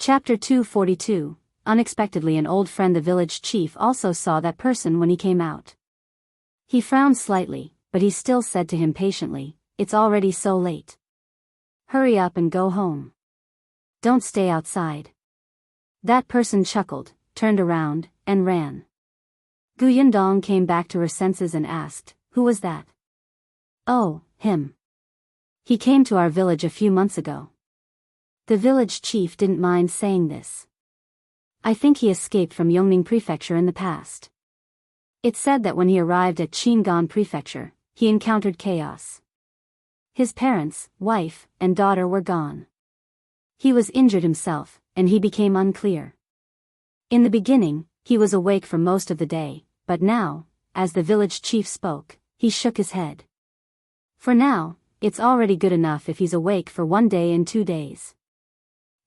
Chapter 242. Unexpectedly, an old friend, the village chief, also saw that person when he came out. He frowned slightly, but he still said to him patiently, "It's already so late. Hurry up and go home. Don't stay outside." That person chuckled, turned around, and ran. Yundong came back to her senses and asked, "Who was that?" "Oh, him. He came to our village a few months ago." The village chief didn't mind saying this. "I think he escaped from Yongning Prefecture in the past." It said that when he arrived at Qingan Prefecture, he encountered chaos. His parents, wife, and daughter were gone. He was injured himself, and he became unclear. In the beginning, he was awake for most of the day, but now, as the village chief spoke, he shook his head. For now, it's already good enough if he's awake for 1 day and 2 days.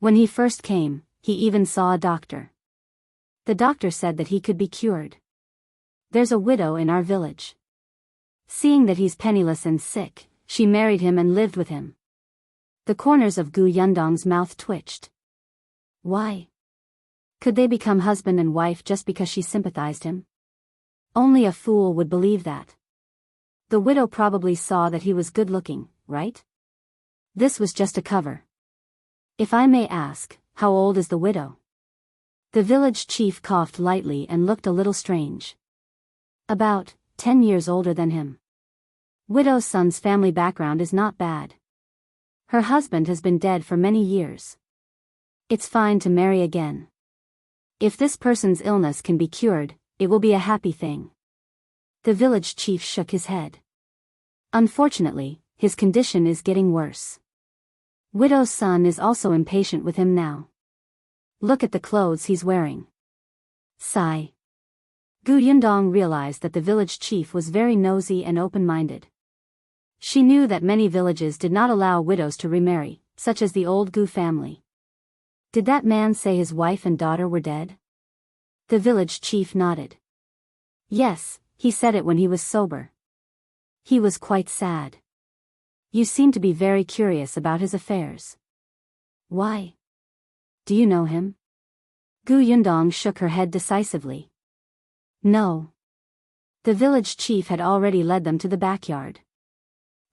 When he first came, he even saw a doctor. The doctor said that he could be cured. "There's a widow in our village. Seeing that he's penniless and sick, she married him and lived with him." The corners of Yundong's mouth twitched. Why? Could they become husband and wife just because she sympathized him? Only a fool would believe that. The widow probably saw that he was good-looking, right? This was just a cover. "If I may ask, how old is the widow?" The village chief coughed lightly and looked a little strange. "About 10 years older than him. Widow's son's family background is not bad. Her husband has been dead for many years. It's fine to marry again. If this person's illness can be cured, it will be a happy thing." The village chief shook his head. "Unfortunately, his condition is getting worse. Widow's son is also impatient with him now. Look at the clothes he's wearing." Sigh. Yundong realized that the village chief was very nosy and open-minded. She knew that many villages did not allow widows to remarry, such as the old Gu family. Did that man say his wife and daughter were dead? The village chief nodded. Yes, he said it when he was sober. He was quite sad. "You seem to be very curious about his affairs. Why? Do you know him?" Yundong shook her head decisively. No. The village chief had already led them to the backyard.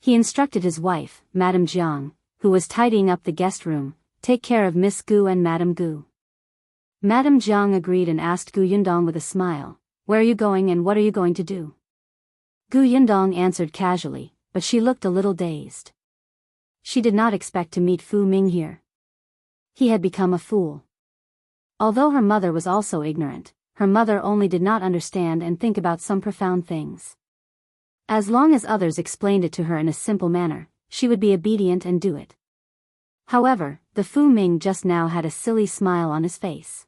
He instructed his wife, Madame Jiang, who was tidying up the guest room, "Take care of Miss Gu and Madame Gu." Madame Jiang agreed and asked Yundong with a smile, "Where are you going and what are you going to do?" Yundong answered casually, but she looked a little dazed. She did not expect to meet Ming here. He had become a fool. Although her mother was also ignorant, her mother only did not understand and think about some profound things. As long as others explained it to her in a simple manner, she would be obedient and do it. However, the Ming just now had a silly smile on his face.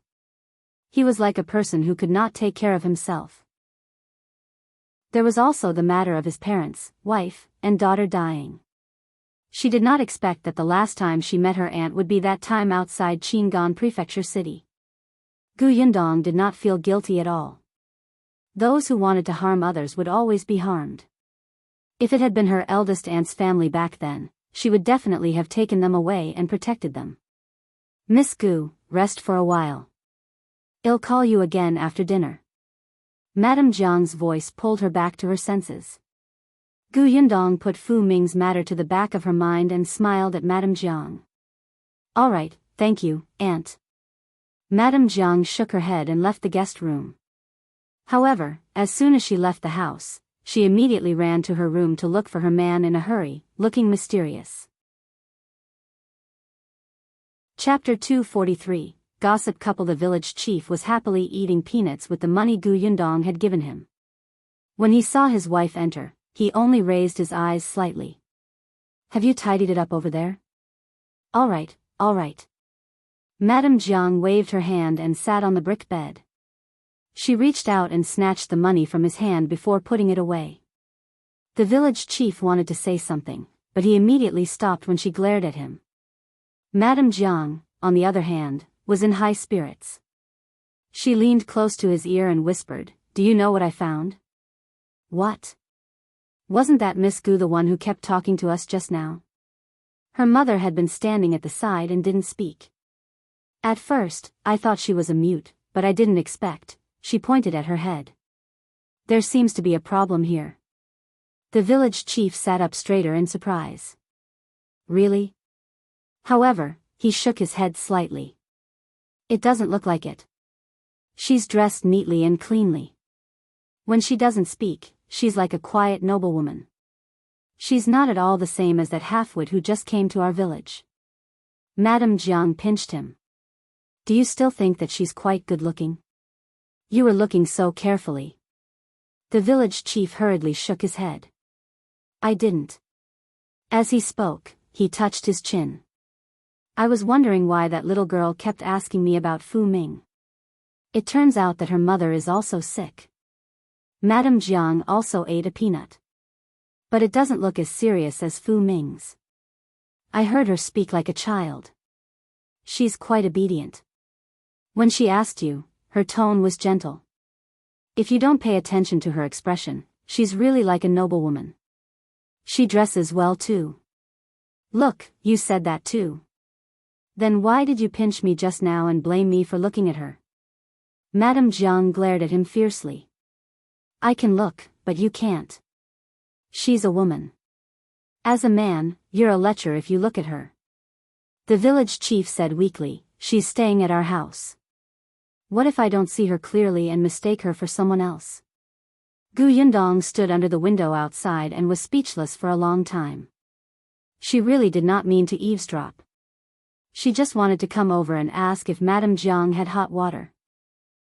He was like a person who could not take care of himself. There was also the matter of his parents, wife, and daughter dying. She did not expect that the last time she met her aunt would be that time outside Qingan Prefecture City. Yundong did not feel guilty at all. Those who wanted to harm others would always be harmed. If it had been her eldest aunt's family back then, she would definitely have taken them away and protected them. "Miss Gu, rest for a while. I'll call you again after dinner." Madame Jiang's voice pulled her back to her senses. Yundong put Ming's matter to the back of her mind and smiled at Madame Jiang. "All right, thank you, Aunt." Madame Jiang shook her head and left the guest room. However, as soon as she left the house, she immediately ran to her room to look for her man in a hurry, looking mysterious. Chapter 243. Gossip couple. The village chief was happily eating peanuts with the money Yundong had given him. When he saw his wife enter, he only raised his eyes slightly. "Have you tidied it up over there?" All right. Madame Jiang waved her hand and sat on the brick bed. She reached out and snatched the money from his hand before putting it away. The village chief wanted to say something, but he immediately stopped when she glared at him. Madame Jiang, on the other hand, was in high spirits. She leaned close to his ear and whispered, "Do you know what I found?" "What?" "Wasn't that Miss Gu the one who kept talking to us just now?" Her mother had been standing at the side and didn't speak. At first, I thought she was a mute, but I didn't expect. She pointed at her head. There seems to be a problem here. The village chief sat up straighter in surprise. Really? However, he shook his head slightly. It doesn't look like it. She's dressed neatly and cleanly. When she doesn't speak, she's like a quiet noblewoman. She's not at all the same as that half-wit who just came to our village. Madame Jiang pinched him. Do you still think that she's quite good-looking? You were looking so carefully. The village chief hurriedly shook his head. I didn't. As he spoke, he touched his chin. I was wondering why that little girl kept asking me about Fu Ming. It turns out that her mother is also sick. Madame Jiang also ate a peanut. But it doesn't look as serious as Fu Ming's. I heard her speak like a child. She's quite obedient. When she asked you, her tone was gentle. If you don't pay attention to her expression, she's really like a noblewoman. She dresses well too. Look, you said that too. Then why did you pinch me just now and blame me for looking at her? Madame Jiang glared at him fiercely. I can look, but you can't. She's a woman. As a man, you're a lecher if you look at her. The village chief said weakly, she's staying at our house. What if I don't see her clearly and mistake her for someone else? Yundong stood under the window outside and was speechless for a long time. She really did not mean to eavesdrop. She just wanted to come over and ask if Madame Jiang had hot water.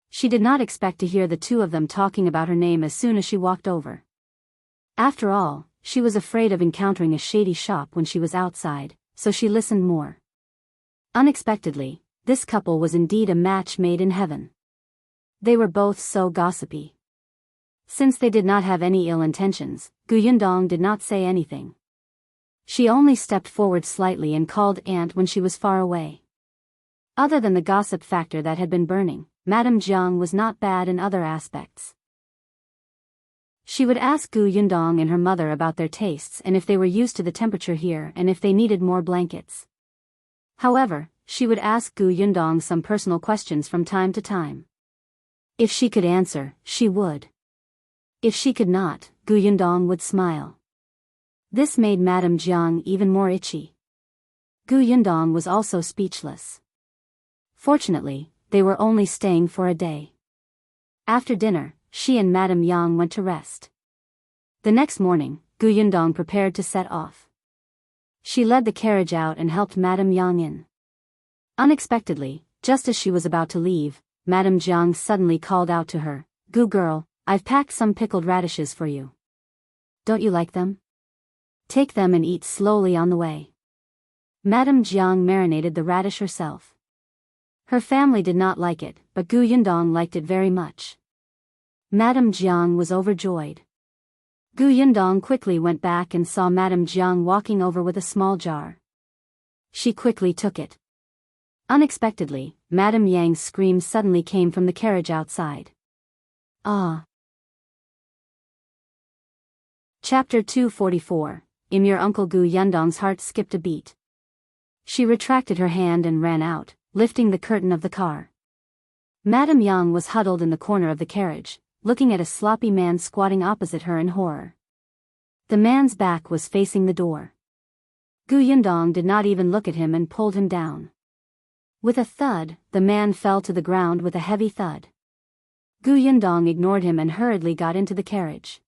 She did not expect to hear the two of them talking about her name as soon as she walked over. After all, she was afraid of encountering a shady shop when she was outside, so she listened more. Unexpectedly, this couple was indeed a match made in heaven. They were both so gossipy. Since they did not have any ill intentions, Yundong did not say anything. She only stepped forward slightly and called aunt when she was far away. Other than the gossip factor that had been burning, Madame Jiang was not bad in other aspects. She would ask Yundong and her mother about their tastes and if they were used to the temperature here and if they needed more blankets. However, she would ask Yundong some personal questions from time to time. If she could answer, she would. If she could not, Yundong would smile. This made Madame Jiang even more itchy. Yundong was also speechless. Fortunately, they were only staying for a day. After dinner, she and Madame Yang went to rest. The next morning, Yundong prepared to set off. She led the carriage out and helped Madame Yang in. Unexpectedly, just as she was about to leave, Madame Jiang suddenly called out to her, "Gu girl, I've packed some pickled radishes for you. Don't you like them? Take them and eat slowly on the way." Madame Jiang marinated the radish herself. Her family did not like it, but Yundong liked it very much. Madame Jiang was overjoyed. Yundong quickly went back and saw Madame Jiang walking over with a small jar. She quickly took it. Unexpectedly, Madame Yang's scream suddenly came from the carriage outside. Ah! Chapter 244. In your Uncle Yundong's heart skipped a beat. She retracted her hand and ran out, lifting the curtain of the car. Madame Yang was huddled in the corner of the carriage, looking at a sloppy man squatting opposite her in horror. The man's back was facing the door. Yundong did not even look at him and pulled him down. With a thud, the man fell to the ground with a heavy thud. Yundong ignored him and hurriedly got into the carriage.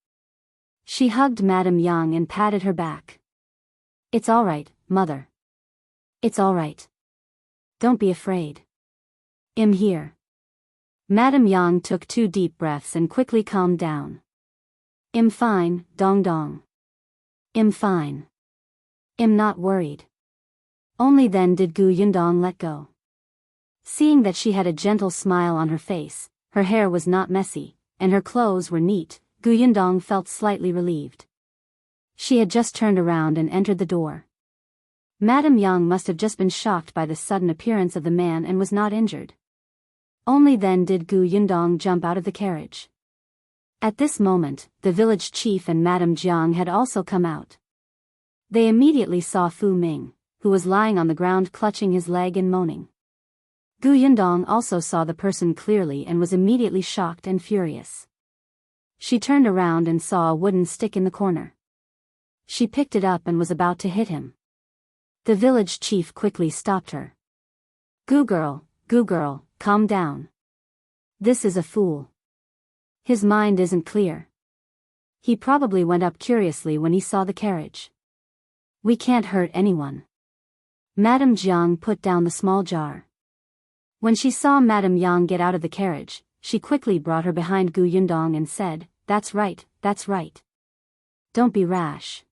She hugged Madame Yang and patted her back. "It's all right, mother. It's all right. Don't be afraid. I'm here." Madame Yang took 2 deep breaths and quickly calmed down. "I'm fine, Dong Dong. I'm fine. I'm not worried." Only then did Yundong let go. Seeing that she had a gentle smile on her face, her hair was not messy, and her clothes were neat, Yundong felt slightly relieved. She had just turned around and entered the door. Madame Yang must have just been shocked by the sudden appearance of the man and was not injured. Only then did Yundong jump out of the carriage. At this moment, the village chief and Madame Jiang had also come out. They immediately saw Fu Ming, who was lying on the ground clutching his leg and moaning. Gu Yundong also saw the person clearly and was immediately shocked and furious. She turned around and saw a wooden stick in the corner. She picked it up and was about to hit him. The village chief quickly stopped her. Gu girl, calm down. This is a fool. His mind isn't clear. He probably went up curiously when he saw the carriage. We can't hurt anyone. Madame Jiang put down the small jar. When she saw Madame Yang get out of the carriage, she quickly brought her behind Gu Yundong and said, That's right. Don't be rash.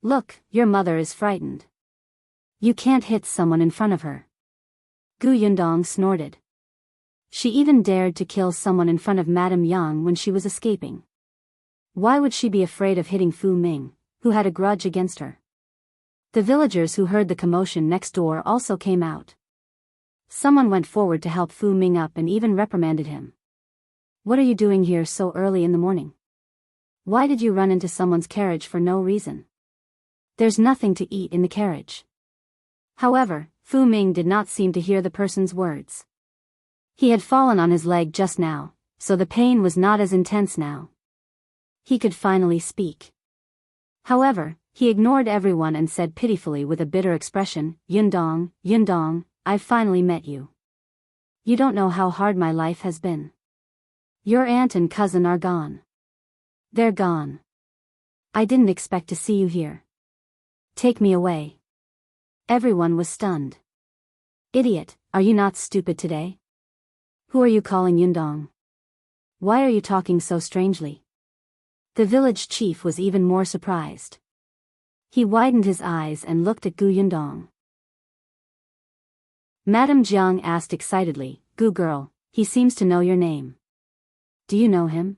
Look, your mother is frightened. You can't hit someone in front of her. Gu Yundong snorted. She even dared to kill someone in front of Madame Yang when she was escaping. Why would she be afraid of hitting Fu Ming, who had a grudge against her? The villagers who heard the commotion next door also came out. Someone went forward to help Fu Ming up and even reprimanded him. What are you doing here so early in the morning? Why did you run into someone's carriage for no reason? There's nothing to eat in the carriage. However, Fu Ming did not seem to hear the person's words. He had fallen on his leg just now, so the pain was not as intense now. He could finally speak. However, he ignored everyone and said pitifully with a bitter expression, Yundong, I've finally met you. You don't know how hard my life has been. Your aunt and cousin are gone. They're gone. I didn't expect to see you here. Take me away. Everyone was stunned. Idiot, are you not stupid today? Who are you calling Yundong? Why are you talking so strangely? The village chief was even more surprised. He widened his eyes and looked at Gu Yundong. Madame Jiang asked excitedly, Gu girl, he seems to know your name. Do you know him?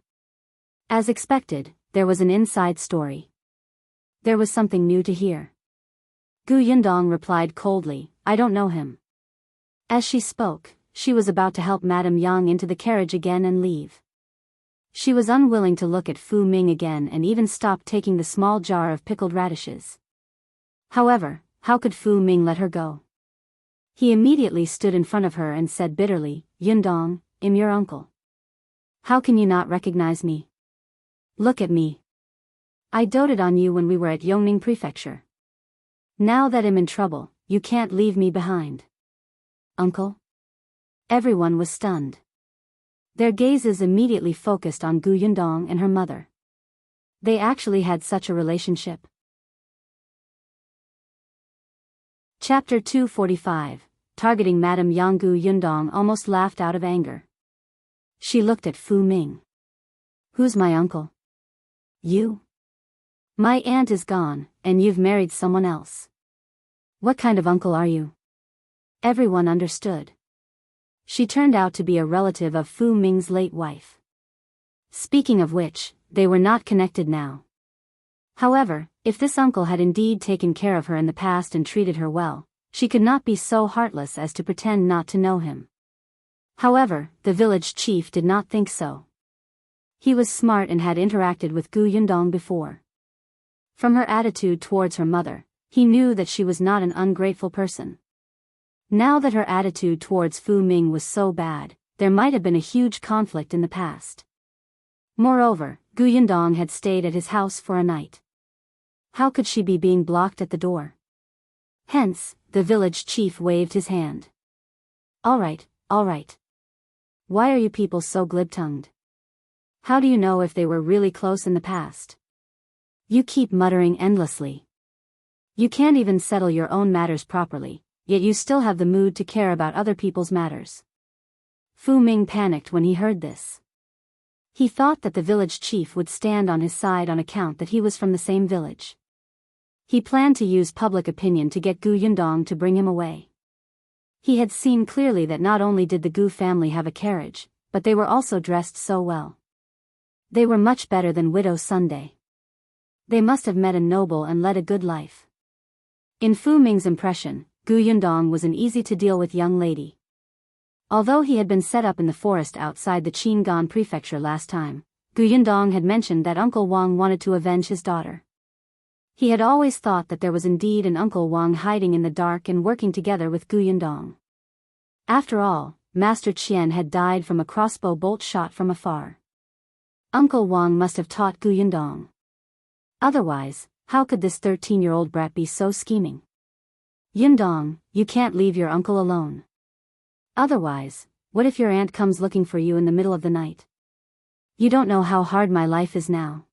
As expected, there was an inside story. There was something new to hear. Gu Yundong replied coldly, I don't know him. As she spoke, she was about to help Madame Yang into the carriage again and leave. She was unwilling to look at Fu Ming again and even stopped taking the small jar of pickled radishes. However, how could Fu Ming let her go? He immediately stood in front of her and said bitterly, Yundong, I'm your uncle. How can you not recognize me? Look at me. I doted on you when we were at Yongning Prefecture. Now that I'm in trouble, you can't leave me behind. Uncle? Everyone was stunned. Their gazes immediately focused on Gu Yundong and her mother. They actually had such a relationship. Chapter 245, Targeting Madame Yang. Gu Yundong almost laughed out of anger. She looked at Fu Ming. Who's my uncle? You? My aunt is gone, and you've married someone else. What kind of uncle are you? Everyone understood. She turned out to be a relative of Fu Ming's late wife. Speaking of which, they were not connected now. However, if this uncle had indeed taken care of her in the past and treated her well, she could not be so heartless as to pretend not to know him. However, the village chief did not think so. He was smart and had interacted with Gu Yundong before. From her attitude towards her mother, he knew that she was not an ungrateful person. Now that her attitude towards Fu Ming was so bad, there might have been a huge conflict in the past. Moreover, Gu Yundong had stayed at his house for a night. How could she be being blocked at the door? Hence, the village chief waved his hand. All right. Why are you people so glib-tongued? How do you know if they were really close in the past? You keep muttering endlessly. You can't even settle your own matters properly, yet you still have the mood to care about other people's matters. Fu Ming panicked when he heard this. He thought that the village chief would stand on his side on account that he was from the same village. He planned to use public opinion to get Gu Yundong to bring him away. He had seen clearly that not only did the Gu family have a carriage, but they were also dressed so well. They were much better than Widow Sunday. They must have met a noble and led a good life. In Fu Ming's impression, Gu Yundong was an easy-to-deal-with young lady. Although he had been set up in the forest outside the Qingan prefecture last time, Gu Yundong had mentioned that Uncle Wang wanted to avenge his daughter. He had always thought that there was indeed an Uncle Wang hiding in the dark and working together with Gu Yundong. After all, Master Qian had died from a crossbow bolt shot from afar. Uncle Wang must have taught Gu Yundong. Otherwise, how could this 13-year-old brat be so scheming? Yundong, you can't leave your uncle alone. Otherwise, what if your aunt comes looking for you in the middle of the night? You don't know how hard my life is now.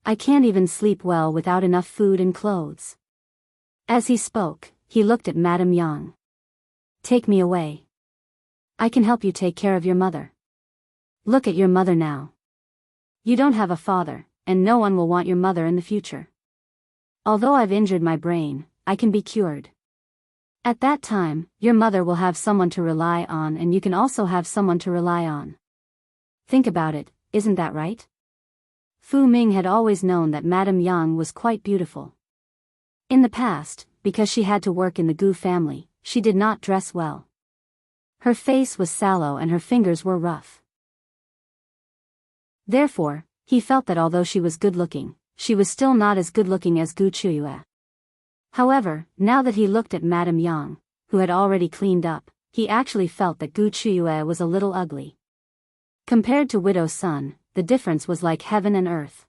I can't even sleep well without enough food and clothes. As he spoke, he looked at Madame Yang. Take me away. I can help you take care of your mother. Look at your mother now. You don't have a father, and no one will want your mother in the future. Although I've injured my brain, I can be cured. At that time, your mother will have someone to rely on and you can also have someone to rely on. Think about it, isn't that right? Fu Ming had always known that Madame Yang was quite beautiful. In the past, because she had to work in the Gu family, she did not dress well. Her face was sallow and her fingers were rough. Therefore, he felt that although she was good-looking, she was still not as good-looking as Gu Chuyue. However, now that he looked at Madame Yang, who had already cleaned up, he actually felt that Gu Chuyue was a little ugly. Compared to Widow Sun, the difference was like heaven and earth.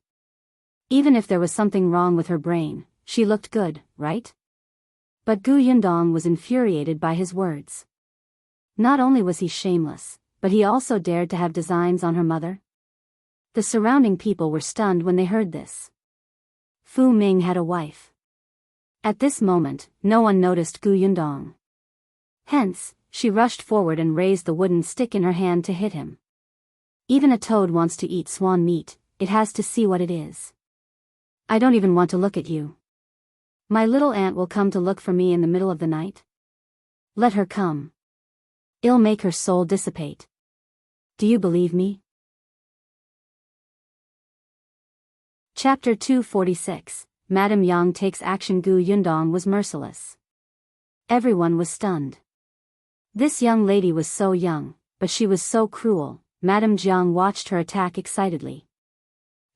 Even if there was something wrong with her brain, she looked good, right? But Gu Yundong was infuriated by his words. Not only was he shameless, but he also dared to have designs on her mother. The surrounding people were stunned when they heard this. Fu Ming had a wife. At this moment, no one noticed Gu Yundong. Hence, she rushed forward and raised the wooden stick in her hand to hit him. Even a toad wants to eat swan meat, it has to see what it is. I don't even want to look at you. My little aunt will come to look for me in the middle of the night. Let her come. It'll make her soul dissipate. Do you believe me? Chapter 246, Madame Yang takes action. Gu Yundong was merciless. Everyone was stunned. This young lady was so young, but she was so cruel. Madame Jiang watched her attack excitedly.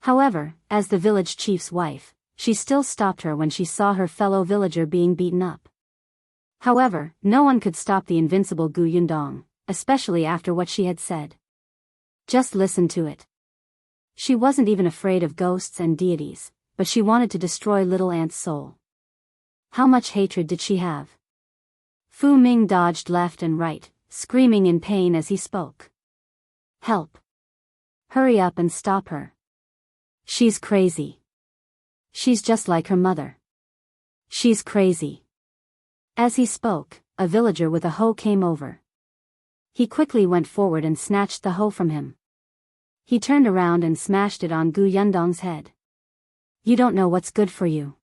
However, as the village chief's wife, she still stopped her when she saw her fellow villager being beaten up. However, no one could stop the invincible Gu Yundong, especially after what she had said. Just listen to it. She wasn't even afraid of ghosts and deities, but she wanted to destroy little aunt's soul. How much hatred did she have? Fu Ming dodged left and right, screaming in pain as he spoke. Help! Hurry up and stop her. She's crazy. She's just like her mother. She's crazy. As he spoke, a villager with a hoe came over. He quickly went forward and snatched the hoe from him. He turned around and smashed it on Gu Yundong's head. You don't know what's good for you.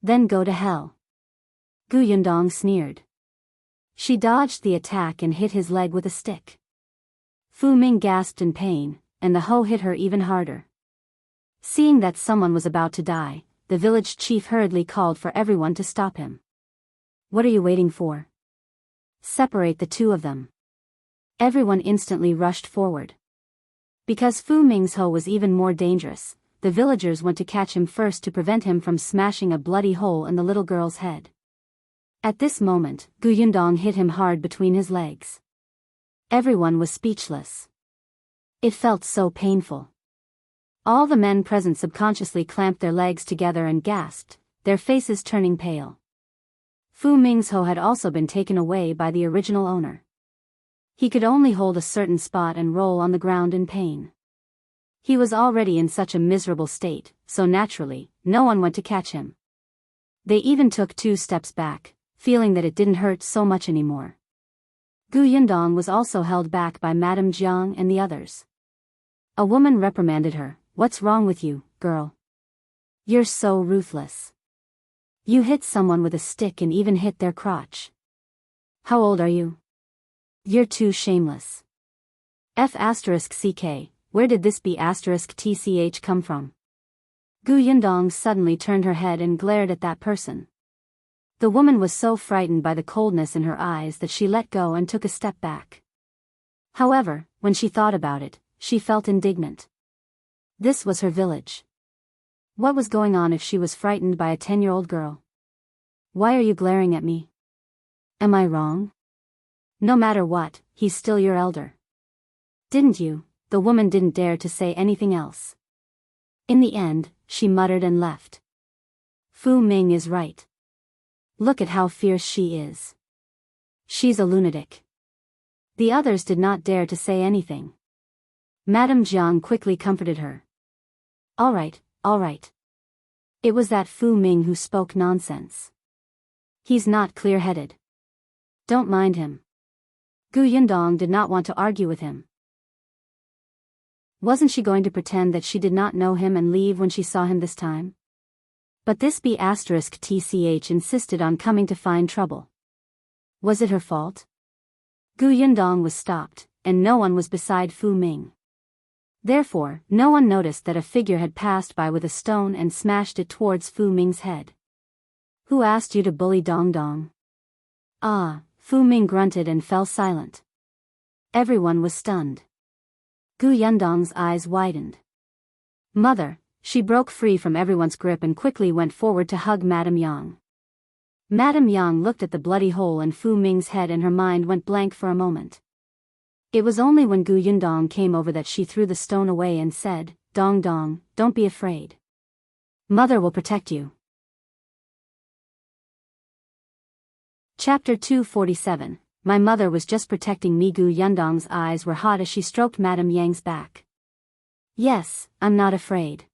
Then go to hell. Gu Yundong sneered. She dodged the attack and hit his leg with a stick. Fu Ming gasped in pain, and the hoe hit her even harder. Seeing that someone was about to die, the village chief hurriedly called for everyone to stop him. What are you waiting for? Separate the two of them. Everyone instantly rushed forward. Because Fu Ming's hoe was even more dangerous, the villagers went to catch him first to prevent him from smashing a bloody hole in the little girl's head. At this moment, Gu Yundong hit him hard between his legs. Everyone was speechless. It felt so painful. All the men present subconsciously clamped their legs together and gasped, their faces turning pale. Fu Ming's hoe had also been taken away by the original owner. He could only hold a certain spot and roll on the ground in pain. He was already in such a miserable state, so naturally, no one went to catch him. They even took 2 steps back, feeling that it didn't hurt so much anymore. Gu Yundong was also held back by Madame Jiang and the others. A woman reprimanded her, "What's wrong with you, girl? You're so ruthless. You hit someone with a stick and even hit their crotch. How old are you? You're too shameless. F***ck, where did this B***tch come from?" Gu Yundong suddenly turned her head and glared at that person. The woman was so frightened by the coldness in her eyes that she let go and took a step back. However, when she thought about it, she felt indignant. This was her village. What was going on if she was frightened by a 10-year-old girl? Why are you glaring at me? Am I wrong? No matter what, he's still your elder. Didn't you? The woman didn't dare to say anything else. In the end, she muttered and left. Fu Ming is right. Look at how fierce she is. She's a lunatic. The others did not dare to say anything. Madame Jiang quickly comforted her. All right, all right. It was that Fu Ming who spoke nonsense. He's not clear-headed. Don't mind him. Gu Yundong did not want to argue with him. Wasn't she going to pretend that she did not know him and leave when she saw him this time? But this B***TCH insisted on coming to find trouble. Was it her fault? Gu Yundong was stopped, and no one was beside Fu Ming. Therefore, no one noticed that a figure had passed by with a stone and smashed it towards Fu Ming's head. Who asked you to bully Dong Dong? Ah, Fu Ming grunted and fell silent. Everyone was stunned. Gu Yundong's eyes widened. Mother, she broke free from everyone's grip and quickly went forward to hug Madame Yang. Madame Yang looked at the bloody hole in Fu Ming's head and her mind went blank for a moment. It was only when Gu Yundong came over that she threw the stone away and said, Dong Dong, don't be afraid. Mother will protect you. Chapter 247. My mother was just protecting me. Gu Yundong's eyes were hot as she stroked Madame Yang's back. Yes, I'm not afraid.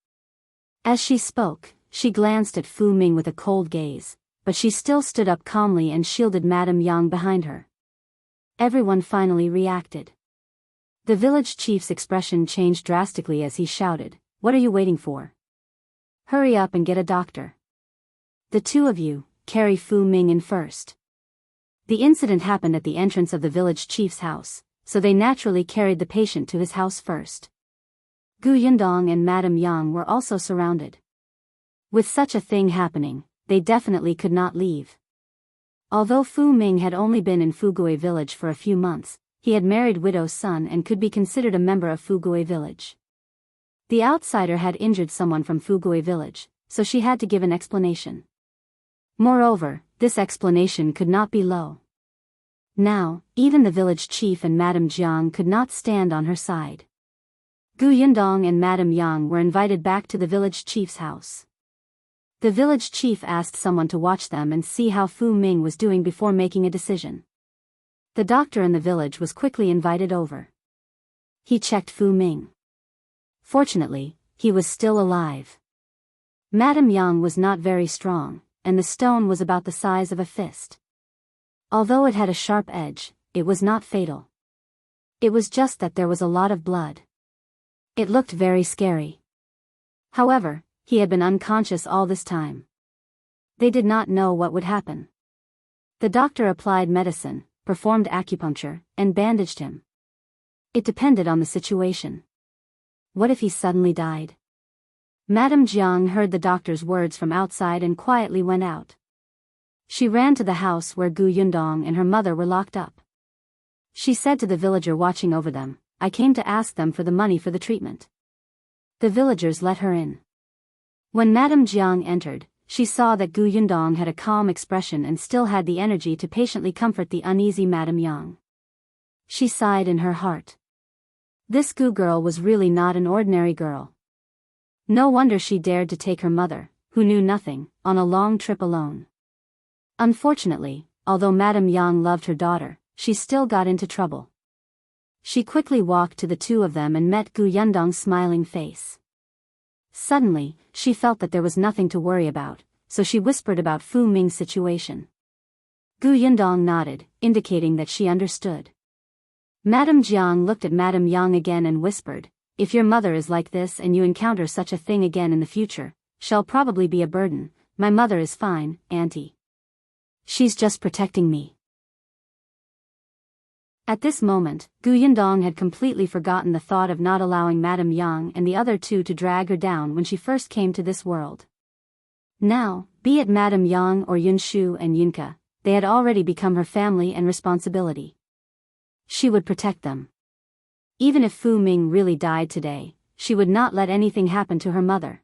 As she spoke, she glanced at Fu Ming with a cold gaze, but she still stood up calmly and shielded Madame Yang behind her. Everyone finally reacted. The village chief's expression changed drastically as he shouted, What are you waiting for? Hurry up and get a doctor. The two of you, carry Fu Ming in first. The incident happened at the entrance of the village chief's house, so they naturally carried the patient to his house first. Gu Yundong and Madame Yang were also surrounded. With such a thing happening, they definitely could not leave. Although Fu Ming had only been in Fugui village for a few months, he had married widow's son and could be considered a member of Fugui village. The outsider had injured someone from Fugui village, so she had to give an explanation. Moreover, this explanation could not be low. Now, even the village chief and Madame Jiang could not stand on her side. Gu Yundong and Madame Yang were invited back to the village chief's house. The village chief asked someone to watch them and see how Fu Ming was doing before making a decision. The doctor in the village was quickly invited over. He checked Fu Ming. Fortunately, he was still alive. Madame Yang was not very strong, and the stone was about the size of a fist. Although it had a sharp edge, it was not fatal. It was just that there was a lot of blood. It looked very scary. However, he had been unconscious all this time. They did not know what would happen. The doctor applied medicine, performed acupuncture, and bandaged him. It depended on the situation. What if he suddenly died? Madame Jiang heard the doctor's words from outside and quietly went out. She ran to the house where Gu Yundong and her mother were locked up. She said to the villager watching over them, I came to ask them for the money for the treatment. The villagers let her in. When Madame Jiang entered, she saw that Gu Yundong had a calm expression and still had the energy to patiently comfort the uneasy Madame Yang. She sighed in her heart. This Gu girl was really not an ordinary girl. No wonder she dared to take her mother, who knew nothing, on a long trip alone. Unfortunately, although Madame Yang loved her daughter, she still got into trouble. She quickly walked to the two of them and met Gu Yundong's smiling face. Suddenly, she felt that there was nothing to worry about, so she whispered about Fu Ming's situation. Gu Yundong nodded, indicating that she understood. Madame Jiang looked at Madame Yang again and whispered, If your mother is like this and you encounter such a thing again in the future, she'll probably be a burden. My mother is fine, auntie. She's just protecting me. At this moment, Gu Yundong had completely forgotten the thought of not allowing Madame Yang and the other two to drag her down when she first came to this world. Now, be it Madame Yang or Yunshu and Yunka, they had already become her family and responsibility. She would protect them. Even if Fu Ming really died today, she would not let anything happen to her mother.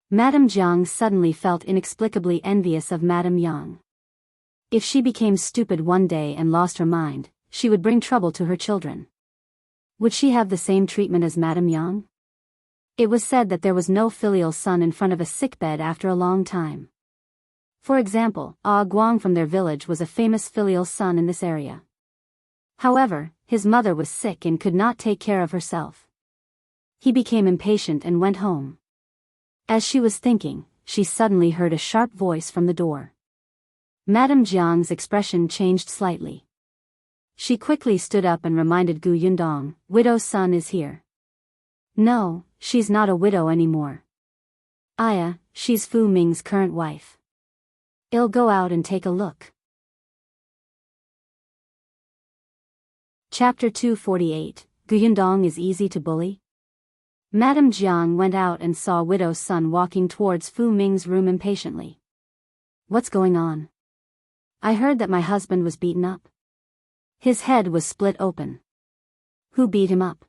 Madame Jiang suddenly felt inexplicably envious of Madame Yang. If she became stupid one day and lost her mind, she would bring trouble to her children. Would she have the same treatment as Madame Yang? It was said that there was no filial son in front of a sickbed after a long time. For example, Guang from their village was a famous filial son in this area. However, his mother was sick and could not take care of herself. He became impatient and went home. As she was thinking, she suddenly heard a sharp voice from the door. Madame Jiang's expression changed slightly. She quickly stood up and reminded Gu Yundong, "Widow's son is here." "No, she's not a widow anymore. Aya, she's Fu Ming's current wife. I'll go out and take a look." Chapter 248, Gu Yundong is easy to bully? Madame Jiang went out and saw widow's son walking towards Fu Ming's room impatiently. "What's going on? I heard that my husband was beaten up. His head was split open." "Who beat him up?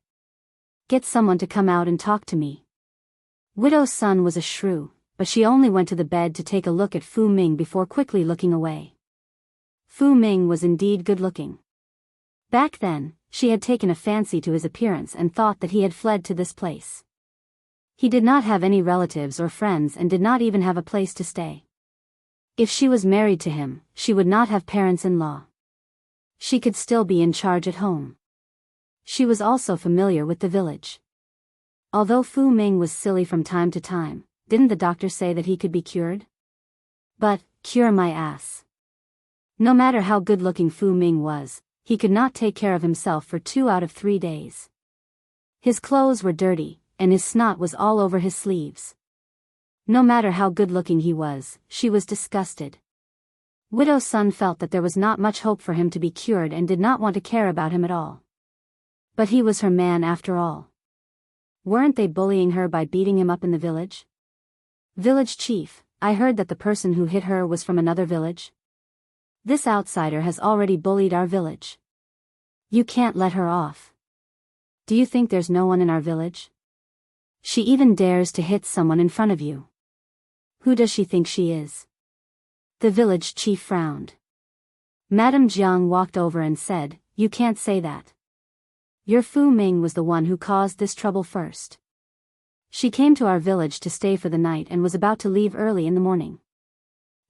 Get someone to come out and talk to me." Widow's son was a shrew, but she only went to the bed to take a look at Fu Ming before quickly looking away. Fu Ming was indeed good-looking. Back then, she had taken a fancy to his appearance and thought that he had fled to this place. He did not have any relatives or friends and did not even have a place to stay. If she was married to him, she would not have parents-in-law. She could still be in charge at home. She was also familiar with the village. Although Fu Ming was silly from time to time, didn't the doctor say that he could be cured? But, cure my ass. No matter how good-looking Fu Ming was, he could not take care of himself for 2 out of 3 days. His clothes were dirty, and his snot was all over his sleeves. No matter how good-looking he was, she was disgusted. Widow's son felt that there was not much hope for him to be cured and did not want to care about him at all. But he was her man after all. Weren't they bullying her by beating him up in the village? "Village chief, I heard that the person who hit her was from another village. This outsider has already bullied our village. You can't let her off. Do you think there's no one in our village? She even dares to hit someone in front of you. Who does she think she is?" The village chief frowned. Madame Jiang walked over and said, "You can't say that. Your Fu Ming was the one who caused this trouble first. She came to our village to stay for the night and was about to leave early in the morning.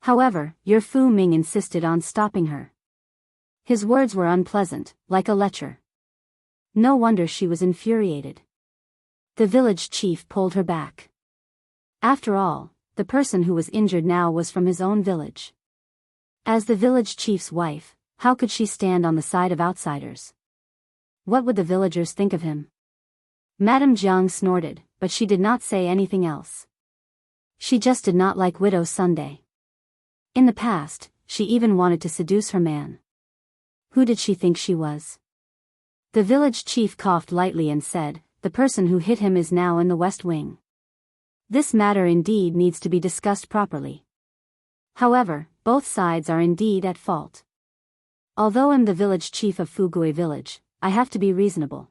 However, your Fu Ming insisted on stopping her. His words were unpleasant, like a lecture. No wonder she was infuriated." The village chief pulled her back. After all, the person who was injured now was from his own village. As the village chief's wife, how could she stand on the side of outsiders? What would the villagers think of him? Madame Jiang snorted, but she did not say anything else. She just did not like Widow's Sunday. In the past, she even wanted to seduce her man. Who did she think she was? The village chief coughed lightly and said, "The person who hit him is now in the West Wing. This matter indeed needs to be discussed properly. However, both sides are indeed at fault. Although I'm the village chief of Fugui village, I have to be reasonable."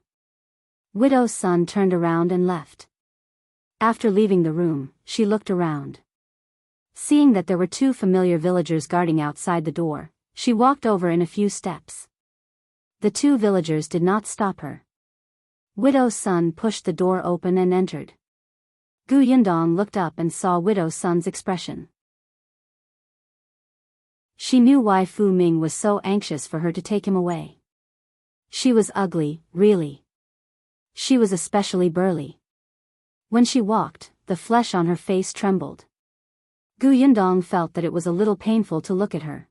Widow's son turned around and left. After leaving the room, she looked around. Seeing that there were 2 familiar villagers guarding outside the door, she walked over in a few steps. The 2 villagers did not stop her. Widow's son pushed the door open and entered. Gu Yundong looked up and saw Widow's son's expression. She knew why Fu Ming was so anxious for her to take him away. She was ugly, really. She was especially burly. When she walked, the flesh on her face trembled. Gu Yundong felt that it was a little painful to look at her.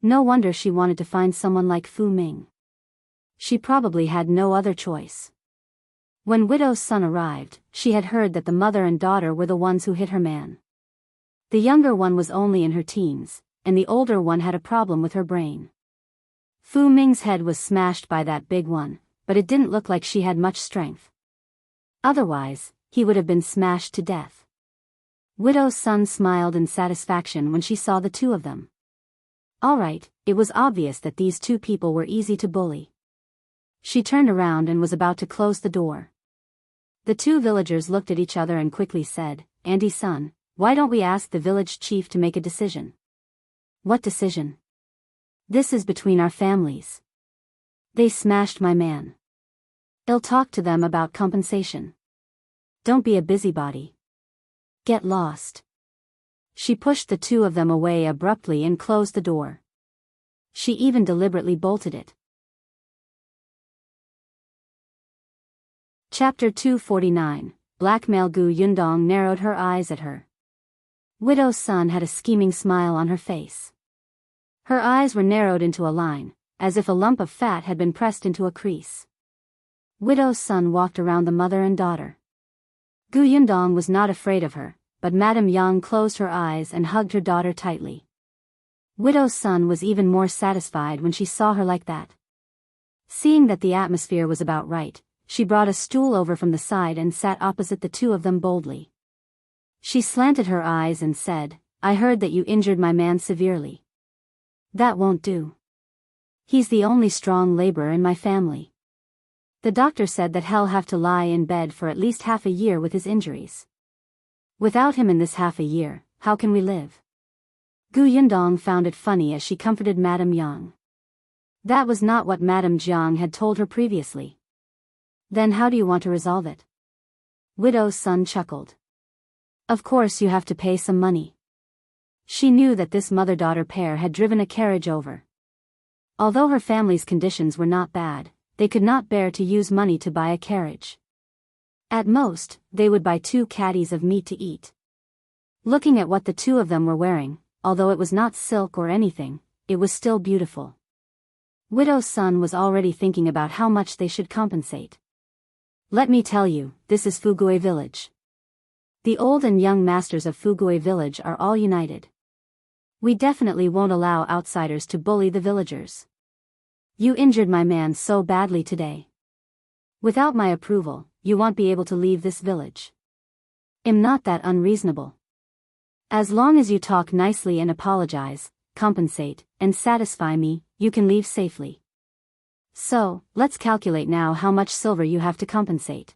No wonder she wanted to find someone like Fu Ming. She probably had no other choice. When Widow's son arrived, she had heard that the mother and daughter were the ones who hit her man. The younger one was only in her teens, and the older one had a problem with her brain. Fu Ming's head was smashed by that big one, but it didn't look like she had much strength. Otherwise, he would have been smashed to death. Widow's son smiled in satisfaction when she saw the 2 of them. All right, it was obvious that these 2 people were easy to bully. She turned around and was about to close the door. The 2 villagers looked at each other and quickly said, "Auntie son, why don't we ask the village chief to make a decision?" "What decision?" This is between our families. They smashed my man. I'll talk to them about compensation. Don't be a busybody. Get lost. She pushed the two of them away abruptly and closed the door. She even deliberately bolted it. Chapter 249. Blackmail. Gu Yundong narrowed her eyes at her. Widow's son had a scheming smile on her face. Her eyes were narrowed into a line, as if a lump of fat had been pressed into a crease. Widow's son walked around the mother and daughter. Gu Yundong was not afraid of her, but Madame Yang closed her eyes and hugged her daughter tightly. Widow's son was even more satisfied when she saw her like that. Seeing that the atmosphere was about right, she brought a stool over from the side and sat opposite the two of them boldly. She slanted her eyes and said, "I heard that you injured my man severely. That won't do. He's the only strong laborer in my family. The doctor said that he'll have to lie in bed for at least half a year with his injuries. Without him in this half a year, how can we live?" Gu Yundong found it funny as she comforted Madame Yang. That was not what Madame Jiang had told her previously. Then how do you want to resolve it? Widow's son chuckled. Of course you have to pay some money. She knew that this mother-daughter pair had driven a carriage over. Although her family's conditions were not bad, they could not bear to use money to buy a carriage. At most, they would buy 2 caddies of meat to eat. Looking at what the two of them were wearing, although it was not silk or anything, it was still beautiful. Widow's son was already thinking about how much they should compensate. Let me tell you, this is Fugui village. The old and young masters of Fugui village are all united. We definitely won't allow outsiders to bully the villagers. You injured my man so badly today. Without my approval, you won't be able to leave this village. I'm not that unreasonable. As long as you talk nicely and apologize, compensate, and satisfy me, you can leave safely. So, let's calculate now how much silver you have to compensate.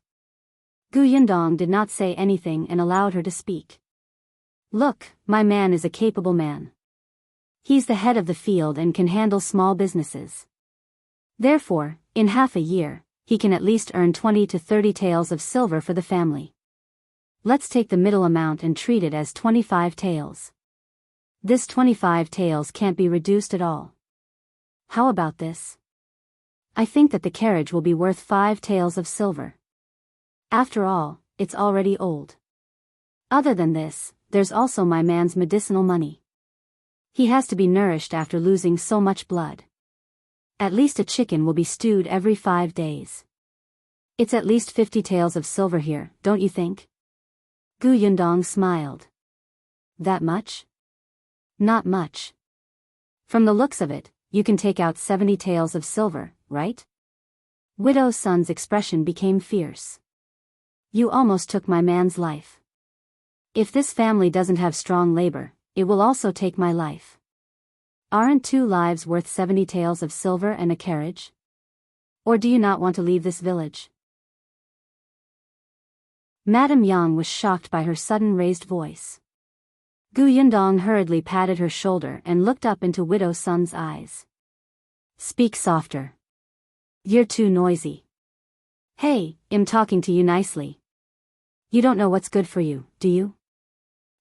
Gu Yundong did not say anything and allowed her to speak. Look, my man is a capable man. He's the head of the field and can handle small businesses. Therefore, in half a year, he can at least earn 20 to 30 taels of silver for the family. Let's take the middle amount and treat it as 25 taels. This 25 taels can't be reduced at all. How about this? I think that the carriage will be worth 5 taels of silver. After all, it's already old. Other than this, there's also my man's medicinal money. He has to be nourished after losing so much blood. At least a chicken will be stewed every 5 days. It's at least 50 taels of silver here, don't you think? Gu Yundong smiled. That much? Not much. From the looks of it, you can take out 70 taels of silver, right? Widow's son's expression became fierce. You almost took my man's life. If this family doesn't have strong labor, it will also take my life. Aren't 2 lives worth 70 taels of silver and a carriage? Or do you not want to leave this village? Madame Yang was shocked by her sudden raised voice. Gu Yundong hurriedly patted her shoulder and looked up into Widow's son's eyes. Speak softer. You're too noisy. Hey, I'm talking to you nicely. You don't know what's good for you, do you?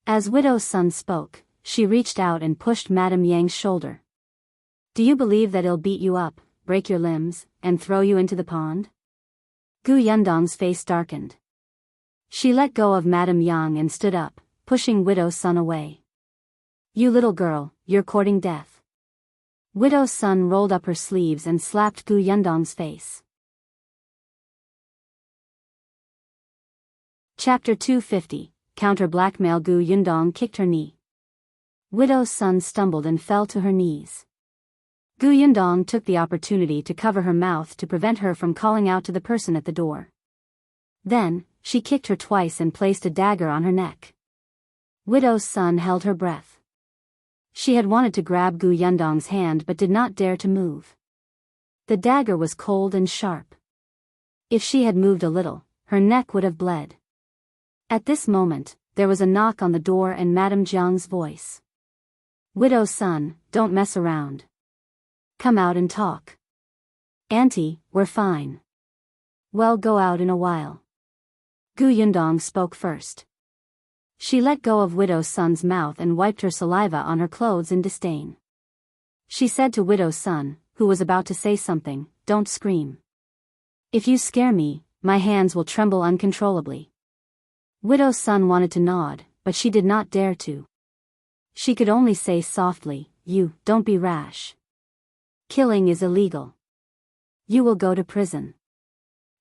As Widow's son spoke, she reached out and pushed Madame Yang's shoulder. Do you believe that he'll beat you up, break your limbs, and throw you into the pond? Gu Yundong's face darkened. She let go of Madame Yang and stood up, pushing Widow's son away. You little girl, you're courting death. Widow's son rolled up her sleeves and slapped Gu Yundong's face. Chapter 250, Counter Blackmail. Gu Yundong kicked her knee. Widow's son stumbled and fell to her knees. Gu Yundong took the opportunity to cover her mouth to prevent her from calling out to the person at the door. Then, she kicked her twice and placed a dagger on her neck. Widow's son held her breath. She had wanted to grab Gu Yundong's hand but did not dare to move. The dagger was cold and sharp. If she had moved a little, her neck would have bled. At this moment, there was a knock on the door and Madame Jiang's voice. Widow's son, don't mess around. Come out and talk. Auntie, we're fine. Well, go out in a while. Gu Yundong spoke first. She let go of Widow's son's mouth and wiped her saliva on her clothes in disdain. She said to Widow's son, who was about to say something, "Don't scream. If you scare me, my hands will tremble uncontrollably." Widow's son wanted to nod, but she did not dare to. She could only say softly, "Don't be rash. Killing is illegal. You will go to prison.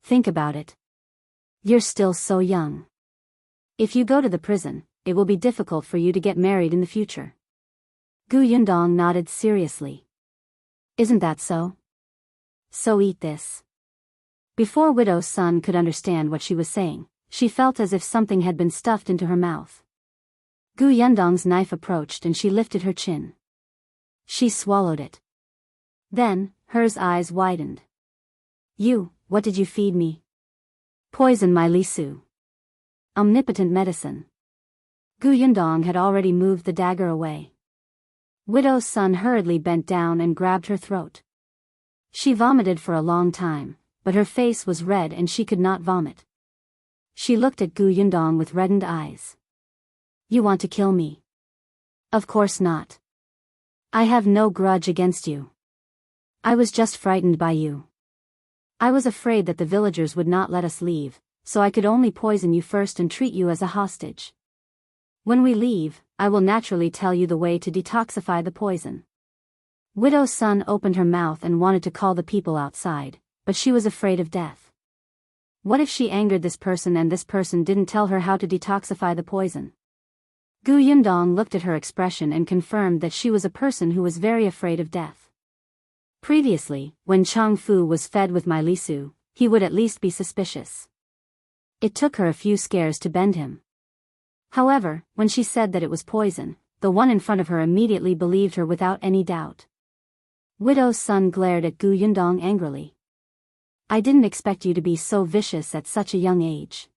Think about it. You're still so young. If you go to the prison, it will be difficult for you to get married in the future." Gu Yundong nodded seriously. "Isn't that so? So eat this." Before Widow's son could understand what she was saying, she felt as if something had been stuffed into her mouth. Gu Yundong's knife approached and she lifted her chin. She swallowed it. Then, hers eyes widened. What did you feed me?" "Poison my lisu. Omnipotent medicine." Gu Yundong had already moved the dagger away. Widow's son hurriedly bent down and grabbed her throat. She vomited for a long time, but her face was red and she could not vomit. She looked at Gu Yundong with reddened eyes. "You want to kill me?" "Of course not. I have no grudge against you. I was just frightened by you. I was afraid that the villagers would not let us leave, so I could only poison you first and treat you as a hostage. When we leave, I will naturally tell you the way to detoxify the poison." Widow's son opened her mouth and wanted to call the people outside, but she was afraid of death. What if she angered this person and this person didn't tell her how to detoxify the poison? Gu Yundong looked at her expression and confirmed that she was a person who was very afraid of death. Previously, when Chang Fu was fed with my lisu, he would at least be suspicious. It took her a few scares to bend him. However, when she said that it was poison, the one in front of her immediately believed her without any doubt. Widow's son glared at Gu Yundong angrily. "I didn't expect you to be so vicious at such a young age.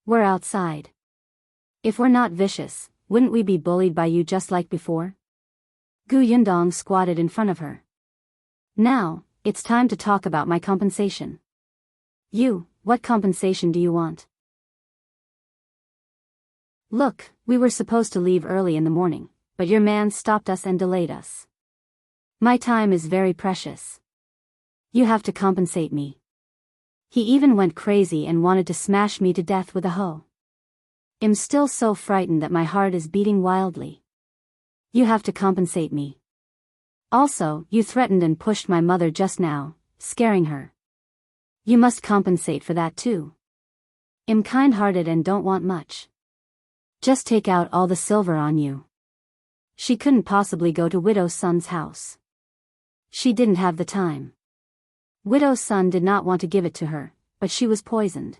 We're outside. If we're not vicious, wouldn't we be bullied by you just like before?" Gu Yundong squatted in front of her. "Now, it's time to talk about my compensation. What compensation do you want?" "Look, we were supposed to leave early in the morning, but your man stopped us and delayed us. My time is very precious. You have to compensate me. He even went crazy and wanted to smash me to death with a hoe. I'm still so frightened that my heart is beating wildly. You have to compensate me. Also, you threatened and pushed my mother just now, scaring her. You must compensate for that too. I'm kind-hearted and don't want much. Just take out all the silver on you." She couldn't possibly go to Widow's son's house. She didn't have the time. Widow's son did not want to give it to her, but she was poisoned.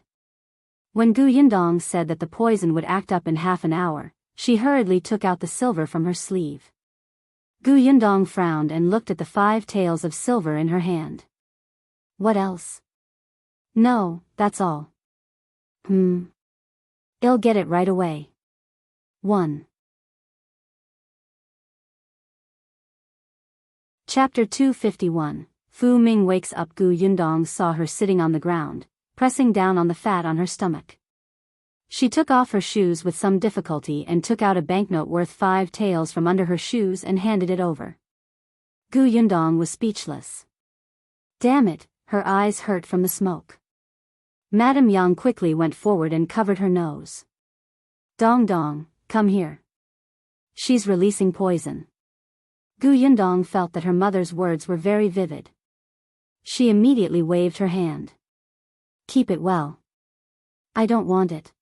When Gu Yundong said that the poison would act up in half an hour, she hurriedly took out the silver from her sleeve. Gu Yundong frowned and looked at the 5 taels of silver in her hand. "What else?" "No, that's all." I'll get it right away." 1. Chapter 251. Fu Ming wakes up. Gu Yundong saw her sitting on the ground, pressing down on the fat on her stomach. She took off her shoes with some difficulty and took out a banknote worth 5 taels from under her shoes and handed it over. Gu Yundong was speechless. Damn it, her eyes hurt from the smoke. Madame Yang quickly went forward and covered her nose. "Dong Dong, come here. She's releasing poison." Gu Yundong felt that her mother's words were very vivid. She immediately waved her hand. "Keep it well. I don't want it.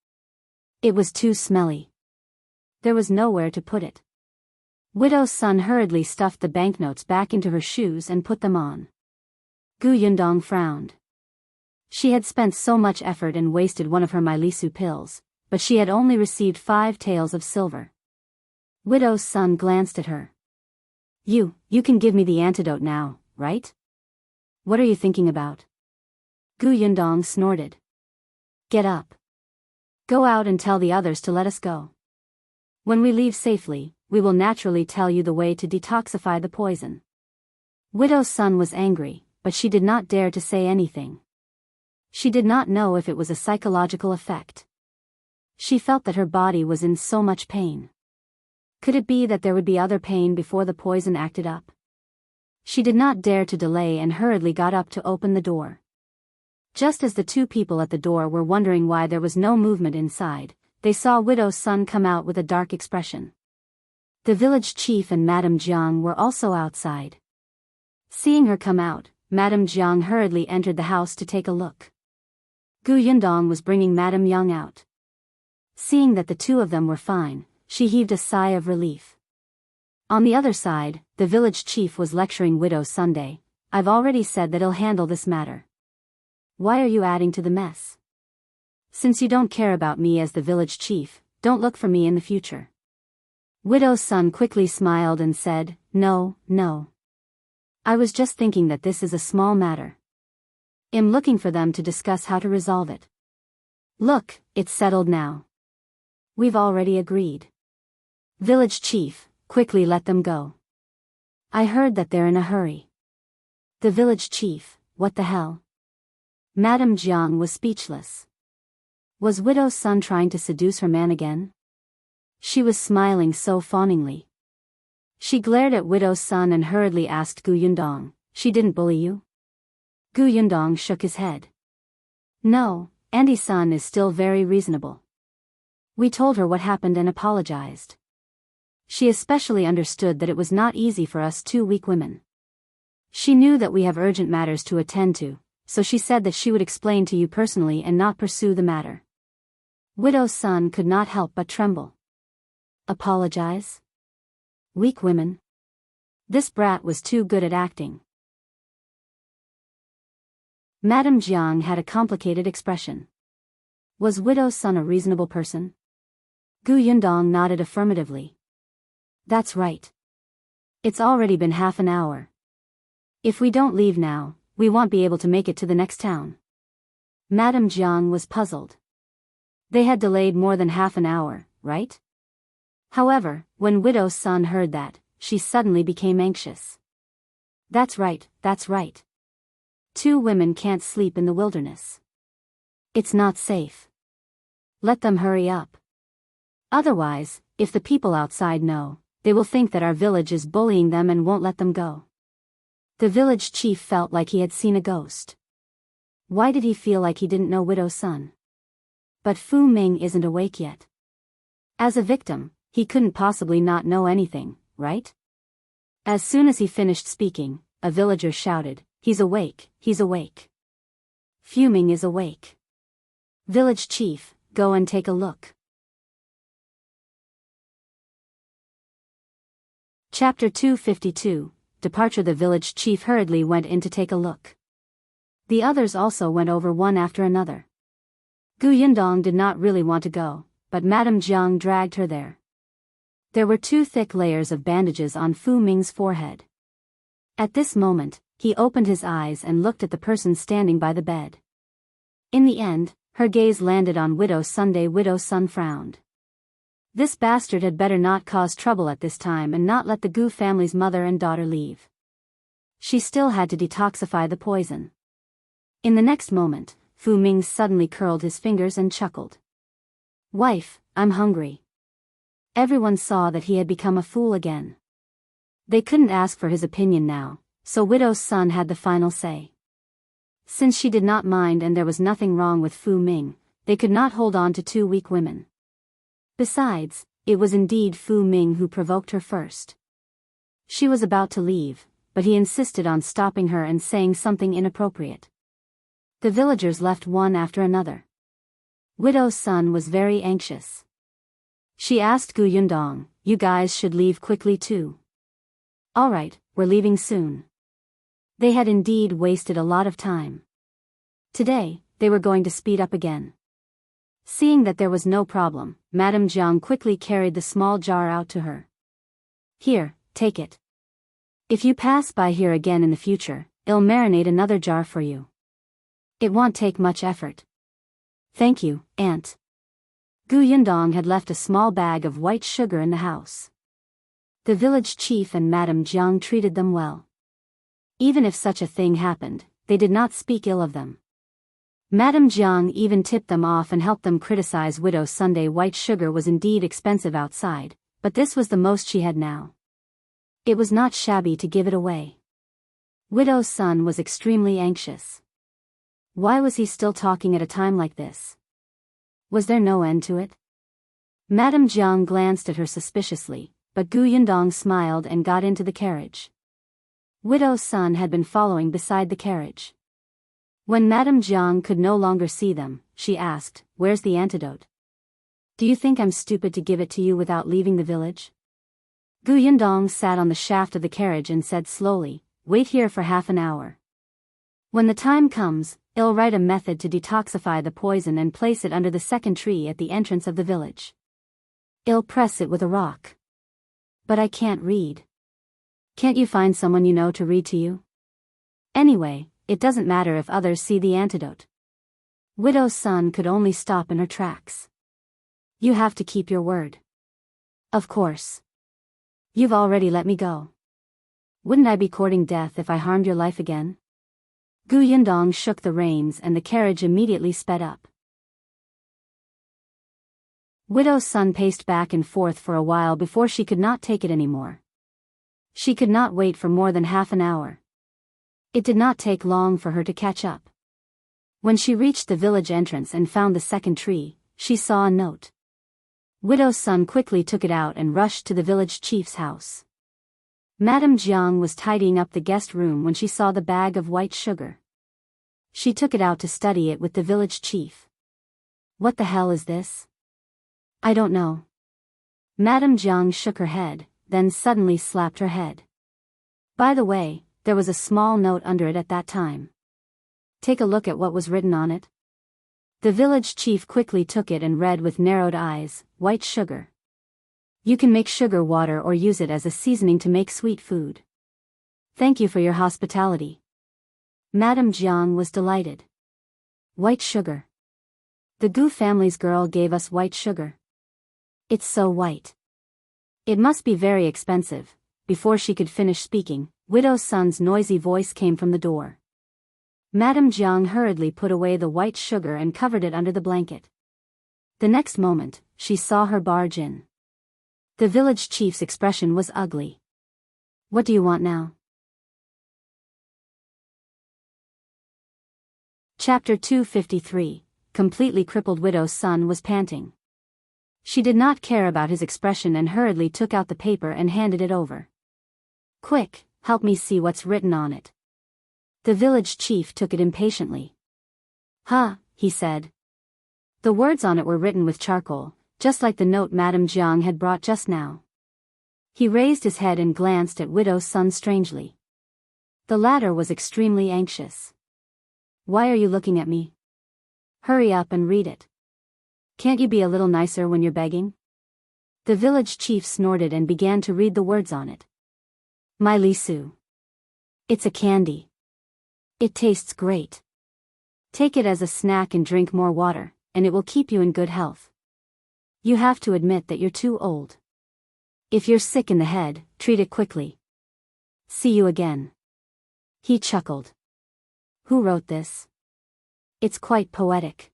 It was too smelly." There was nowhere to put it. Widow's son hurriedly stuffed the banknotes back into her shoes and put them on. Gu Yundong frowned. She had spent so much effort and wasted one of her Mylisu pills, but she had only received 5 taels of silver. Widow's son glanced at her. You can give me the antidote now, right? What are you thinking about?" Gu Yundong snorted. "Get up. Go out and tell the others to let us go. When we leave safely, we will naturally tell you the way to detoxify the poison." Widow's son was angry, but she did not dare to say anything. She did not know if it was a psychological effect. She felt that her body was in so much pain. Could it be that there would be other pain before the poison acted up? She did not dare to delay and hurriedly got up to open the door. Just as the two people at the door were wondering why there was no movement inside, they saw Widow's son come out with a dark expression. The village chief and Madame Jiang were also outside. Seeing her come out, Madame Jiang hurriedly entered the house to take a look. Yundong was bringing Madame Jiang out. Seeing that the two of them were fine, she heaved a sigh of relief. On the other side, the village chief was lecturing Widow Sunday. I've already said that he'll handle this matter. Why are you adding to the mess? Since you don't care about me as the village chief, don't look for me in the future. Widow's son quickly smiled and said, No. I was just thinking that this is a small matter. I'm looking for them to discuss how to resolve it. Look, it's settled now. We've already agreed. Village chief, quickly let them go. I heard that they're in a hurry. The village chief, what the hell? Madame Jiang was speechless. Was Widow's son trying to seduce her man again? She was smiling so fawningly. She glared at Widow's son and hurriedly asked Yundong, she didn't bully you? Yundong shook his head. No, Andy's son is still very reasonable. We told her what happened and apologized. She especially understood that it was not easy for us two weak women. She knew that we have urgent matters to attend to, so she said that she would explain to you personally and not pursue the matter. Widow's son could not help but tremble. Apologize? Weak women? This brat was too good at acting. Madame Jiang had a complicated expression. Was Widow's son a reasonable person? Yundong nodded affirmatively. That's right. It's already been half an hour. If we don't leave now, we won't be able to make it to the next town. Madame Jiang was puzzled. They had delayed more than half an hour, right? However, when Widow's son heard that, she suddenly became anxious. That's right. Two women can't sleep in the wilderness. It's not safe. Let them hurry up. Otherwise, if the people outside know, they will think that our village is bullying them and won't let them go. The village chief felt like he had seen a ghost. Why did he feel like he didn't know Widow's son? But Fu Ming isn't awake yet. As a victim, he couldn't possibly not know anything, right? As soon as he finished speaking, a villager shouted, He's awake. Fu Ming is awake. Village chief, go and take a look. Chapter 252, Departure. The village chief hurriedly went in to take a look. The others also went over one after another. Yundong did not really want to go, but Madame Jiang dragged her there. There were 2 thick layers of bandages on Fu Ming's forehead. At this moment, he opened his eyes and looked at the person standing by the bed. In the end, her gaze landed on Widow Sunday. Widow's son frowned. This bastard had better not cause trouble at this time and not let the Gu family's mother and daughter leave. She still had to detoxify the poison. In the next moment, Fu Ming suddenly curled his fingers and chuckled. Wife, I'm hungry. Everyone saw that he had become a fool again. They couldn't ask for his opinion now, so Widow's son had the final say. Since she did not mind and there was nothing wrong with Fu Ming, they could not hold on to 2 weak women. Besides, it was indeed Fu Ming who provoked her first. She was about to leave, but he insisted on stopping her and saying something inappropriate. The villagers left one after another. Widow's son was very anxious. She asked Yundong, you guys should leave quickly too. Alright, we're leaving soon. They had indeed wasted a lot of time. Today, they were going to speed up again. Seeing that there was no problem, Madame Jiang quickly carried the small jar out to her. Here, take it. If you pass by here again in the future, I'll marinate another jar for you. It won't take much effort. Thank you, Aunt. Yundong had left a small bag of white sugar in the house. The village chief and Madame Jiang treated them well. Even if such a thing happened, they did not speak ill of them. Madame Jiang even tipped them off and helped them criticize Widow Sunday. White sugar was indeed expensive outside, but this was the most she had now. It was not shabby to give it away. Widow's son was extremely anxious. Why was he still talking at a time like this? Was there no end to it? Madame Jiang glanced at her suspiciously, but Gu Yundong smiled and got into the carriage. Widow's son had been following beside the carriage. When Madame Jiang could no longer see them, she asked, "Where's the antidote? Do you think I'm stupid to give it to you without leaving the village?" Gu Yundong sat on the shaft of the carriage and said slowly, "Wait here for half an hour. When the time comes, I'll write a method to detoxify the poison and place it under the second tree at the entrance of the village. I'll press it with a rock. But I can't read." "Can't you find someone you know to read to you? Anyway, it doesn't matter if others see the antidote." Widow's son could only stop in her tracks. "You have to keep your word." "Of course. You've already let me go. Wouldn't I be courting death if I harmed your life again?" Gu Yundong shook the reins and the carriage immediately sped up. Widow's son paced back and forth for a while before she could not take it anymore. She could not wait for more than half an hour. It did not take long for her to catch up. When she reached the village entrance and found the second tree, she saw a note. Widow's son quickly took it out and rushed to the village chief's house. Madame Jiang was tidying up the guest room when she saw the bag of white sugar. She took it out to study it with the village chief. "What the hell is this?" "I don't know." Madame Jiang shook her head, then suddenly slapped her head. "By the way, there was a small note under it at that time. Take a look at what was written on it." The village chief quickly took it and read with narrowed eyes, "White sugar. You can make sugar water or use it as a seasoning to make sweet food. Thank you for your hospitality." Madame Jiang was delighted. "White sugar. The Gu family's girl gave us white sugar. It's so white. It must be very expensive." Before she could finish speaking, Widow's son's noisy voice came from the door. Madame Jiang hurriedly put away the white sugar and covered it under the blanket. The next moment, she saw her barge in. The village chief's expression was ugly. "What do you want now?" Chapter 253, Completely crippled. Widow's son was panting. She did not care about his expression and hurriedly took out the paper and handed it over. "Quick, help me see what's written on it." The village chief took it impatiently. "Huh," he said. The words on it were written with charcoal, just like the note Madame Jiang had brought just now. He raised his head and glanced at Widow's son strangely. The latter was extremely anxious. "Why are you looking at me? Hurry up and read it. Can't you be a little nicer when you're begging?" The village chief snorted and began to read the words on it. "My Lisu. It's a candy. It tastes great. Take it as a snack and drink more water, and it will keep you in good health. You have to admit that you're too old. If you're sick in the head, treat it quickly. See you again." He chuckled. "Who wrote this? It's quite poetic."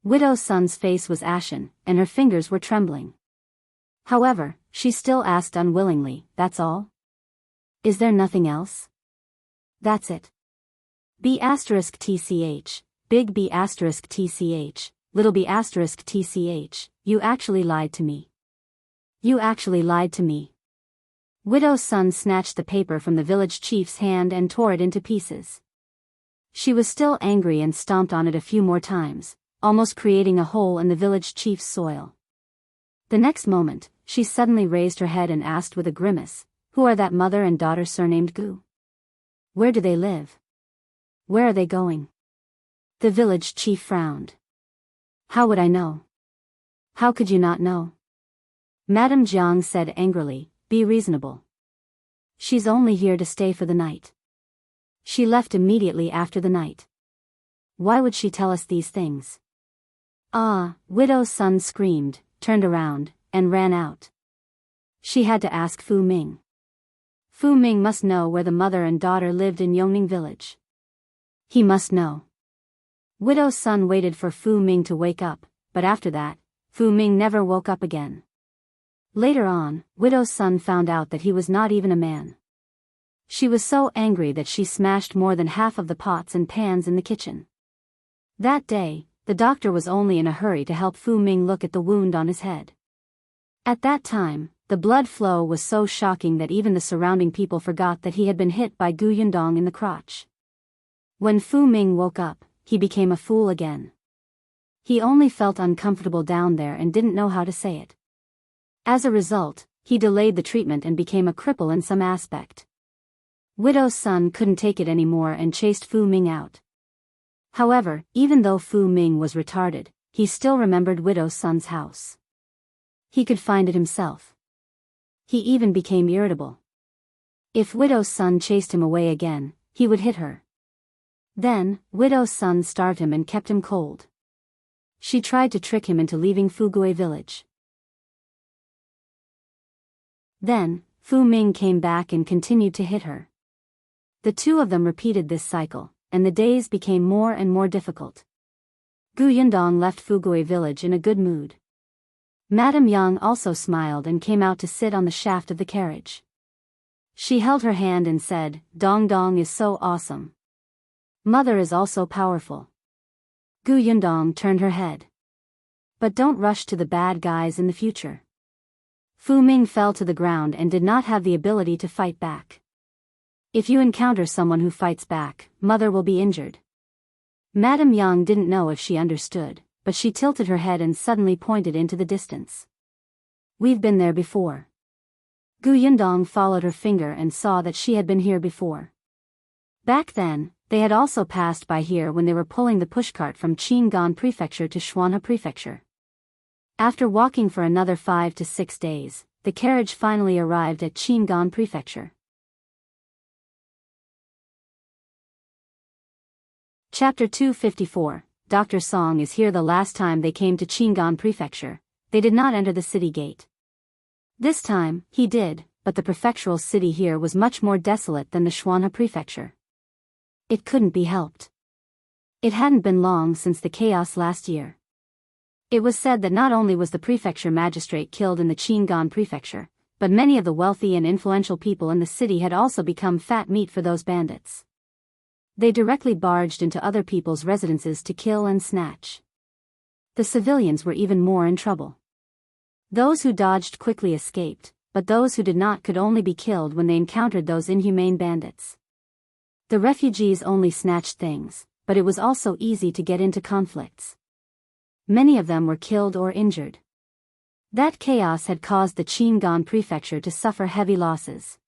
Widow's son's face was ashen, and her fingers were trembling. However, she still asked unwillingly, "That's all? Is there nothing else?" "That's it. B*TCH, big B*TCH, little B*TCH, you actually lied to me. You actually lied to me." Widow's son snatched the paper from the village chief's hand and tore it into pieces. She was still angry and stomped on it a few more times, almost creating a hole in the village chief's soil. The next moment, she suddenly raised her head and asked with a grimace, "Who are that mother and daughter surnamed Gu? Where do they live? Where are they going?" The village chief frowned. "How would I know? How could you not know?" Madame Jiang said angrily, "Be reasonable. She's only here to stay for the night. She left immediately after the night. Why would she tell us these things?" "Ah!" Widow's son screamed, turned around, and ran out. She had to ask Fu Ming. Fu Ming must know where the mother and daughter lived in Yongning village. He must know. Widow's son waited for Fu Ming to wake up, but after that, Fu Ming never woke up again. Later on, Widow's son found out that he was not even a man. She was so angry that she smashed more than half of the pots and pans in the kitchen. That day, the doctor was only in a hurry to help Fu Ming look at the wound on his head. At that time, the blood flow was so shocking that even the surrounding people forgot that he had been hit by Yundong in the crotch. When Fu Ming woke up, he became a fool again. He only felt uncomfortable down there and didn't know how to say it. As a result, he delayed the treatment and became a cripple in some aspect. Widow's son couldn't take it anymore and chased Fu Ming out. However, even though Fu Ming was retarded, he still remembered Widow's son's house. He could find it himself. He even became irritable. If Widow's son chased him away again, he would hit her. Then, Widow's son starved him and kept him cold. She tried to trick him into leaving Fugui village. Then, Fu Ming came back and continued to hit her. The two of them repeated this cycle, and the days became more and more difficult. Yundong left Fugui village in a good mood. Madame Yang also smiled and came out to sit on the shaft of the carriage. She held her hand and said, "Dong Dong is so awesome. Mother is also powerful." Yundong turned her head. "But don't rush to the bad guys in the future." Fu Ming fell to the ground and did not have the ability to fight back. If you encounter someone who fights back, mother will be injured. Madame Yang didn't know if she understood, but she tilted her head and suddenly pointed into the distance. "We've been there before." Yundong followed her finger and saw that she had been here before. Back then, they had also passed by here when they were pulling the pushcart from Qingan Prefecture to Shuanhe Prefecture. After walking for another 5 to 6 days, the carriage finally arrived at Qingan Prefecture. Chapter 254, Dr. Song is here. The last time they came to Qingan Prefecture, they did not enter the city gate. This time, he did, but the prefectural city here was much more desolate than the Shuanhe Prefecture. It couldn't be helped. It hadn't been long since the chaos last year. It was said that not only was the prefecture magistrate killed in the Qingan Prefecture, but many of the wealthy and influential people in the city had also become fat meat for those bandits. They directly barged into other people's residences to kill and snatch. The civilians were even more in trouble. Those who dodged quickly escaped, but those who did not could only be killed when they encountered those inhumane bandits. The refugees only snatched things, but it was also easy to get into conflicts. Many of them were killed or injured. That chaos had caused the Qingan Prefecture to suffer heavy losses.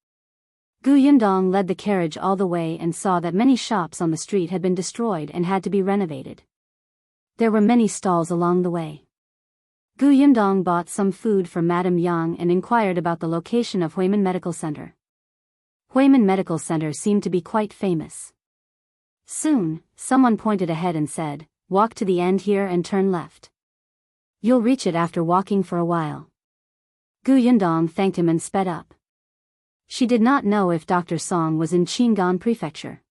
Yundong led the carriage all the way and saw that many shops on the street had been destroyed and had to be renovated. There were many stalls along the way. Yundong bought some food for Madame Yang and inquired about the location of Huimin Medical Center. Huimin Medical Center seemed to be quite famous. Soon, someone pointed ahead and said, "Walk to the end here and turn left. You'll reach it after walking for a while." Yundong thanked him and sped up. She did not know if Dr. Song was in Qingan Prefecture.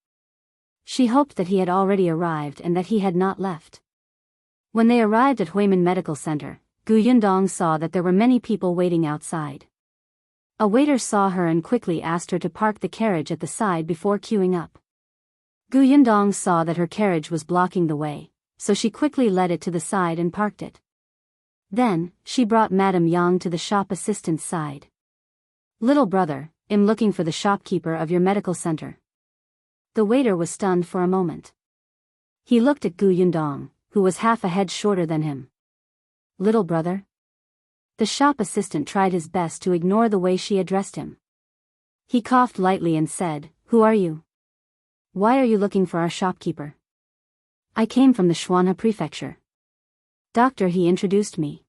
She hoped that he had already arrived and that he had not left. When they arrived at Huimin Medical Center, Yundong saw that there were many people waiting outside. A waiter saw her and quickly asked her to park the carriage at the side before queuing up. Yundong saw that her carriage was blocking the way, so she quickly led it to the side and parked it. Then, she brought Madame Yang to the shop assistant's side. "Little brother, I'm looking for the shopkeeper of your medical center." The waiter was stunned for a moment. He looked at Yundong, who was half a head shorter than him. "Little brother?" The shop assistant tried his best to ignore the way she addressed him. He coughed lightly and said, "Who are you? Why are you looking for our shopkeeper?" "I came from the Shuanhe Prefecture. Doctor, he introduced me."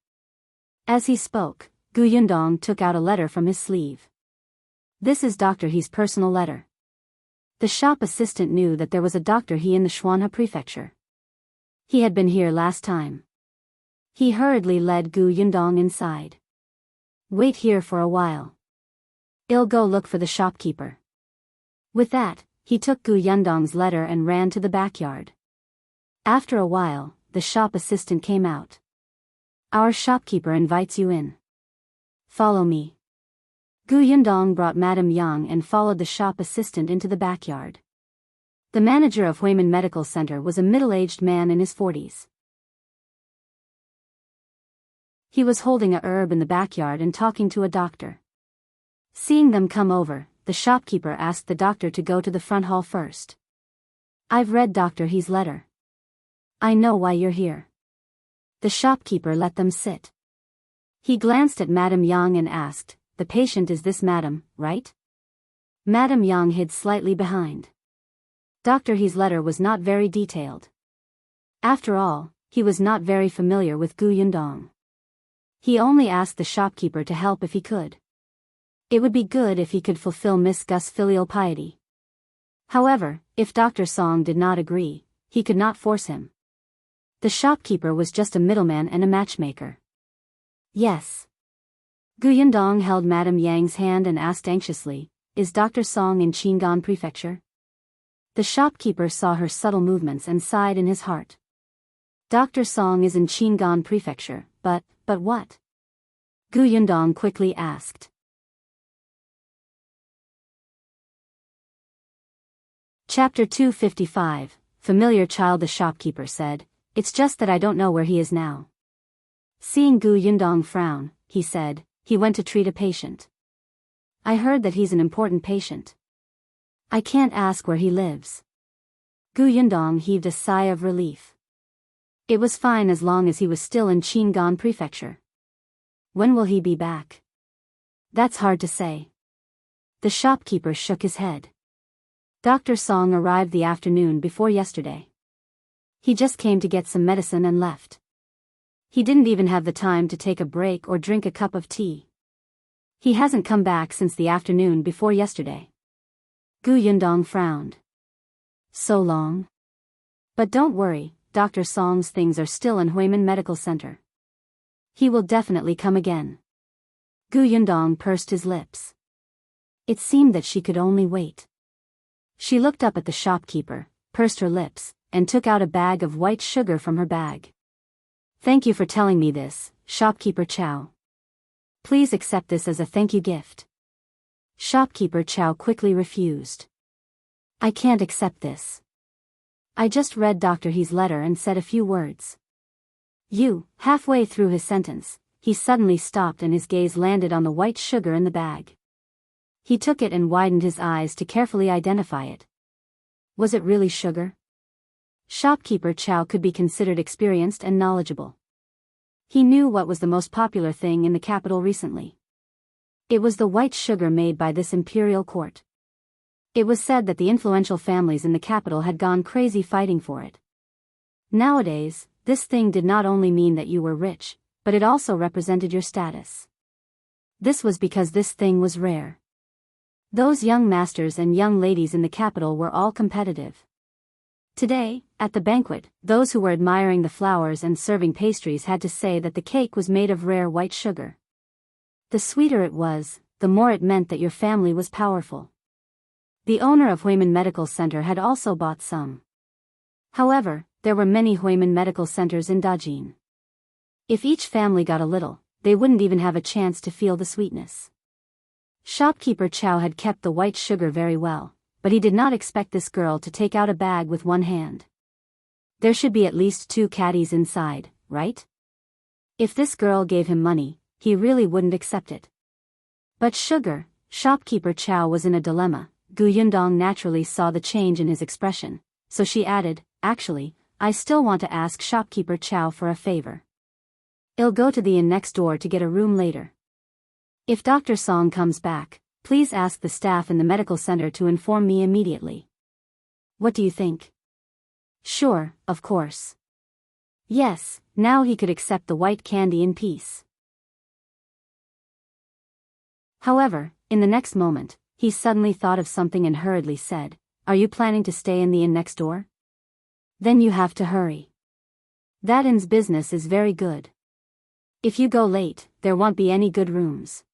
As he spoke, Yundong took out a letter from his sleeve. "This is Dr. He's personal letter." The shop assistant knew that there was a Dr. He in the Shuanhe Prefecture. He had been here last time. He hurriedly led Yundong inside. "Wait here for a while. I'll go look for the shopkeeper. With that, he took Gu Yundong's letter and ran to the backyard. After a while, the shop assistant came out. Our shopkeeper invites you in. Follow me. Gu Yundong brought Madame Yang and followed the shop assistant into the backyard. The manager of Huimin Medical Center was a middle-aged man in his 40s. He was holding a herb in the backyard and talking to a doctor. Seeing them come over, the shopkeeper asked the doctor to go to the front hall first. I've read Dr. He's letter. I know why you're here. The shopkeeper let them sit. He glanced at Madame Yang and asked, the patient is this madam, right? Madame Yang hid slightly behind. Dr. He's letter was not very detailed. After all, he was not very familiar with Gu Yundong. He only asked the shopkeeper to help if he could. It would be good if he could fulfill Miss Gus' filial piety. However, if Dr. Song did not agree, he could not force him. The shopkeeper was just a middleman and a matchmaker. Yes. Gu Yundong held Madame Yang's hand and asked anxiously, is Dr. Song in Qingan Prefecture? The shopkeeper saw her subtle movements and sighed in his heart. Dr. Song is in Qingan Prefecture, but what? Gu Yundong quickly asked. Chapter 255, Familiar Child. The shopkeeper said, it's just that I don't know where he is now. Seeing Gu Yundong frown, he said, he went to treat a patient. I heard that he's an important patient. I can't ask where he lives. Gu Yundong heaved a sigh of relief. It was fine as long as he was still in Qingan Prefecture. When will he be back? That's hard to say. The shopkeeper shook his head. Dr. Song arrived the afternoon before yesterday. He just came to get some medicine and left. He didn't even have the time to take a break or drink a cup of tea. He hasn't come back since the afternoon before yesterday. Gu Yundong frowned. So long? But don't worry, Dr. Song's things are still in Huimin Medical Center. He will definitely come again. Gu Yundong pursed his lips. It seemed that she could only wait. She looked up at the shopkeeper, pursed her lips, and took out a bag of white sugar from her bag. Thank you for telling me this, Shopkeeper Chow. Please accept this as a thank you gift. Shopkeeper Chow quickly refused. I can't accept this. I just read Dr. He's letter and said a few words. Halfway through his sentence, he suddenly stopped and his gaze landed on the white sugar in the bag. He took it and widened his eyes to carefully identify it. Was it really sugar? Shopkeeper Chow could be considered experienced and knowledgeable. He knew what was the most popular thing in the capital recently. It was the white sugar made by this imperial court. It was said that the influential families in the capital had gone crazy fighting for it. Nowadays, this thing did not only mean that you were rich, but it also represented your status. This was because this thing was rare. Those young masters and young ladies in the capital were all competitive. Today, at the banquet, those who were admiring the flowers and serving pastries had to say that the cake was made of rare white sugar. The sweeter it was, the more it meant that your family was powerful. The owner of Huimin Medical Center had also bought some. However, there were many Huimin Medical Centers in Dajiang. If each family got a little, they wouldn't even have a chance to feel the sweetness. Shopkeeper Chow had kept the white sugar very well, but he did not expect this girl to take out a bag with one hand. There should be at least 2 caddies inside, right? If this girl gave him money, he really wouldn't accept it. But sugar, Shopkeeper Chow was in a dilemma. Gu Yundong naturally saw the change in his expression, so she added, actually, I still want to ask Shopkeeper Chow for a favor. I'll go to the inn next door to get a room later. If Dr. Song comes back, please ask the staff in the medical center to inform me immediately. What do you think? Sure, of course. Yes, now he could accept the white candy in peace. However, in the next moment, he suddenly thought of something and hurriedly said, Are you planning to stay in the inn next door? Then you have to hurry. That inn's business is very good. If you go late, there won't be any good rooms.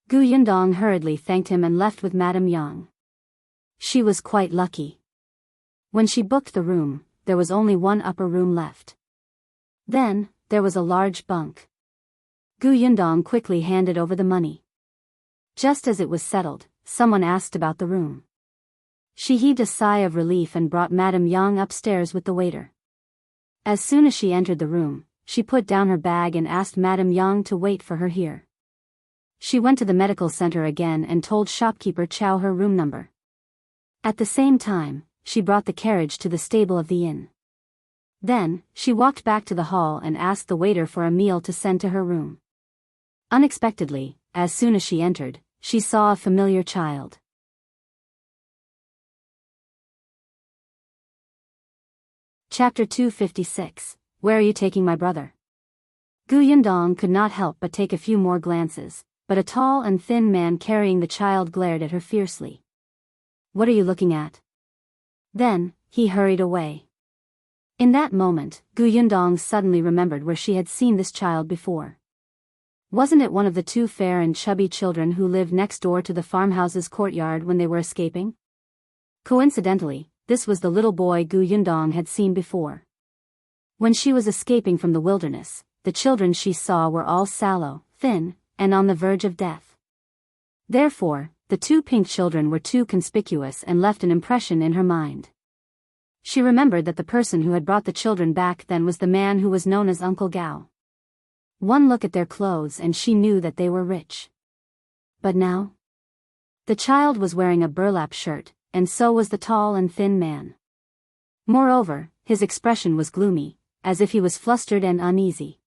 Gu Yundong hurriedly thanked him and left with Madame Yang. She was quite lucky. When she booked the room, there was only one upper room left. Then, there was a large bunk. Gu Yundong quickly handed over the money. Just as it was settled, someone asked about the room. She heaved a sigh of relief and brought Madame Yang upstairs with the waiter. As soon as she entered the room, she put down her bag and asked Madame Yang to wait for her here. She went to the medical center again and told shopkeeper Chow her room number. At the same time, she brought the carriage to the stable of the inn. Then, she walked back to the hall and asked the waiter for a meal to send to her room. Unexpectedly, as soon as she entered, she saw a familiar child. Chapter 256, Where are you taking my brother? Gu Yundong could not help but take a few more glances, but a tall and thin man carrying the child glared at her fiercely. What are you looking at? Then, he hurried away. In that moment, Gu Yundong suddenly remembered where she had seen this child before. Wasn't it one of the two fair and chubby children who lived next door to the farmhouse's courtyard when they were escaping? Coincidentally, this was the little boy Gu Yundong had seen before. When she was escaping from the wilderness, the children she saw were all sallow, thin, and on the verge of death. Therefore, the two pink children were too conspicuous and left an impression in her mind. She remembered that the person who had brought the children back then was the man who was known as Uncle Gao. One look at their clothes and she knew that they were rich. But now? The child was wearing a burlap shirt, and so was the tall and thin man. Moreover, his expression was gloomy, as if he was flustered and uneasy.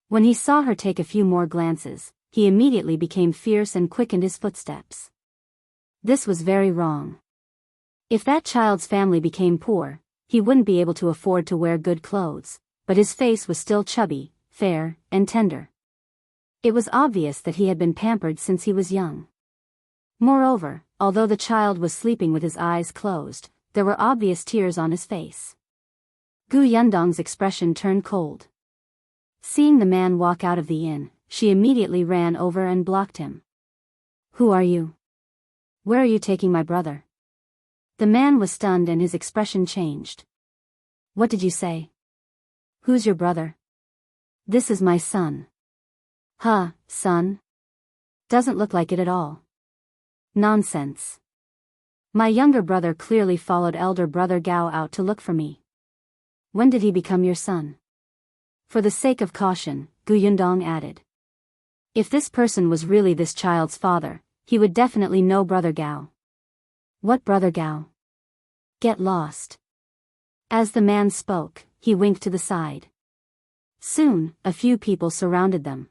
When he saw her take a few more glances, he immediately became fierce and quickened his footsteps. This was very wrong. If that child's family became poor, he wouldn't be able to afford to wear good clothes, but his face was still chubby, fair, and tender. It was obvious that he had been pampered since he was young. Moreover, although the child was sleeping with his eyes closed, there were obvious tears on his face. Gu Yundong's expression turned cold. Seeing the man walk out of the inn, she immediately ran over and blocked him. Who are you? Where are you taking my brother? The man was stunned and his expression changed. What did you say? Who's your brother? This is my son. Huh, son? Doesn't look like it at all. Nonsense. My younger brother clearly followed elder brother Gao out to look for me. When did he become your son? For the sake of caution, Gu Yundong added. If this person was really this child's father, he would definitely know brother Gao. What brother Gao? Get lost. As the man spoke, he winked to the side. Soon, a few people surrounded them.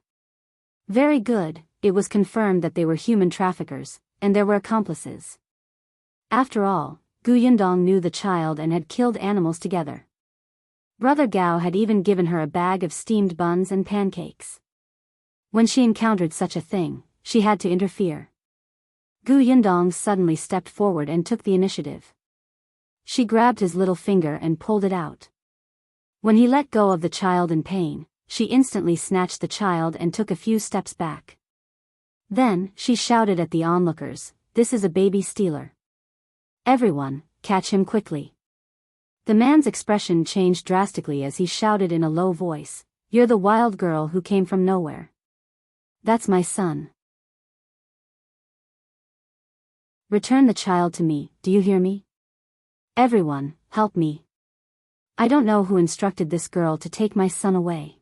Very good, it was confirmed that they were human traffickers, and there were accomplices. After all, Gu Yundong knew the child and had killed animals together. Brother Gao had even given her a bag of steamed buns and pancakes. When she encountered such a thing, she had to interfere. Gu Yundong suddenly stepped forward and took the initiative. She grabbed his little finger and pulled it out. When he let go of the child in pain, she instantly snatched the child and took a few steps back. Then, she shouted at the onlookers, "This is a baby stealer. Everyone, catch him quickly." The man's expression changed drastically as he shouted in a low voice, "You're the wild girl who came from nowhere. That's my son. Return the child to me, do you hear me? Everyone, help me. I don't know who instructed this girl to take my son away."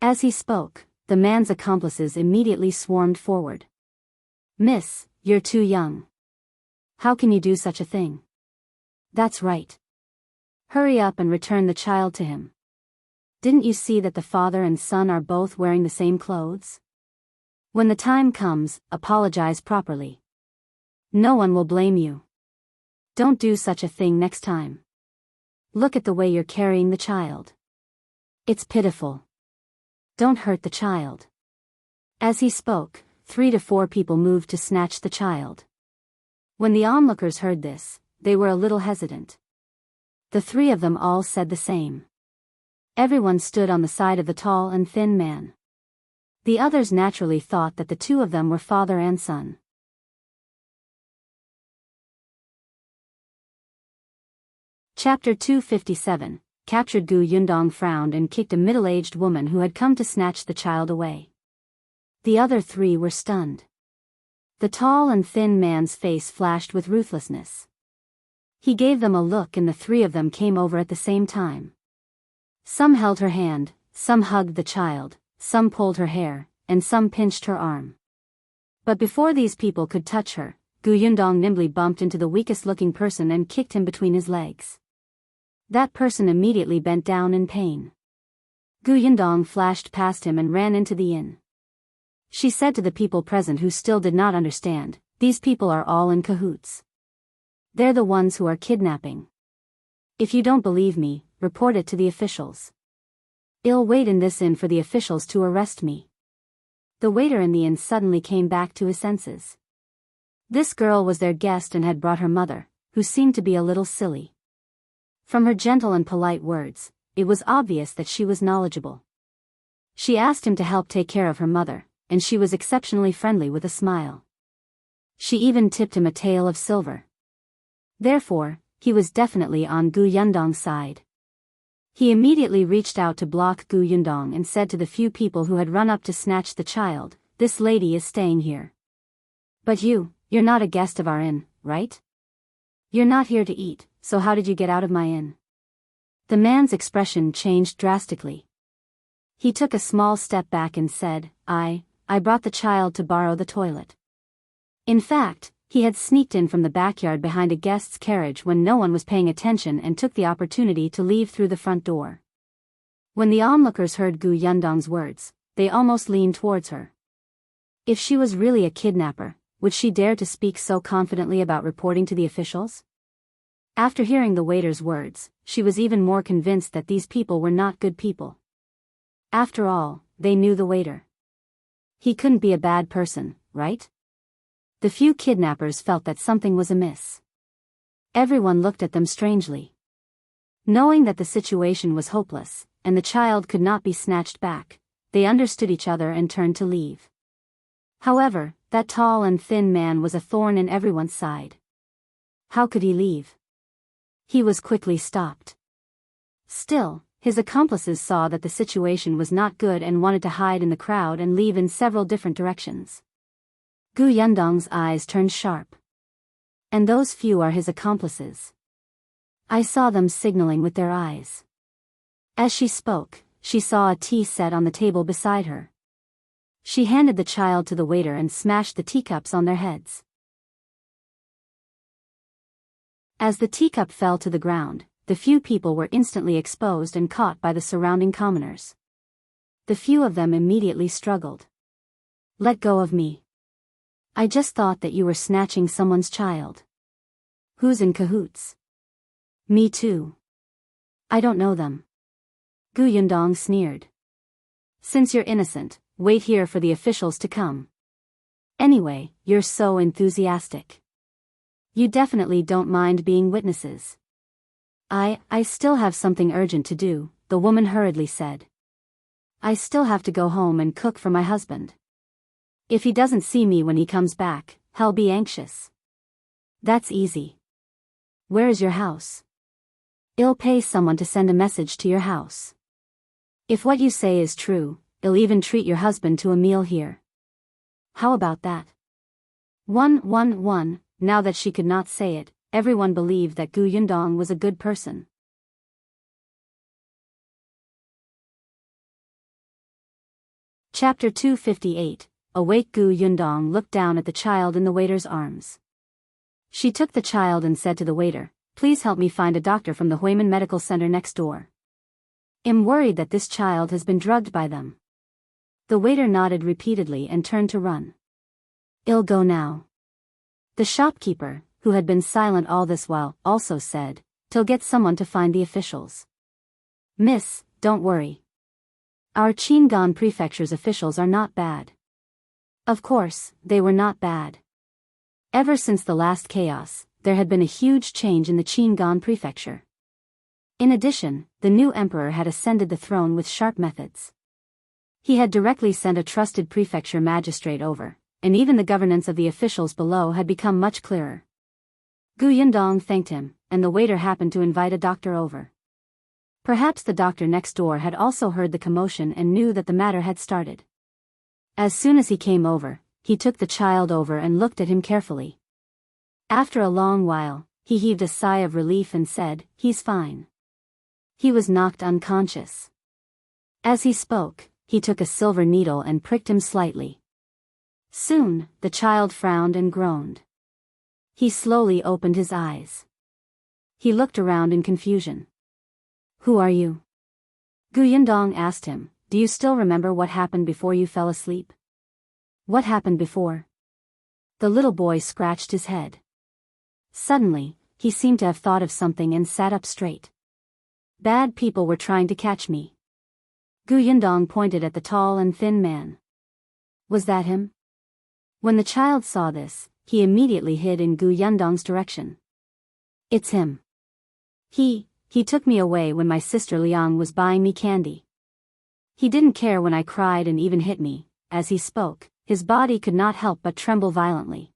As he spoke, the man's accomplices immediately swarmed forward. "Miss, you're too young. How can you do such a thing? That's right. Hurry up and return the child to him. Didn't you see that the father and son are both wearing the same clothes? When the time comes, apologize properly. No one will blame you. Don't do such a thing next time. Look at the way you're carrying the child. It's pitiful. Don't hurt the child." As he spoke, 3 to 4 people moved to snatch the child. When the onlookers heard this, they were a little hesitant. The 3 of them all said the same. Everyone stood on the side of the tall and thin man. The others naturally thought that the two of them were father and son. Chapter 257, Captured. Gu Yundong frowned and kicked a middle-aged woman who had come to snatch the child away. The other three were stunned. The tall and thin man's face flashed with ruthlessness. He gave them a look and the three of them came over at the same time. Some held her hand, some hugged the child, some pulled her hair, and some pinched her arm. But before these people could touch her, Gu Yundong nimbly bumped into the weakest-looking person and kicked him between his legs. That person immediately bent down in pain. Gu Yundong flashed past him and ran into the inn. She said to the people present who still did not understand, "These people are all in cahoots. They're the ones who are kidnapping. If you don't believe me, report it to the officials. I'll wait in this inn for the officials to arrest me." The waiter in the inn suddenly came back to his senses. This girl was their guest and had brought her mother, who seemed to be a little silly. From her gentle and polite words, it was obvious that she was knowledgeable. She asked him to help take care of her mother, and she was exceptionally friendly with a smile. She even tipped him a tael of silver. Therefore, he was definitely on Gu Yundong's side. He immediately reached out to block Gu Yundong and said to the few people who had run up to snatch the child, "This lady is staying here. But you're not a guest of our inn, right? You're not here to eat, so how did you get out of my inn?" The man's expression changed drastically. He took a small step back and said, I brought the child to borrow the toilet." In fact, he had sneaked in from the backyard behind a guest's carriage when no one was paying attention and took the opportunity to leave through the front door. When the onlookers heard Gu Yundong's words, they almost leaned towards her. If she was really a kidnapper, would she dare to speak so confidently about reporting to the officials? After hearing the waiter's words, she was even more convinced that these people were not good people. After all, they knew the waiter. He couldn't be a bad person, right? The few kidnappers felt that something was amiss. Everyone looked at them strangely. Knowing that the situation was hopeless, and the child could not be snatched back, they understood each other and turned to leave. However, that tall and thin man was a thorn in everyone's side. How could he leave? He was quickly stopped. Still, his accomplices saw that the situation was not good and wanted to hide in the crowd and leave in several different directions. Gu Yundong's eyes turned sharp. And those few are his accomplices. I saw them signaling with their eyes. As she spoke, she saw a tea set on the table beside her. She handed the child to the waiter and smashed the teacups on their heads. As the teacup fell to the ground, the few people were instantly exposed and caught by the surrounding commoners. The few of them immediately struggled. "Let go of me. I just thought that you were snatching someone's child." "Who's in cahoots?" "Me too." "I don't know them." Gu Yundong sneered. "Since you're innocent, wait here for the officials to come. Anyway, you're so enthusiastic. You definitely don't mind being witnesses." I still have something urgent to do," the woman hurriedly said. "I still have to go home and cook for my husband. If he doesn't see me when he comes back, he'll be anxious." "That's easy. Where is your house? I'll pay someone to send a message to your house. If what you say is true, I'll even treat your husband to a meal here. How about that?" 111. Now that she could not say it, everyone believed that Gu Yundong was a good person. Chapter 258. Awake. Gu Yundong looked down at the child in the waiter's arms. She took the child and said to the waiter, "Please help me find a doctor from the Huimin Medical Center next door. I'm worried that this child has been drugged by them." The waiter nodded repeatedly and turned to run. "I'll go now." The shopkeeper, who had been silent all this while, also said, "Till get someone to find the officials." "Miss, don't worry. Our Qingan Prefecture's officials are not bad." Of course, they were not bad. Ever since the last chaos, there had been a huge change in the Qingan Prefecture. In addition, the new emperor had ascended the throne with sharp methods. He had directly sent a trusted prefecture magistrate over, and even the governance of the officials below had become much clearer. Yundong thanked him, and the waiter happened to invite a doctor over. Perhaps the doctor next door had also heard the commotion and knew that the matter had started. As soon as he came over, he took the child over and looked at him carefully. After a long while, he heaved a sigh of relief and said, "He's fine." He was knocked unconscious. As he spoke, he took a silver needle and pricked him slightly. Soon, the child frowned and groaned. He slowly opened his eyes. He looked around in confusion. "Who are you?" Yundong asked him. "Do you still remember what happened before you fell asleep?" "What happened before?" The little boy scratched his head. Suddenly, he seemed to have thought of something and sat up straight. "Bad people were trying to catch me." Yundong pointed at the tall and thin man. "Was that him?" When the child saw this, he immediately hid in Yundong's direction. "It's him. He took me away when my sister Liang was buying me candy. He didn't care when I cried and even hit me." As he spoke, his body could not help but tremble violently.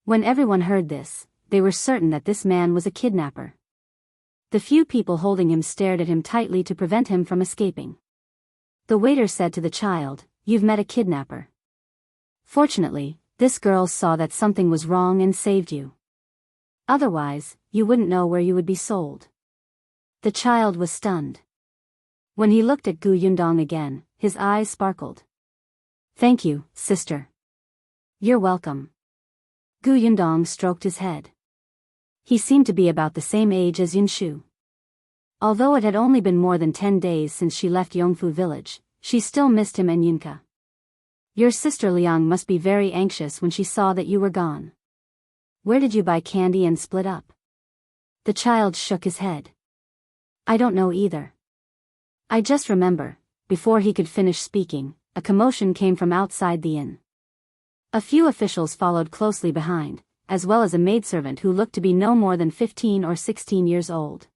When everyone heard this, they were certain that this man was a kidnapper. The few people holding him stared at him tightly to prevent him from escaping. The waiter said to the child, "You've met a kidnapper. Fortunately, this girl saw that something was wrong and saved you. Otherwise, you wouldn't know where you would be sold." The child was stunned. When he looked at Yundong again, his eyes sparkled. "Thank you, sister." "You're welcome." Yundong stroked his head. He seemed to be about the same age as Yunshu. Although it had only been more than 10 days since she left Yongfu village, she still missed him and Yunka. "Your sister Liang must be very anxious when she saw that you were gone. Where did you buy candy and split up?" The child shook his head. "I don't know either. I just remember." Before he could finish speaking, a commotion came from outside the inn. A few officials followed closely behind, as well as a maidservant who looked to be no more than 15 or 16 years old.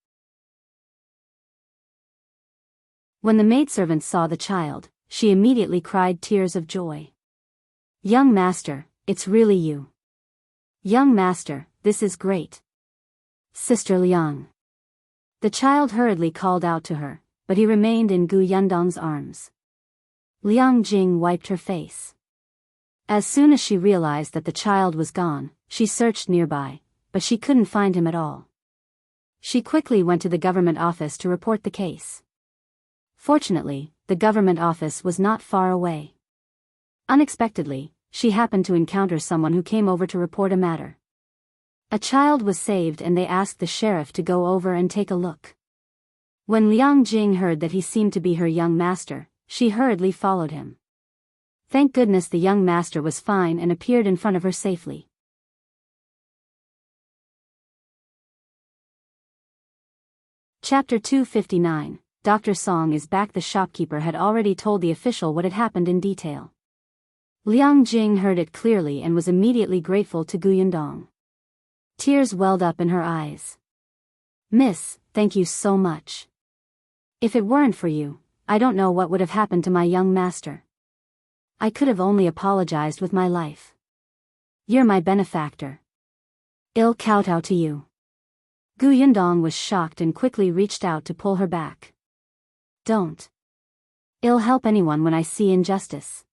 When the maidservant saw the child, she immediately cried tears of joy. "Young master, it's really you. Young master, this is great. Sister Liang." The child hurriedly called out to her, but he remained in Yundong's arms. Liang Jing wiped her face. As soon as she realized that the child was gone, she searched nearby, but she couldn't find him at all. She quickly went to the government office to report the case. Fortunately, the government office was not far away. Unexpectedly, she happened to encounter someone who came over to report a matter. A child was saved and they asked the sheriff to go over and take a look. When Liang Jing heard that he seemed to be her young master, she hurriedly followed him. Thank goodness the young master was fine and appeared in front of her safely. Chapter 259, Dr. Song is back. The shopkeeper had already told the official what had happened in detail. Liang Jing heard it clearly and was immediately grateful to Yundong. Tears welled up in her eyes. "Miss, thank you so much. If it weren't for you, I don't know what would have happened to my young master. I could have only apologized with my life. You're my benefactor. I'll kowtow to you." Yundong was shocked and quickly reached out to pull her back. "Don't. I'll help anyone when I see injustice.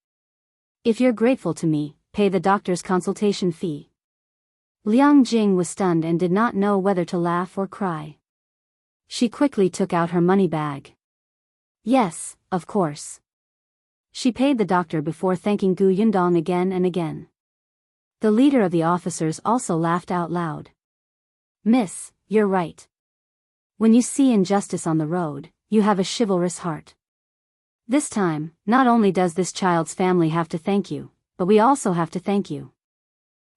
If you're grateful to me, pay the doctor's consultation fee." Liang Jing was stunned and did not know whether to laugh or cry. She quickly took out her money bag. "Yes, of course." She paid the doctor before thanking Yundong again and again. The leader of the officers also laughed out loud. "Miss, you're right. When you see injustice on the road, you have a chivalrous heart. This time, not only does this child's family have to thank you, but we also have to thank you.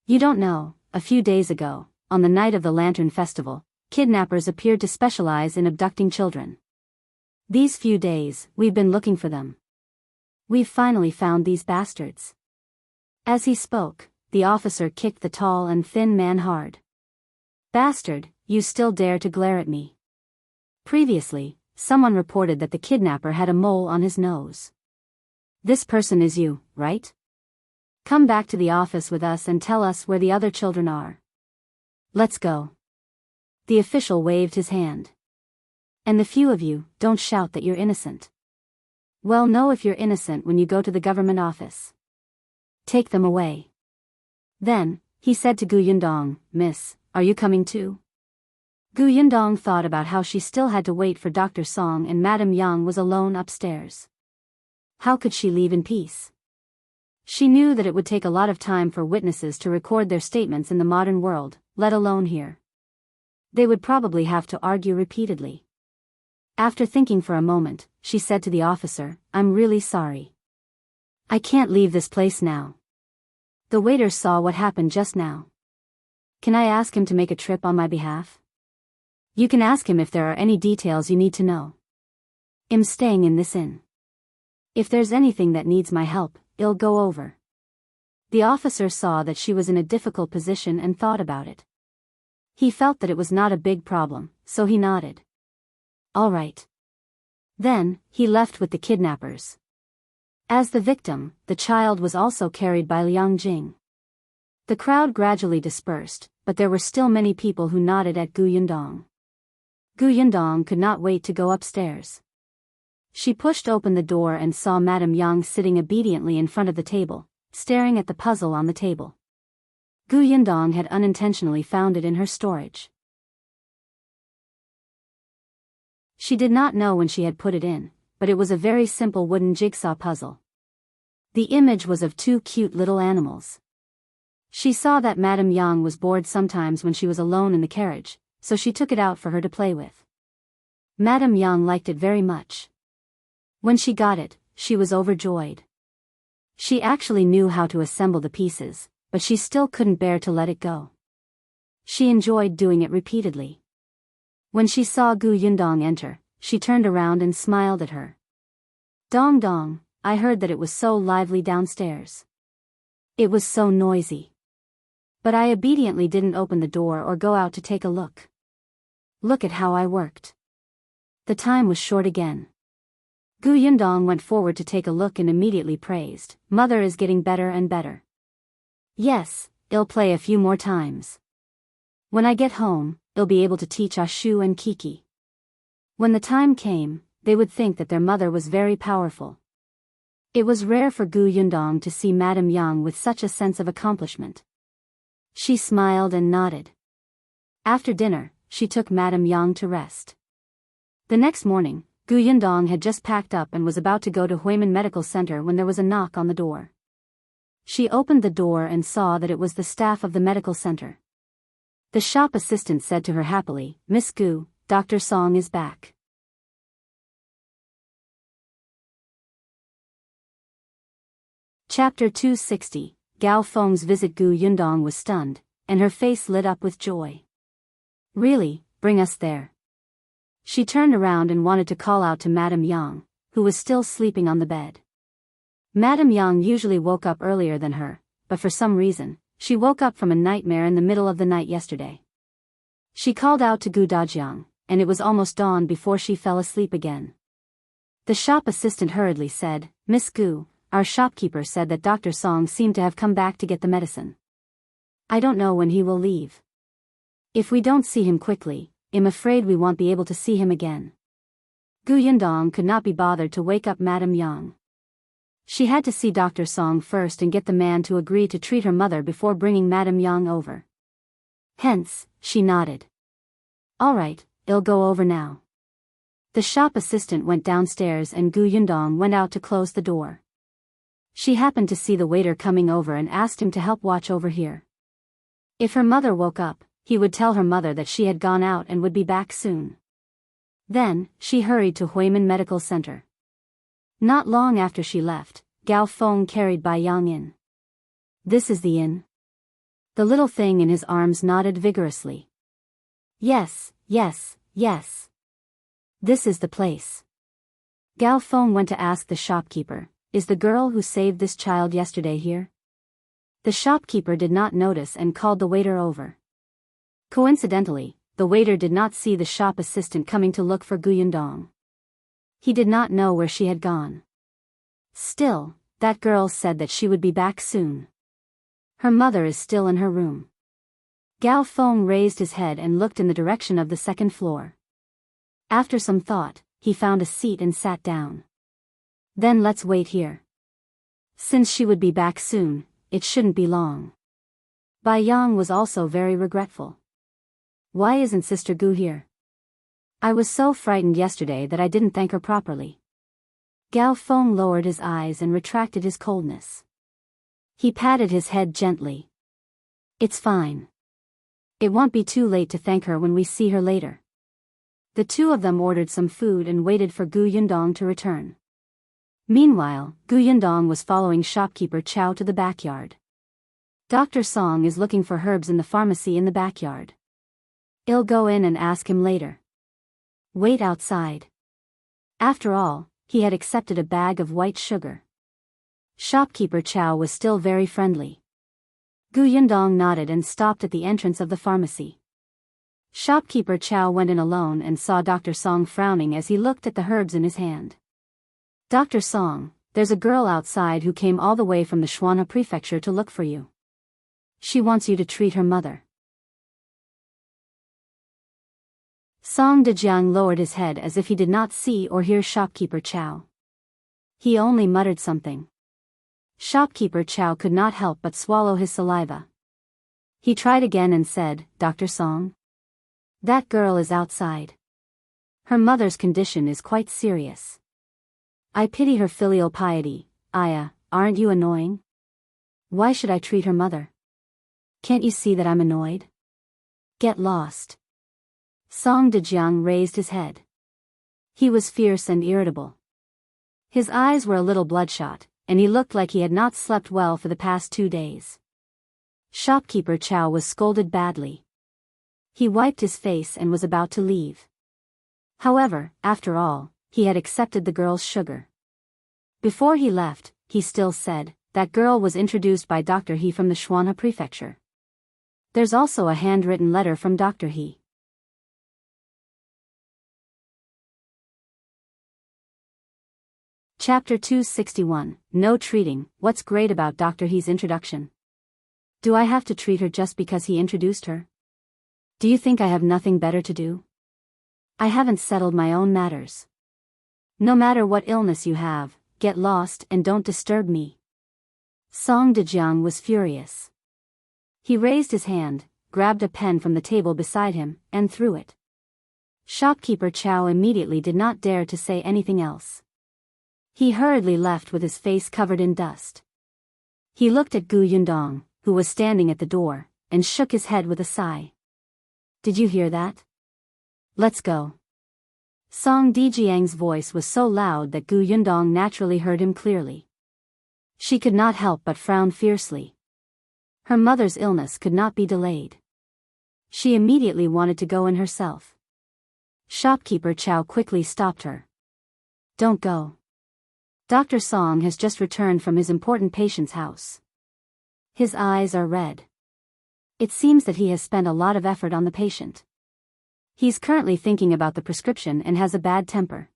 You don't know, a few days ago, on the night of the Lantern Festival, kidnappers appeared to specialize in abducting children. These few days, we've been looking for them. We've finally found these bastards." As he spoke, the officer kicked the tall and thin man hard. "Bastard, you still dare to glare at me." Previously, someone reported that the kidnapper had a mole on his nose. This person is you, right? Come back to the office with us and tell us where the other children are. Let's go. The official waved his hand. And the few of you, don't shout that you're innocent. Well, know if you're innocent when you go to the government office. Take them away. Then, he said to Gu Yundong, Miss, are you coming too? Gu Yundong thought about how she still had to wait for Dr. Song and Madame Yang was alone upstairs. How could she leave in peace? She knew that it would take a lot of time for witnesses to record their statements in the modern world, let alone here. They would probably have to argue repeatedly. After thinking for a moment, she said to the officer, I'm really sorry. I can't leave this place now. The waiter saw what happened just now. Can I ask him to make a trip on my behalf? You can ask him if there are any details you need to know. I'm staying in this inn. If there's anything that needs my help, I'll go over. The officer saw that she was in a difficult position and thought about it. He felt that it was not a big problem, so he nodded. All right. Then, he left with the kidnappers. As the victim, the child was also carried by Liang Jing. The crowd gradually dispersed, but there were still many people who nodded at Gu Yundong. Gu Yundong could not wait to go upstairs. She pushed open the door and saw Madame Yang sitting obediently in front of the table, staring at the puzzle on the table. Gu Yundong had unintentionally found it in her storage. She did not know when she had put it in, but it was a very simple wooden jigsaw puzzle. The image was of two cute little animals. She saw that Madame Yang was bored sometimes when she was alone in the carriage, so she took it out for her to play with. Madame Yang liked it very much. When she got it, she was overjoyed. She actually knew how to assemble the pieces, but she still couldn't bear to let it go. She enjoyed doing it repeatedly. When she saw Gu Yundong enter, she turned around and smiled at her. Dong dong, I heard that it was so lively downstairs. It was so noisy. But I obediently didn't open the door or go out to take a look. Look at how I worked. The time was short again. Gu Yundong went forward to take a look and immediately praised, Mother is getting better and better. Yes, I'll play a few more times. When I get home, I'll be able to teach Ashu and Kiki. When the time came, they would think that their mother was very powerful. It was rare for Gu Yundong to see Madame Yang with such a sense of accomplishment. She smiled and nodded. After dinner, she took Madame Yang to rest. The next morning, Gu Yundong had just packed up and was about to go to Huimin Medical Center when there was a knock on the door. She opened the door and saw that it was the staff of the medical center. The shop assistant said to her happily, Miss Gu, Dr. Song is back. Chapter 260, Gao Feng's visit. Gu Yundong was stunned, and her face lit up with joy. Really, bring us there. She turned around and wanted to call out to Madame Yang, who was still sleeping on the bed. Madame Yang usually woke up earlier than her, but for some reason, she woke up from a nightmare in the middle of the night yesterday. She called out to Gu Dajiang, and it was almost dawn before she fell asleep again. The shop assistant hurriedly said, Miss Gu, our shopkeeper said that Dr. Song seemed to have come back to get the medicine. I don't know when he will leave. If we don't see him quickly, I'm afraid we won't be able to see him again. Gu Yundong could not be bothered to wake up Madame Yang. She had to see Dr. Song first and get the man to agree to treat her mother before bringing Madame Yang over. Hence, she nodded. All right, I'll go over now. The shop assistant went downstairs and Gu Yundong went out to close the door. She happened to see the waiter coming over and asked him to help watch over here. If her mother woke up, he would tell her mother that she had gone out and would be back soon. Then, she hurried to Huimin Medical Center. Not long after she left, Gao Feng carried Bai Yang in. This is the inn? The little thing in his arms nodded vigorously. Yes, yes, yes. This is the place. Gao Feng went to ask the shopkeeper, is the girl who saved this child yesterday here? The shopkeeper did not notice and called the waiter over. Coincidentally, the waiter did not see the shop assistant coming to look for Gu Yundong. He did not know where she had gone. Still, that girl said that she would be back soon. Her mother is still in her room. Feng raised his head and looked in the direction of the second floor. After some thought, he found a seat and sat down. Then let's wait here. Since she would be back soon, it shouldn't be long. Biyao was also very regretful. Why isn't Sister Gu here? I was so frightened yesterday that I didn't thank her properly. Feng lowered his eyes and retracted his coldness. He patted his head gently. It's fine. It won't be too late to thank her when we see her later. The two of them ordered some food and waited for Yundong to return. Meanwhile, Yundong was following shopkeeper Chow to the backyard. Dr. Song is looking for herbs in the pharmacy in the backyard. I'll go in and ask him later. Wait outside. After all, he had accepted a bag of white sugar. Shopkeeper Chow was still very friendly. Yundong nodded and stopped at the entrance of the pharmacy. Shopkeeper Chow went in alone and saw Dr. Song frowning as he looked at the herbs in his hand. Dr. Song, there's a girl outside who came all the way from the Shuana prefecture to look for you. She wants you to treat her mother. Song Dajiang lowered his head as if he did not see or hear Shopkeeper Chow. He only muttered something. Shopkeeper Chow could not help but swallow his saliva. He tried again and said, Dr. Song? That girl is outside. Her mother's condition is quite serious. I pity her filial piety. Aya, aren't you annoying? Why should I treat her mother? Can't you see that I'm annoyed? Get lost. Song Dajiang raised his head. He was fierce and irritable. His eyes were a little bloodshot, and he looked like he had not slept well for the past 2 days. Shopkeeper Chow was scolded badly. He wiped his face and was about to leave. However, after all, he had accepted the girl's sugar. Before he left, he still said, that girl was introduced by Dr. He from the Shuana prefecture. There's also a handwritten letter from Dr. He. Chapter 261, No Treating. What's great about Dr. He's introduction? Do I have to treat her just because he introduced her? Do you think I have nothing better to do? I haven't settled my own matters. No matter what illness you have, get lost and don't disturb me. Song Dajiang was furious. He raised his hand, grabbed a pen from the table beside him, and threw it. Shopkeeper Chow immediately did not dare to say anything else. He hurriedly left with his face covered in dust. He looked at Yundong, who was standing at the door, and shook his head with a sigh. Did you hear that? Let's go. Song Dajiang's voice was so loud that Yundong naturally heard him clearly. She could not help but frown fiercely. Her mother's illness could not be delayed. She immediately wanted to go in herself. Shopkeeper Chow quickly stopped her. Don't go. Dr. Song has just returned from his important patient's house. His eyes are red. It seems that he has spent a lot of effort on the patient. He's currently thinking about the prescription and has a bad temper.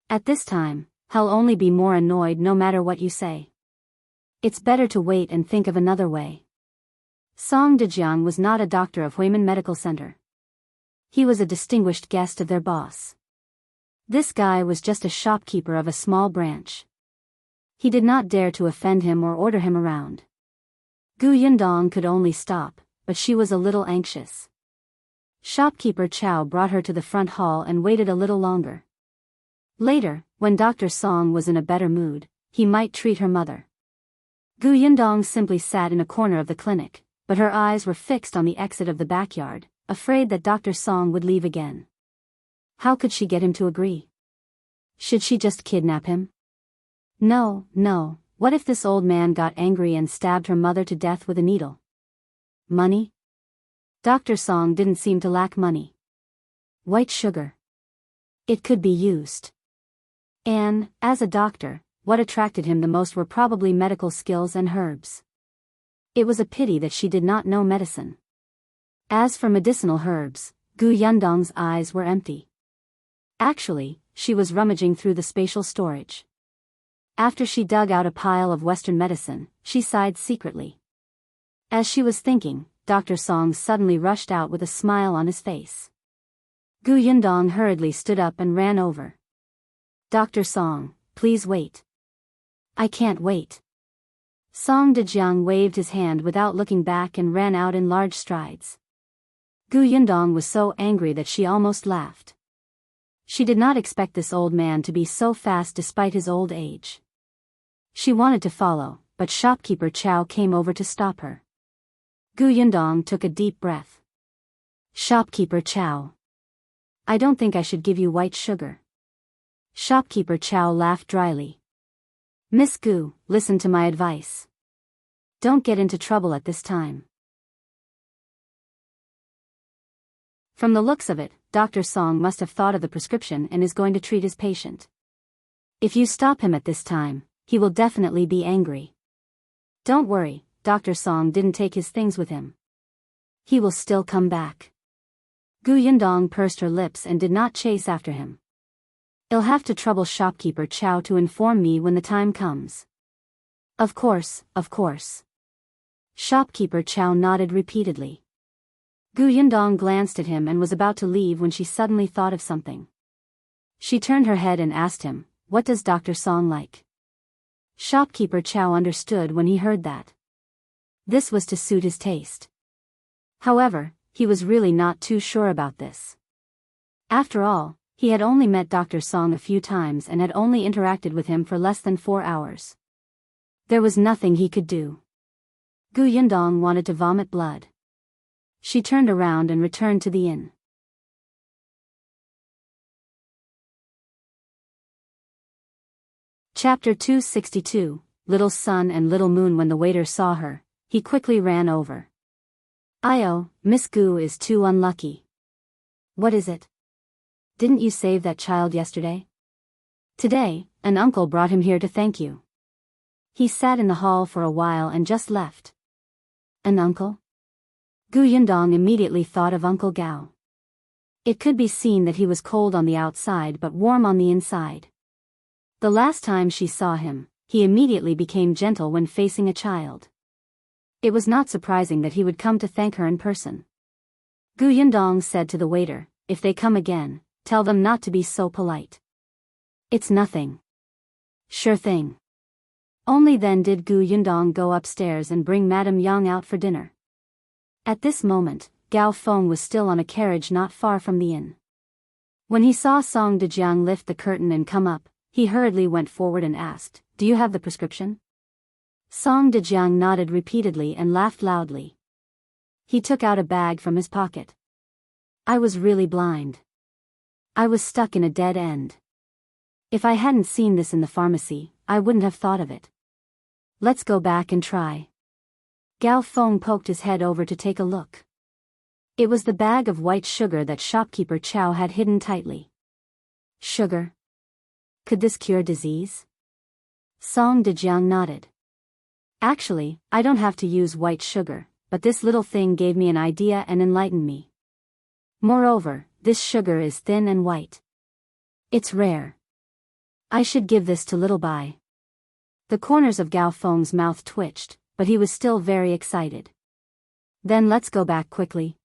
At this time, he'll only be more annoyed no matter what you say. It's better to wait and think of another way. Song Dajiang was not a doctor of Huimin Medical Center. He was a distinguished guest of their boss. This guy was just a shopkeeper of a small branch. He did not dare to offend him or order him around. Yundong could only stop, but she was a little anxious. Shopkeeper Chow brought her to the front hall and waited a little longer. Later, when Dr. Song was in a better mood, he might treat her mother. Yundong simply sat in a corner of the clinic, but her eyes were fixed on the exit of the backyard, afraid that Dr. Song would leave again. How could she get him to agree? Should she just kidnap him? No, what if this old man got angry and stabbed her mother to death with a needle? Money? Dr. Song didn't seem to lack money. White sugar. It could be used. And, as a doctor, what attracted him the most were probably medical skills and herbs. It was a pity that she did not know medicine. As for medicinal herbs, Yundong's eyes were empty. Actually, she was rummaging through the spatial storage. After she dug out a pile of Western medicine, she sighed secretly. As she was thinking, Dr. Song suddenly rushed out with a smile on his face. Gu Yundong hurriedly stood up and ran over. Dr. Song, please wait. I can't wait. Song Dajiang waved his hand without looking back and ran out in large strides. Gu Yundong was so angry that she almost laughed. She did not expect this old man to be so fast despite his old age. She wanted to follow, but shopkeeper Chow came over to stop her. Gu Yundong took a deep breath. Shopkeeper Chow. I don't think I should give you white sugar. Shopkeeper Chow laughed dryly. Miss Gu, listen to my advice. Don't get into trouble at this time. From the looks of it, Dr. Song must have thought of the prescription and is going to treat his patient. If you stop him at this time, he will definitely be angry. Don't worry, Dr. Song didn't take his things with him. He will still come back. Gu Yundong pursed her lips and did not chase after him. I'll have to trouble shopkeeper Chow to inform me when the time comes. Of course, of course. Shopkeeper Chow nodded repeatedly. Gu Yundong glanced at him and was about to leave when she suddenly thought of something. She turned her head and asked him, what does Dr. Song like? Shopkeeper Chow understood when he heard that. This was to suit his taste. However, he was really not too sure about this. After all, he had only met Dr. Song a few times and had only interacted with him for less than 4 hours. There was nothing he could do. Gu Yundong wanted to vomit blood. She turned around and returned to the inn. Chapter 262, Little Sun and Little Moon. When the waiter saw her, he quickly ran over. Io, Miss Gu is too unlucky. What is it? Didn't you save that child yesterday? Today, an uncle brought him here to thank you. He sat in the hall for a while and just left. An uncle? Gu Yundong immediately thought of Uncle Gao. It could be seen that he was cold on the outside but warm on the inside. The last time she saw him, he immediately became gentle when facing a child. It was not surprising that he would come to thank her in person. Gu Yundong said to the waiter, if they come again, tell them not to be so polite. It's nothing. Sure thing. Only then did Gu Yundong go upstairs and bring Madame Yang out for dinner. At this moment, Gao Feng was still on a carriage not far from the inn. When he saw Song Dajiang lift the curtain and come up, he hurriedly went forward and asked, do you have the prescription? Song Dajiang nodded repeatedly and laughed loudly. He took out a bag from his pocket. I was really blind. I was stuck in a dead end. If I hadn't seen this in the pharmacy, I wouldn't have thought of it. Let's go back and try. Gao Feng poked his head over to take a look. It was the bag of white sugar that shopkeeper Chow had hidden tightly. Sugar? Could this cure disease? Song Dajiang nodded. Actually, I don't have to use white sugar, but this little thing gave me an idea and enlightened me. Moreover, this sugar is thin and white. It's rare. I should give this to Little Bai. The corners of Gao Feng's mouth twitched, but he was still very excited. Then let's go back quickly.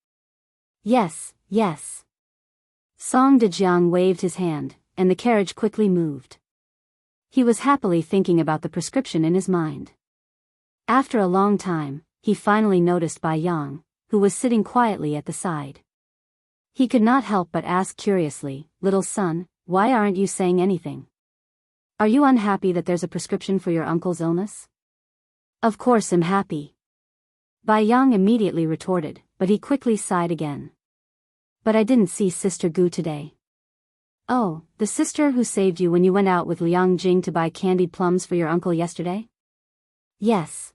Yes, yes. Song Dajiang waved his hand, and the carriage quickly moved. He was happily thinking about the prescription in his mind. After a long time, he finally noticed Biyao, who was sitting quietly at the side. He could not help but ask curiously, little son, why aren't you saying anything? Are you unhappy that there's a prescription for your uncle's illness? Of course I'm happy. Biyao immediately retorted, but he quickly sighed again. But I didn't see Sister Gu today. Oh, the sister who saved you when you went out with Liang Jing to buy candied plums for your uncle yesterday? Yes.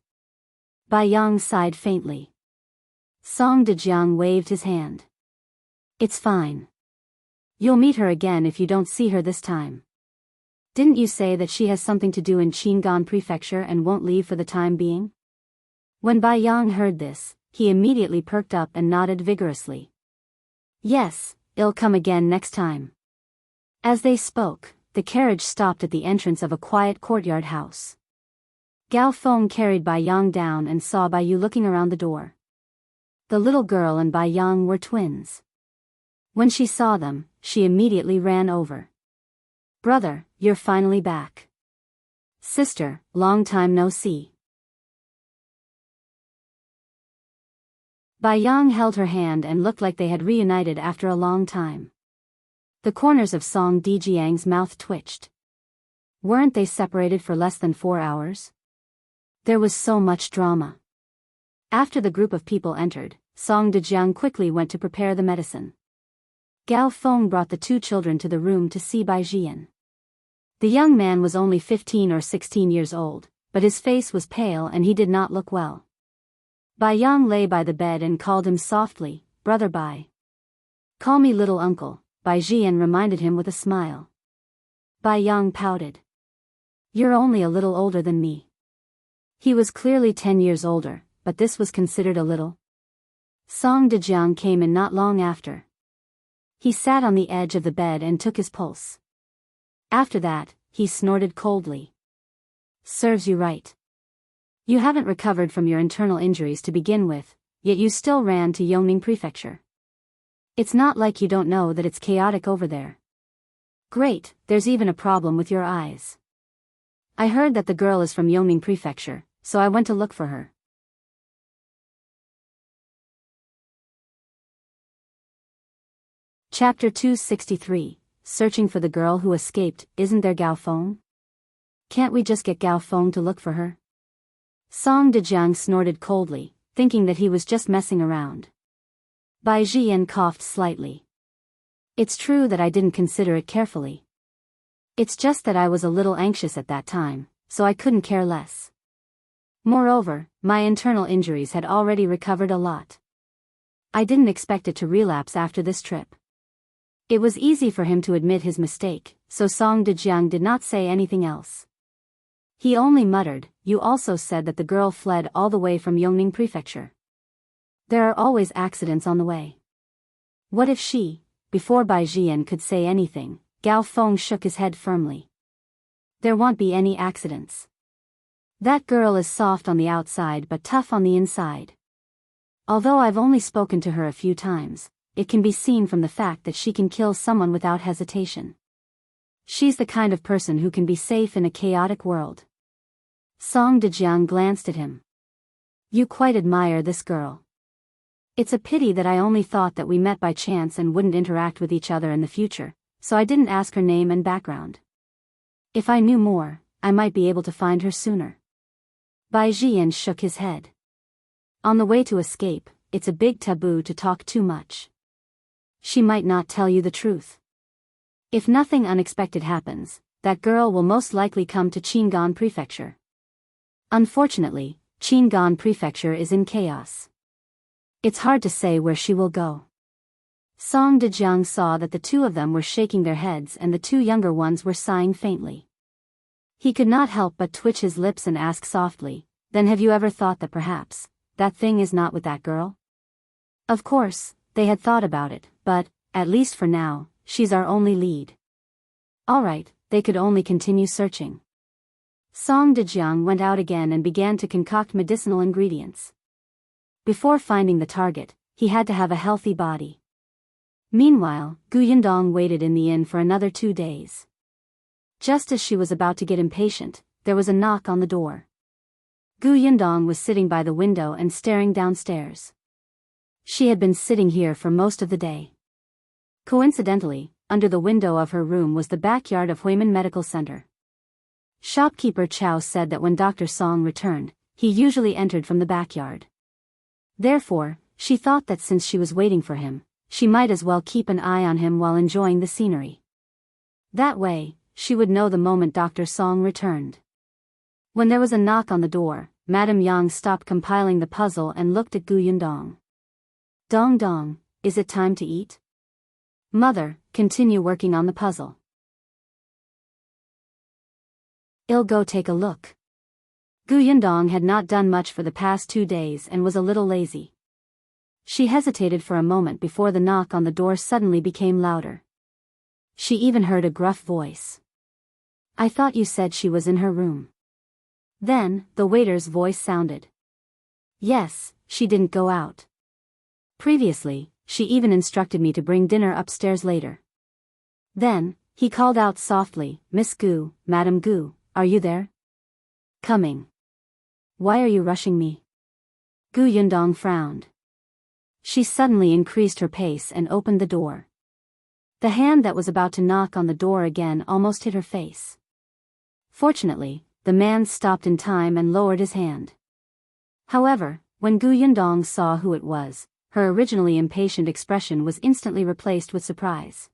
Biyao sighed faintly. Song Dajiang waved his hand. It's fine. You'll meet her again if you don't see her this time. Didn't you say that she has something to do in Qingan Prefecture and won't leave for the time being? When Biyao heard this, he immediately perked up and nodded vigorously. Yes, I'll come again next time. As they spoke, the carriage stopped at the entrance of a quiet courtyard house. Gao Feng carried Biyao down and saw Biyao looking around the door. The little girl and Biyao were twins. When she saw them, she immediately ran over. "Brother, you're finally back. Sister, long time no see." Biyao held her hand and looked like they had reunited after a long time. The corners of Song Dajiang's mouth twitched. Weren't they separated for less than 4 hours? There was so much drama. After the group of people entered, Song Dajiang quickly went to prepare the medicine. Gao Feng brought the 2 children to the room to see Biyao. The young man was only 15 or 16 years old, but his face was pale and he did not look well. Biyao lay by the bed and called him softly, "Brother Bai." "Call me little uncle," Biyao reminded him with a smile. Biyao pouted. "You're only a little older than me." He was clearly 10 years older, but this was considered a little. Song Dajiang came in not long after. He sat on the edge of the bed and took his pulse. After that, he snorted coldly. "Serves you right. You haven't recovered from your internal injuries to begin with, yet you still ran to Yundong Prefecture. It's not like you don't know that it's chaotic over there. Great, there's even a problem with your eyes. I heard that the girl is from Yundong Prefecture, so I went to look for her." Chapter 263, Searching for the Girl Who Escaped. "Isn't there Gao Feng? Can't we just get Gao Feng to look for her?" Song Dajiang snorted coldly, thinking that he was just messing around. Biyao coughed slightly. "It's true that I didn't consider it carefully. It's just that I was a little anxious at that time, so I couldn't care less. Moreover, my internal injuries had already recovered a lot. I didn't expect it to relapse after this trip." It was easy for him to admit his mistake, so Song Dajiang did not say anything else. He only muttered, "You also said that the girl fled all the way from Yundong Prefecture. There are always accidents on the way. What if she..." Before Biyao could say anything, Gao Feng shook his head firmly. "There won't be any accidents. That girl is soft on the outside but tough on the inside. Although I've only spoken to her a few times, it can be seen from the fact that she can kill someone without hesitation. She's the kind of person who can be safe in a chaotic world." Song Dajiang glanced at him. "You quite admire this girl. It's a pity that I only thought that we met by chance and wouldn't interact with each other in the future, so I didn't ask her name and background. If I knew more, I might be able to find her sooner." Biyao shook his head. "On the way to escape, it's a big taboo to talk too much. She might not tell you the truth. If nothing unexpected happens, that girl will most likely come to Qingan Prefecture. Unfortunately, Qingan Prefecture is in chaos. It's hard to say where she will go." Song Dajiang saw that the 2 of them were shaking their heads and the 2 younger ones were sighing faintly. He could not help but twitch his lips and ask softly, "Then have you ever thought that perhaps that thing is not with that girl?" Of course, they had thought about it, but, at least for now, she's our only lead. Alright, they could only continue searching. Song Dajiang went out again and began to concoct medicinal ingredients. Before finding the target, he had to have a healthy body. Meanwhile, Yundong waited in the inn for another 2 days. Just as she was about to get impatient, there was a knock on the door. Yundong was sitting by the window and staring downstairs. She had been sitting here for most of the day. Coincidentally, under the window of her room was the backyard of Huimin Medical Center. Shopkeeper Chow said that when Dr. Song returned, he usually entered from the backyard. Therefore, she thought that since she was waiting for him, she might as well keep an eye on him while enjoying the scenery. That way, she would know the moment Dr. Song returned. When there was a knock on the door, Madame Yang stopped compiling the puzzle and looked at Yundong. "Dong Dong, is it time to eat?" "Mother, continue working on the puzzle. I'll go take a look." Yundong had not done much for the past 2 days and was a little lazy. She hesitated for a moment before the knock on the door suddenly became louder. She even heard a gruff voice. I thought you said she was in her room. Then, the waiter's voice sounded. Yes, she didn't go out. Previously, she even instructed me to bring dinner upstairs later. Then, he called out softly, Miss Gu, Madam Gu, are you there? Coming. Why are you rushing me? Gu Yundong frowned. She suddenly increased her pace and opened the door. The hand that was about to knock on the door again almost hit her face. Fortunately, the man stopped in time and lowered his hand. However, when Gu Yundong saw who it was, her originally impatient expression was instantly replaced with surprise.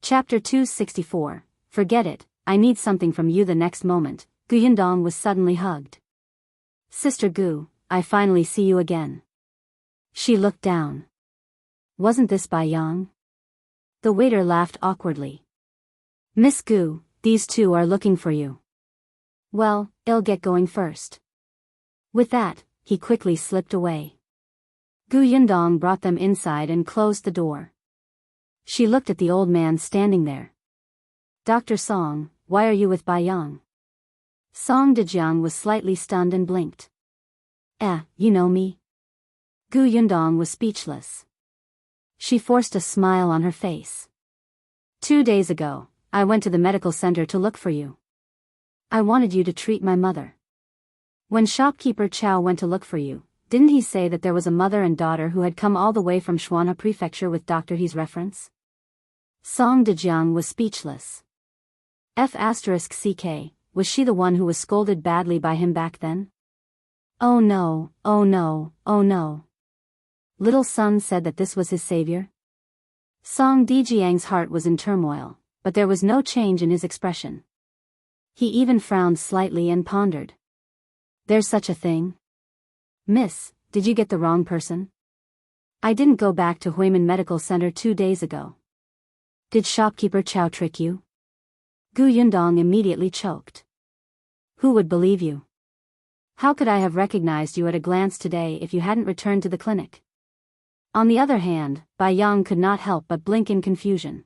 Chapter 264. Forget it, I need something from you. The next moment, Gu Yundong was suddenly hugged. Sister Gu, I finally see you again. She looked down. Wasn't this Biyao? The waiter laughed awkwardly. Miss Gu, these two are looking for you. Well, I'll get going first. With that, he quickly slipped away. Gu Yundong brought them inside and closed the door. She looked at the old man standing there. Dr. Song, why are you with Biyao? Song Dajiang was slightly stunned and blinked. You know me? Gu Yundong was speechless. She forced a smile on her face. 2 days ago, I went to the medical center to look for you. I wanted you to treat my mother. When shopkeeper Chow went to look for you, didn't he say that there was a mother and daughter who had come all the way from Shuana Prefecture with Dr. He's reference? Song Dajiang was speechless. F***ck, was she the one who was scolded badly by him back then? Oh no, oh no, oh no. Little son said that this was his savior? Song Dajiang's heart was in turmoil, but there was no change in his expression. He even frowned slightly and pondered. There's such a thing? Miss, did you get the wrong person? I didn't go back to Huimin Medical Center 2 days ago. Did shopkeeper Chow trick you? Gu Yundong immediately choked. Who would believe you? How could I have recognized you at a glance today if you hadn't returned to the clinic? On the other hand, Biyao could not help but blink in confusion.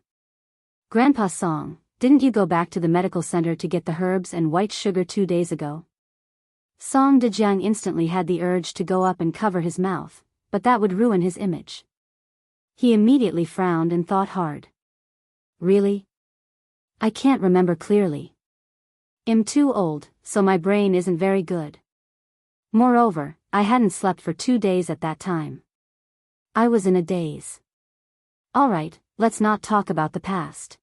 Grandpa Song, didn't you go back to the medical center to get the herbs and white sugar 2 days ago? Song Dajiang instantly had the urge to go up and cover his mouth, but that would ruin his image. He immediately frowned and thought hard. Really? I can't remember clearly. I'm too old, so my brain isn't very good. Moreover, I hadn't slept for 2 days at that time. I was in a daze. Alright, let's not talk about the past.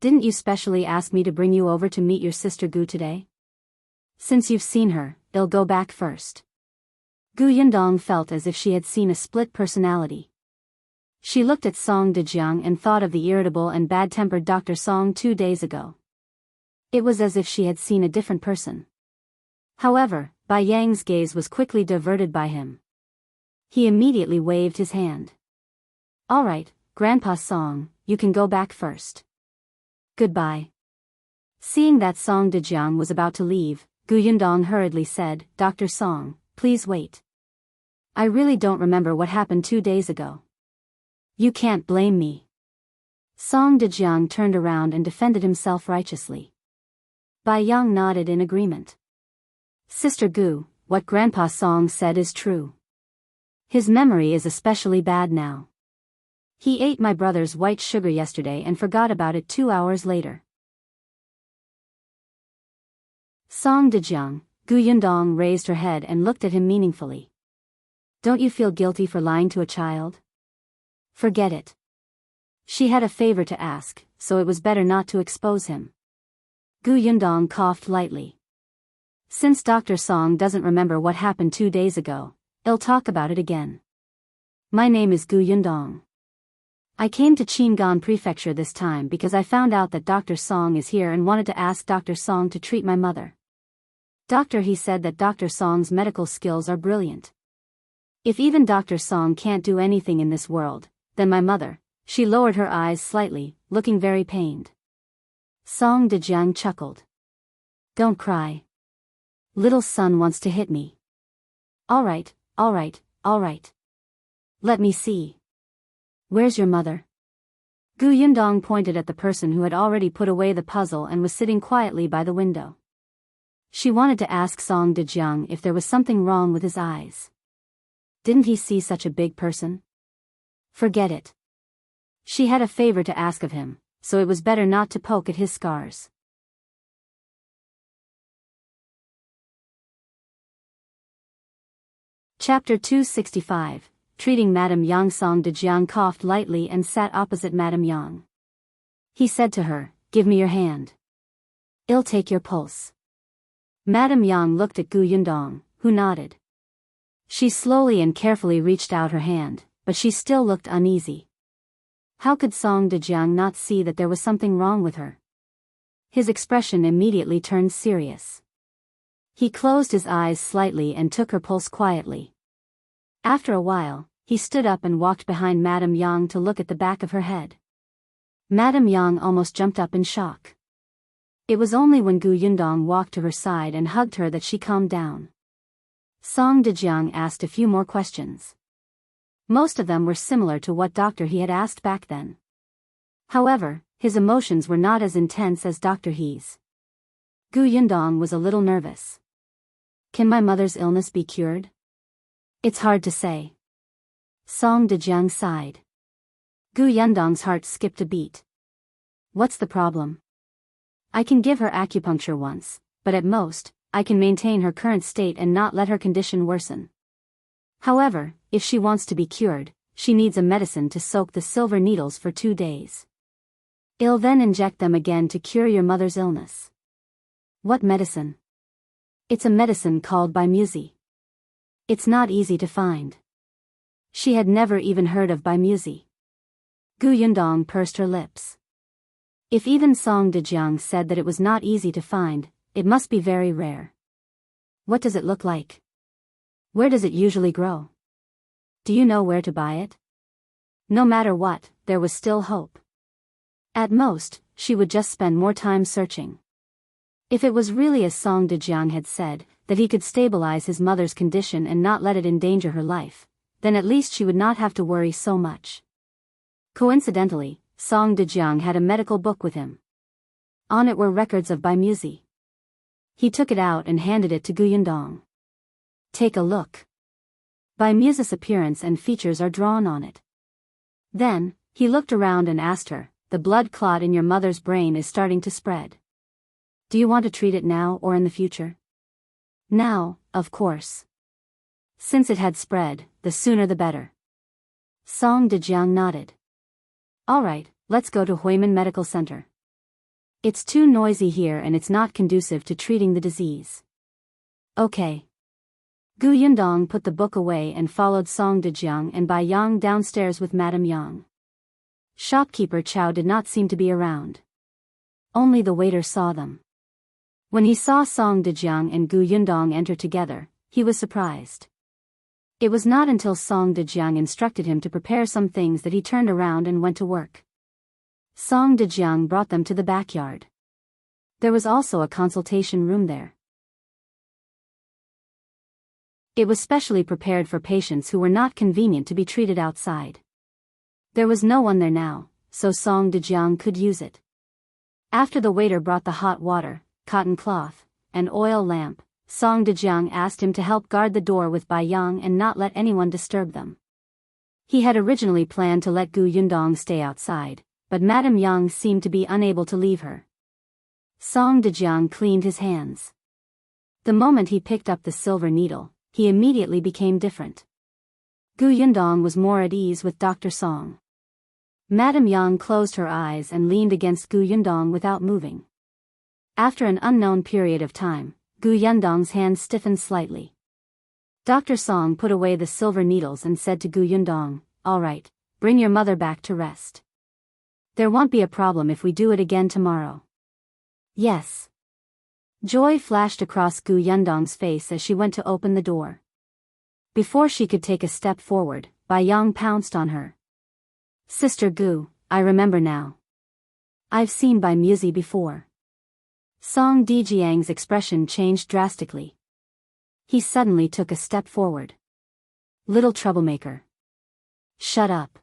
Didn't you specially ask me to bring you over to meet your sister Gu today? Since you've seen her, I'll go back first. Gu Yundong felt as if she had seen a split personality. She looked at Song Dajiang and thought of the irritable and bad-tempered Dr. Song 2 days ago. It was as if she had seen a different person. However, Baiyang's gaze was quickly diverted by him. He immediately waved his hand. Alright, Grandpa Song, you can go back first. Goodbye. Seeing that Song Dajiang was about to leave, Gu Yundong hurriedly said, Dr. Song, please wait. I really don't remember what happened 2 days ago. You can't blame me. Song Dajiang turned around and defended himself righteously. Biyao nodded in agreement. Sister Gu, what Grandpa Song said is true. His memory is especially bad now. He ate my brother's white sugar yesterday and forgot about it 2 hours later. Song Dajiang, Gu Yundong raised her head and looked at him meaningfully. Don't you feel guilty for lying to a child? Forget it. She had a favor to ask, so it was better not to expose him. Gu Yundong coughed lightly. Since Dr. Song doesn't remember what happened 2 days ago, I'll talk about it again. My name is Gu Yundong. I came to Qingan Prefecture this time because I found out that Dr. Song is here and wanted to ask Dr. Song to treat my mother. He said that Dr. Song's medical skills are brilliant. If even Dr. Song can't do anything in this world, then my mother, she lowered her eyes slightly, looking very pained. Song Dajiang chuckled. Don't cry. Little son wants to hit me. Alright, alright, alright. Let me see. Where's your mother? Gu Yundong pointed at the person who had already put away the puzzle and was sitting quietly by the window. She wanted to ask Song Dajiang if there was something wrong with his eyes. Didn't he see such a big person? Forget it. She had a favor to ask of him, so it was better not to poke at his scars. Chapter 265. Treating Madame Yang. Song Dajiang coughed lightly and sat opposite Madame Yang. He said to her, "Give me your hand. I'll take your pulse." Madame Yang looked at Gu Yundong, who nodded. She slowly and carefully reached out her hand, but she still looked uneasy. How could Song Dajiang not see that there was something wrong with her? His expression immediately turned serious. He closed his eyes slightly and took her pulse quietly. After a while, he stood up and walked behind Madame Yang to look at the back of her head. Madame Yang almost jumped up in shock. It was only when Gu Yundong walked to her side and hugged her that she calmed down. Song Dajiang asked a few more questions. Most of them were similar to what Dr. He had asked back then. However, his emotions were not as intense as Dr. He's. Gu Yundong was a little nervous. Can my mother's illness be cured? It's hard to say. Song Dajiang sighed. Gu Yundong's heart skipped a beat. What's the problem? I can give her acupuncture once, but at most, I can maintain her current state and not let her condition worsen. However, if she wants to be cured, she needs a medicine to soak the silver needles for 2 days. I'll then inject them again to cure your mother's illness. What medicine? It's a medicine called Biyao. It's not easy to find. She had never even heard of Biyao. Gu Yundong pursed her lips. If even Song Dajiang said that it was not easy to find, it must be very rare. What does it look like? Where does it usually grow? Do you know where to buy it? No matter what, there was still hope. At most, she would just spend more time searching. If it was really as Song Dajiang had said, that he could stabilize his mother's condition and not let it endanger her life, then at least she would not have to worry so much. Coincidentally, Song Dajiang had a medical book with him. On it were records of Biyao. He took it out and handed it to Gu Yundong. Take a look. Biyao's appearance and features are drawn on it. Then, he looked around and asked her, the blood clot in your mother's brain is starting to spread. Do you want to treat it now or in the future? Now, of course. Since it had spread, the sooner the better. Song Dajiang nodded. Alright, let's go to Huimin Medical Center. It's too noisy here and it's not conducive to treating the disease. Okay. Gu Yundong put the book away and followed Song Dajiang and Biyao downstairs with Madame Yang. Shopkeeper Chow did not seem to be around. Only the waiter saw them. When he saw Song Dajiang and Gu Yundong enter together, he was surprised. It was not until Song Dajiang instructed him to prepare some things that he turned around and went to work. Song Dajiang brought them to the backyard. There was also a consultation room there. It was specially prepared for patients who were not convenient to be treated outside. There was no one there now, so Song Dajiang could use it. After the waiter brought the hot water, cotton cloth, and oil lamp, Song Dajiang asked him to help guard the door with Biyao and not let anyone disturb them. He had originally planned to let Gu Yundong stay outside, but Madame Yang seemed to be unable to leave her. Song Dajiang cleaned his hands. The moment he picked up the silver needle, he immediately became different. Gu Yundong was more at ease with Dr. Song. Madame Yang closed her eyes and leaned against Gu Yundong without moving. After an unknown period of time, Gu Yundong's hand stiffened slightly. Dr. Song put away the silver needles and said to Gu Yundong, "All right, bring your mother back to rest. There won't be a problem if we do it again tomorrow." Yes. Joy flashed across Gu Yundong's face as she went to open the door. Before she could take a step forward, Biyao pounced on her. "Sister Gu, I remember now. I've seen Biyao before." Song Dajiang's expression changed drastically. He suddenly took a step forward. "Little troublemaker. Shut up."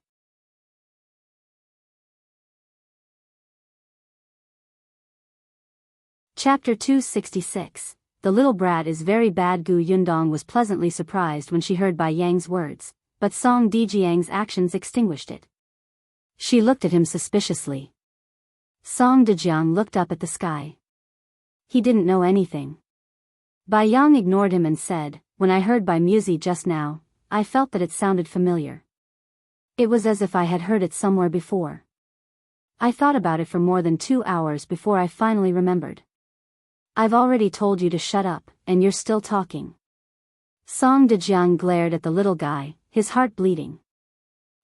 Chapter 266. The little brat is very bad. Gu Yundong was pleasantly surprised when she heard Bai Yang's words, but Song Dajiang's actions extinguished it. She looked at him suspiciously. Song Dajiang looked up at the sky. He didn't know anything. Bai Yang ignored him and said, "When I heard Bai Musi just now, I felt that it sounded familiar. It was as if I had heard it somewhere before. I thought about it for more than 2 hours before I finally remembered. I've already told you to shut up, and you're still talking." Song Dajiang glared at the little guy, his heart bleeding.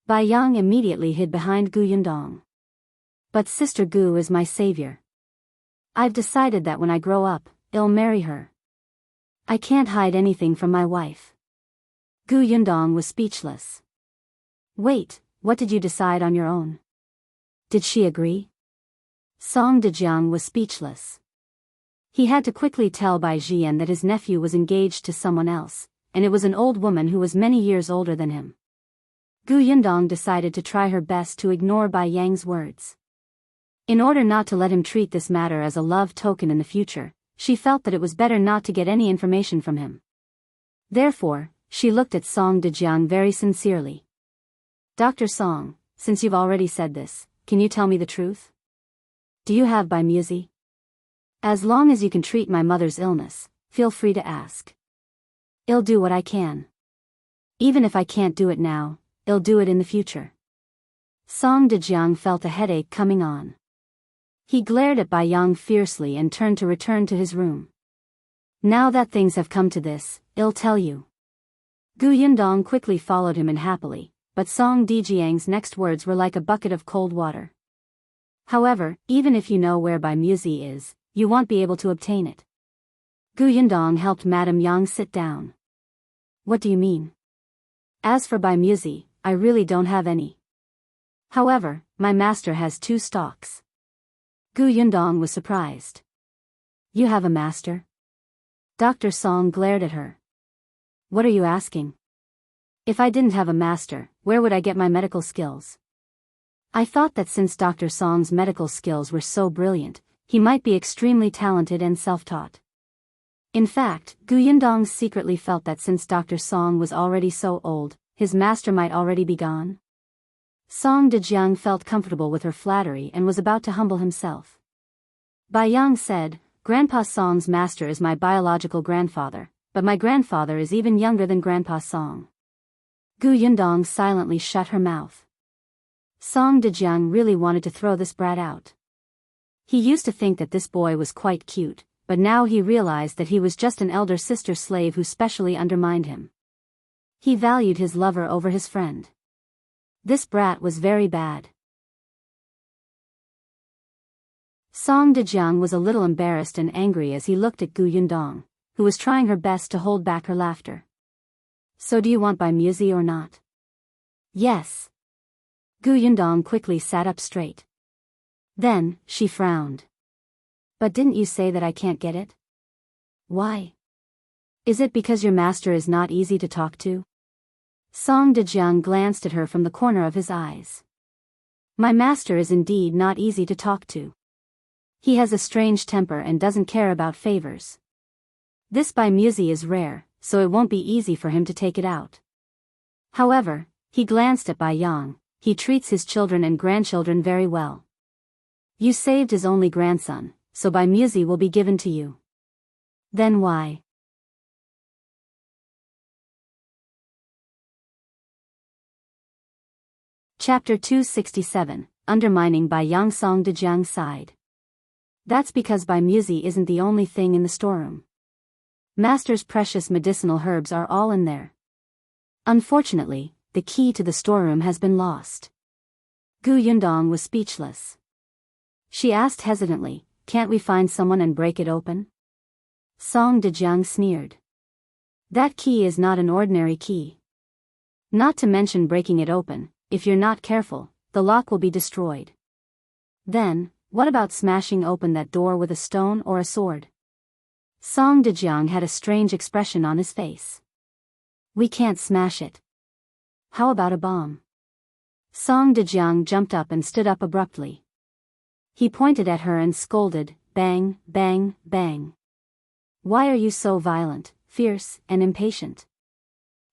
Bai Yang immediately hid behind Gu Yundong. "But Sister Gu is my savior. I've decided that when I grow up, I'll marry her. I can't hide anything from my wife." Gu Yundong was speechless. "Wait, what did you decide on your own? Did she agree?" Song Dajiang was speechless. He had to quickly tell Bai Jian that his nephew was engaged to someone else, and it was an old woman who was many years older than him. Gu Yundong decided to try her best to ignore Bai Yang's words. In order not to let him treat this matter as a love token in the future, she felt that it was better not to get any information from him. Therefore, she looked at Song Dajiang very sincerely. "Dr. Song, since you've already said this, can you tell me the truth? Do you have Bai Musi? As long as you can treat my mother's illness, feel free to ask. I'll do what I can. Even if I can't do it now, I'll do it in the future." Song Dajiang felt a headache coming on. He glared at Bai Yang fiercely and turned to return to his room. "Now that things have come to this, I'll tell you." Gu Yundong quickly followed him unhappily, but Song Dajiang's next words were like a bucket of cold water. "However, even if you know where Bai Musi is, you won't be able to obtain it." Gu Yundong helped Madame Yang sit down. "What do you mean?" "As for Bai Musi, I really don't have any. However, my master has 2 stocks." Gu Yundong was surprised. "You have a master?" Dr. Song glared at her. "What are you asking? If I didn't have a master, where would I get my medical skills? I thought that since Dr. Song's medical skills were so brilliant, he might be extremely talented and self-taught." In fact, Gu Yundong secretly felt that since Dr. Song was already so old, his master might already be gone. Song Dajiang felt comfortable with her flattery and was about to humble himself. Bai Yang said, "Grandpa Song's master is my biological grandfather, but my grandfather is even younger than Grandpa Song." Gu Yundong silently shut her mouth. Song Dajiang really wanted to throw this brat out. He used to think that this boy was quite cute, but now he realized that he was just an elder sister slave who specially undermined him. He valued his lover over his friend. This brat was very bad. Song Dajiang was a little embarrassed and angry as he looked at Gu Yundong, who was trying her best to hold back her laughter. "So do you want Bai Musi or not?" "Yes." Gu Yundong quickly sat up straight. Then, she frowned. "But didn't you say that I can't get it?" "Why? Is it because your master is not easy to talk to?" Song Dajiang glanced at her from the corner of his eyes. "My master is indeed not easy to talk to. He has a strange temper and doesn't care about favors. This Bai Musi is rare, so it won't be easy for him to take it out. However," he glanced at Bai Yang, "he treats his children and grandchildren very well. You saved his only grandson, so Bai Musi will be given to you." "Then why?" Chapter 267, Undermining Bai Yang. Song Dajiang sighed. "That's because Bai Musi isn't the only thing in the storeroom. Master's precious medicinal herbs are all in there. Unfortunately, the key to the storeroom has been lost." Gu Yundong was speechless. She asked hesitantly, "Can't we find someone and break it open?" Song Dajiang sneered. "That key is not an ordinary key. Not to mention breaking it open, if you're not careful, the lock will be destroyed. Then, what about smashing open that door with a stone or a sword?" Song Dajiang had a strange expression on his face. "We can't smash it. How about a bomb?" Song Dajiang jumped up and stood up abruptly. He pointed at her and scolded, bang, bang, bang. Why are you so violent, fierce, and impatient?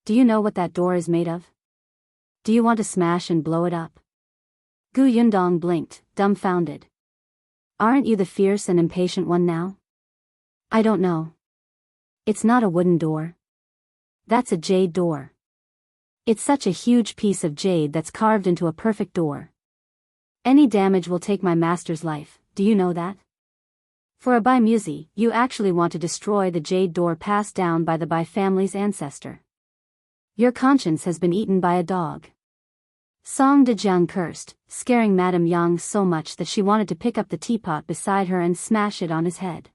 Do you know what that door is made of? Do you want to smash and blow it up? Gu Yundong blinked, dumbfounded. Aren't you the fierce and impatient one now? I don't know. It's not a wooden door. That's a jade door. It's such a huge piece of jade that's carved into a perfect door. Any damage will take my master's life, do you know that? For a Bai Musi, you actually want to destroy the jade door passed down by the Bai family's ancestor. Your conscience has been eaten by a dog. Song Dajiang cursed, scaring Madame Yang so much that she wanted to pick up the teapot beside her and smash it on his head.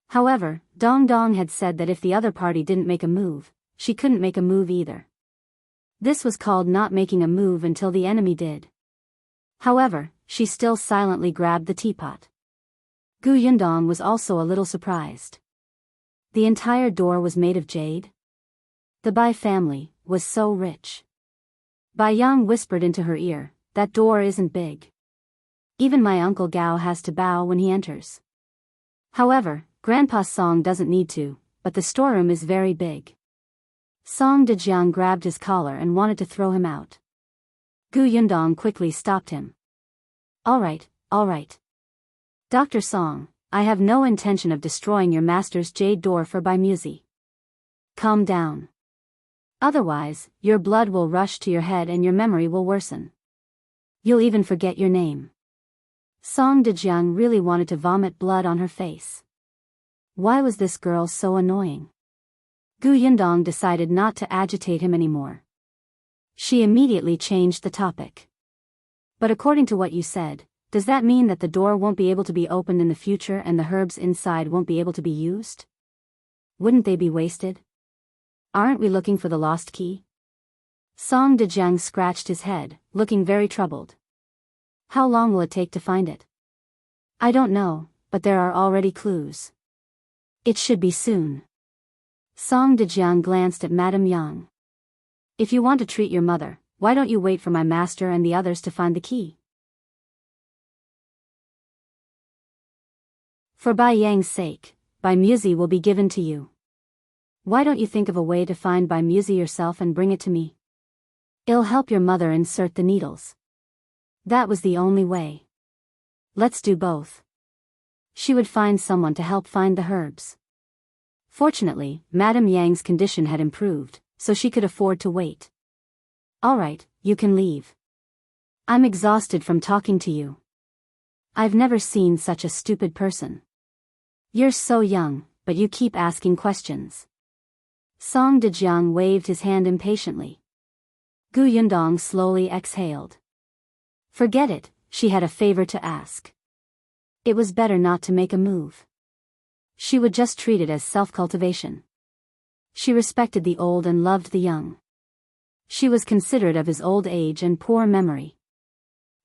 However, Dong Dong had said that if the other party didn't make a move, she couldn't make a move either. This was called not making a move until the enemy did. However, she still silently grabbed the teapot. Gu Yundong was also a little surprised. The entire door was made of jade? The Bai family was so rich. Bai Yang whispered into her ear, that door isn't big. Even my Uncle Gao has to bow when he enters. However, Grandpa Song doesn't need to, but the storeroom is very big. Song Dajiang grabbed his collar and wanted to throw him out. Gu Yundong quickly stopped him. All right. Dr. Song, I have no intention of destroying your master's jade door for Bai Musi. Calm down. Otherwise, your blood will rush to your head and your memory will worsen. You'll even forget your name. Song Dajiang really wanted to vomit blood on her face. Why was this girl so annoying? Gu Yundong decided not to agitate him anymore. She immediately changed the topic. But according to what you said, does that mean that the door won't be able to be opened in the future and the herbs inside won't be able to be used? Wouldn't they be wasted? Aren't we looking for the lost key? Song Dajiang scratched his head, looking very troubled. How long will it take to find it? I don't know, but there are already clues. It should be soon. Song Dajiang glanced at Madame Yang. If you want to treat your mother, why don't you wait for my master and the others to find the key? For Bai Yang's sake, Bai Musi will be given to you. Why don't you think of a way to find Bai Musi yourself and bring it to me? It'll help your mother insert the needles. That was the only way. Let's do both. She would find someone to help find the herbs. Fortunately, Madame Yang's condition had improved, so she could afford to wait. All right, you can leave. I'm exhausted from talking to you. I've never seen such a stupid person. You're so young, but you keep asking questions. Song Dajiang waved his hand impatiently. Gu Yundong slowly exhaled. Forget it, she had a favor to ask. It was better not to make a move. She would just treat it as self-cultivation. She respected the old and loved the young. She was considerate of his old age and poor memory.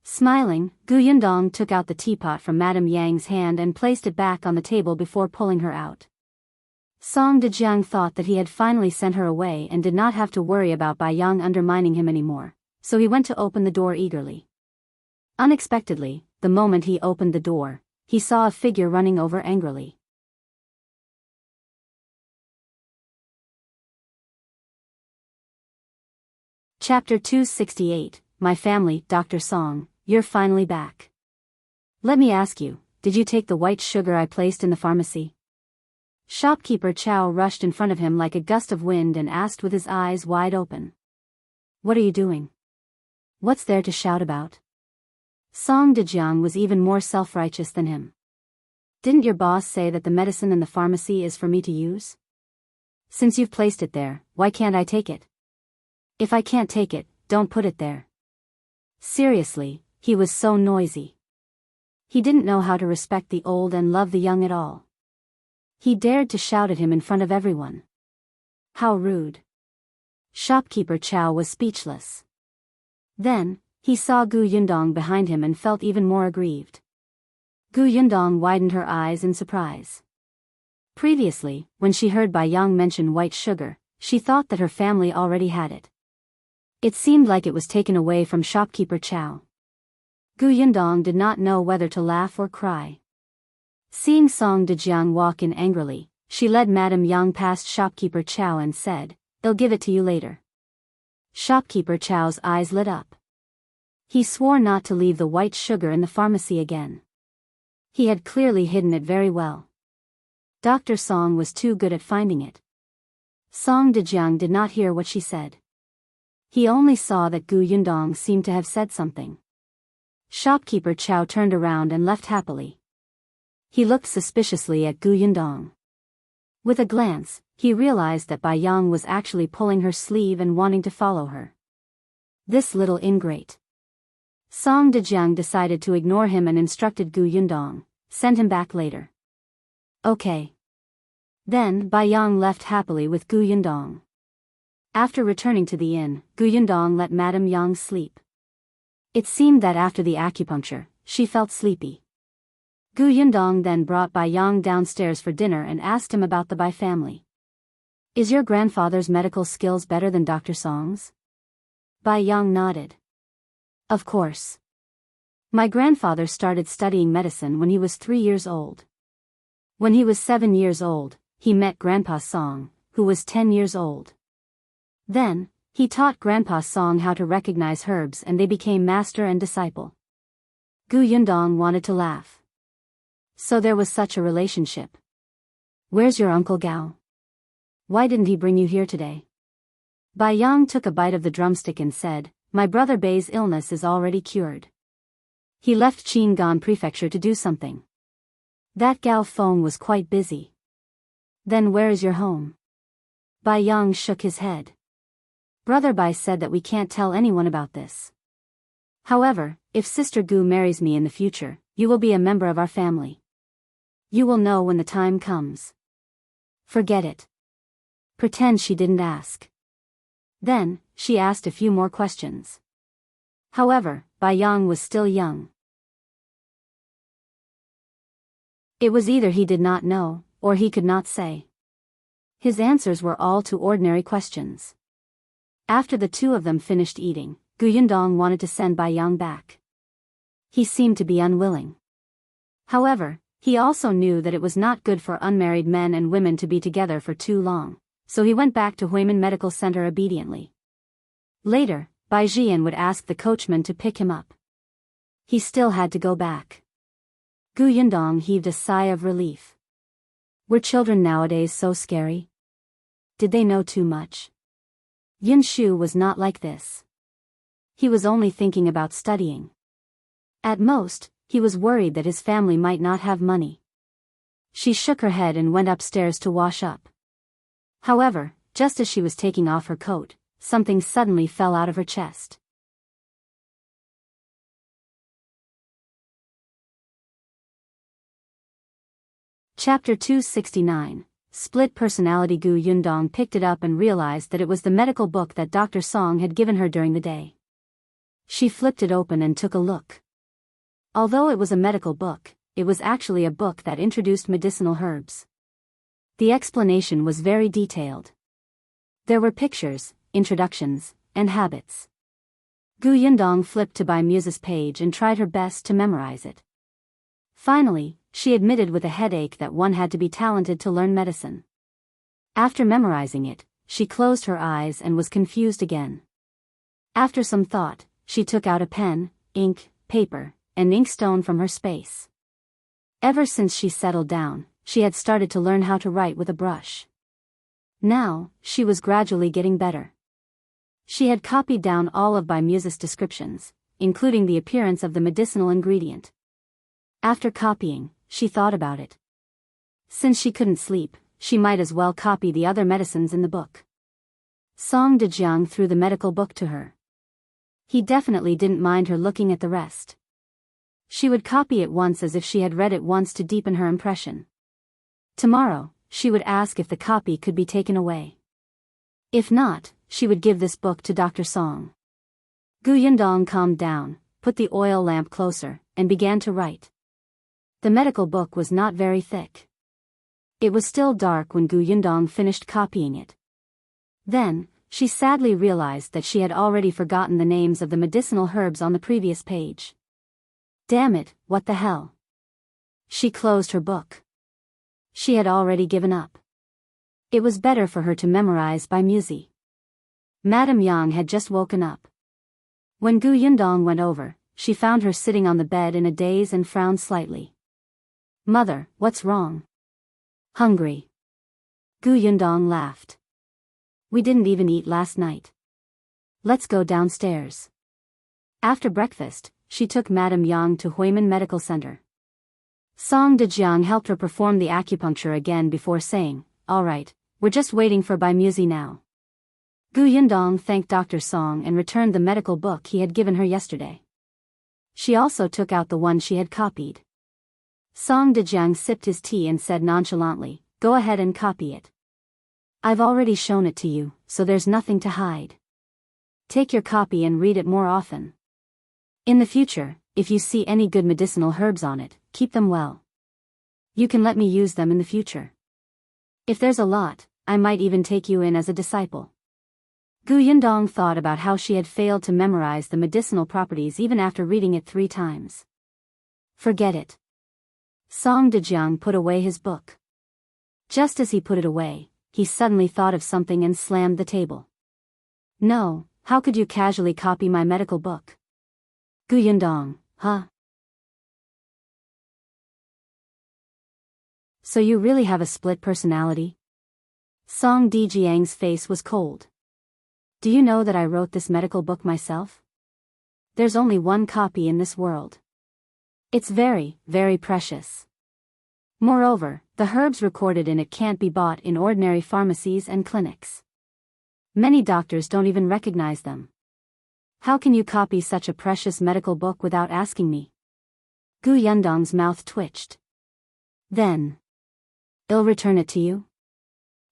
Smiling, Gu Yundong took out the teapot from Madame Yang's hand and placed it back on the table before pulling her out. Song Dajiang thought that he had finally sent her away and did not have to worry about Bai Yang undermining him anymore, so he went to open the door eagerly. Unexpectedly, the moment he opened the door, he saw a figure running over angrily. Chapter 268, My Family, Dr. Song, you're finally back. Let me ask you, did you take the white sugar I placed in the pharmacy? Shopkeeper Chow rushed in front of him like a gust of wind and asked with his eyes wide open. What are you doing? What's there to shout about? Song Dajiang was even more self-righteous than him. Didn't your boss say that the medicine in the pharmacy is for me to use? Since you've placed it there, why can't I take it? If I can't take it, don't put it there. Seriously, he was so noisy. He didn't know how to respect the old and love the young at all. He dared to shout at him in front of everyone. How rude. Shopkeeper Chow was speechless. Then, he saw Gu Yundong behind him and felt even more aggrieved. Gu Yundong widened her eyes in surprise. Previously, when she heard Bai Yang mention white sugar, she thought that her family already had it. It seemed like it was taken away from shopkeeper Chow. Gu Yundong did not know whether to laugh or cry. Seeing Song Dajiang walk in angrily, she led Madame Yang past shopkeeper Chow and said, "They'll give it to you later." Shopkeeper Chow's eyes lit up. He swore not to leave the white sugar in the pharmacy again. He had clearly hidden it very well. Dr. Song was too good at finding it. Song Dajiang did not hear what she said. He only saw that Gu Yundong seemed to have said something. Shopkeeper Chow turned around and left happily. He looked suspiciously at Gu Yundong. With a glance, he realized that Biyao was actually pulling her sleeve and wanting to follow her. This little ingrate. Song Dajiang decided to ignore him and instructed Gu Yundong, "Send him back later." "Okay." Then Biyao left happily with Gu Yundong. After returning to the inn, Gu Yundong let Madame Yang sleep. It seemed that after the acupuncture, she felt sleepy. Gu Yundong then brought Biyao downstairs for dinner and asked him about the Bai family. "Is your grandfather's medical skills better than Dr. Song's?" Biyao nodded. "Of course. My grandfather started studying medicine when he was 3 years old. When he was 7 years old, he met Grandpa Song, who was 10 years old. Then, he taught Grandpa Song how to recognize herbs and they became master and disciple." Gu Yundong wanted to laugh. So there was such a relationship. "Where's your Uncle Gao? Why didn't he bring you here today?" Biyao took a bite of the drumstick and said, "My brother Bei's illness is already cured. He left Qingan Prefecture to do something. That Gao Feng was quite busy." "Then where is your home?" Biyao shook his head. "Brother Bai said that we can't tell anyone about this. However, if Sister Gu marries me in the future, you will be a member of our family. You will know when the time comes. Forget it." Pretend she didn't ask. Then, she asked a few more questions. However, Biyao was still young. It was either he did not know, or he could not say. His answers were all to ordinary questions. After the two of them finished eating, Gu Yundong wanted to send Biyao back. He seemed to be unwilling. However, he also knew that it was not good for unmarried men and women to be together for too long, so he went back to Huimin Medical Center obediently. Later, Bai Jian would ask the coachman to pick him up. He still had to go back. Gu Yundong heaved a sigh of relief. Were children nowadays so scary? Did they know too much? Yin Shu was not like this. He was only thinking about studying. At most, he was worried that his family might not have money. She shook her head and went upstairs to wash up. However, just as she was taking off her coat, something suddenly fell out of her chest. Chapter 269, Split Personality. Gu Yundong picked it up and realized that it was the medical book that Dr. Song had given her during the day. She flipped it open and took a look. Although it was a medical book, it was actually a book that introduced medicinal herbs. The explanation was very detailed. There were pictures, introductions, and habits. Gu Yundong flipped to Bai Muse's page and tried her best to memorize it. Finally, she admitted with a headache that one had to be talented to learn medicine. After memorizing it, she closed her eyes and was confused again. After some thought, she took out a pen, ink, paper, and inkstone from her space. Ever since she settled down, she had started to learn how to write with a brush. Now, she was gradually getting better. She had copied down all of Bai Muse's descriptions, including the appearance of the medicinal ingredient. After copying, she thought about it. Since she couldn't sleep, she might as well copy the other medicines in the book. Song Dajiang threw the medical book to her. He definitely didn't mind her looking at the rest. She would copy it once as if she had read it once to deepen her impression. Tomorrow, she would ask if the copy could be taken away. If not, she would give this book to Dr. Song. Gu Yundong calmed down, put the oil lamp closer, and began to write. The medical book was not very thick. It was still dark when Gu Yundong finished copying it. Then, she sadly realized that she had already forgotten the names of the medicinal herbs on the previous page. Damn it, what the hell? She closed her book. She had already given up. It was better for her to memorize by Musi. Madame Yang had just woken up. When Gu Yundong went over, she found her sitting on the bed in a daze and frowned slightly. "Mother, what's wrong?" "Hungry." Gu Yundong laughed. "We didn't even eat last night. Let's go downstairs." After breakfast, she took Madame Yang to Huimin Medical Center. Song Dajiang helped her perform the acupuncture again before saying, "All right, we're just waiting for Bai Musi now." Gu Yundong thanked Dr. Song and returned the medical book he had given her yesterday. She also took out the one she had copied. Song Dajiang sipped his tea and said nonchalantly, "Go ahead and copy it. I've already shown it to you, so there's nothing to hide. Take your copy and read it more often. In the future, if you see any good medicinal herbs on it, keep them well. You can let me use them in the future. If there's a lot, I might even take you in as a disciple." Gu Yundong thought about how she had failed to memorize the medicinal properties even after reading it 3 times. "Forget it." Song Dajiang put away his book. Just as he put it away, he suddenly thought of something and slammed the table. "No, how could you casually copy my medical book?" Gu Yundong, huh? "So you really have a split personality?" Song Dajiang's face was cold. "Do you know that I wrote this medical book myself? There's only one copy in this world. It's very, very precious. Moreover, the herbs recorded in it can't be bought in ordinary pharmacies and clinics. Many doctors don't even recognize them. How can you copy such a precious medical book without asking me?" Gu Yundong's mouth twitched. "Then I'll return it to you?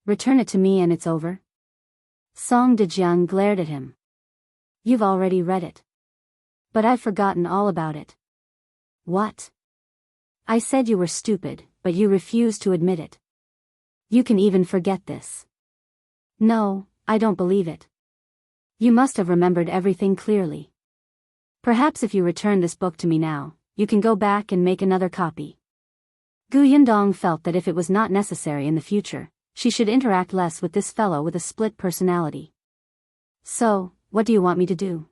Return it to me and it's over?" Song Dajiang glared at him. "You've already read it. But I've forgotten all about it." "What?" "I said you were stupid, but you refused to admit it. You can even forget this." "No, I don't believe it. You must have remembered everything clearly. Perhaps if you return this book to me now, you can go back and make another copy." Gu Yundong felt that if it was not necessary in the future, she should interact less with this fellow with a split personality. "So, what do you want me to do?"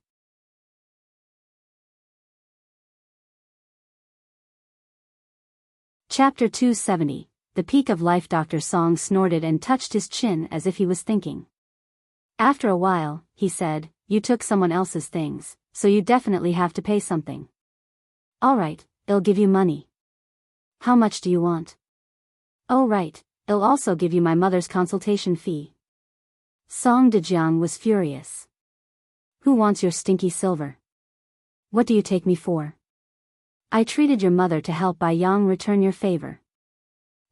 Chapter 270, The Peak of Life. Dr. Song snorted and touched his chin as if he was thinking. After a while, he said, "You took someone else's things, so you definitely have to pay something. All right, I'll give you money. How much do you want?" "Oh right, I'll also give you my mother's consultation fee." Song Dajiang was furious. "Who wants your stinky silver? What do you take me for? I treated your mother to help Biyao return your favor.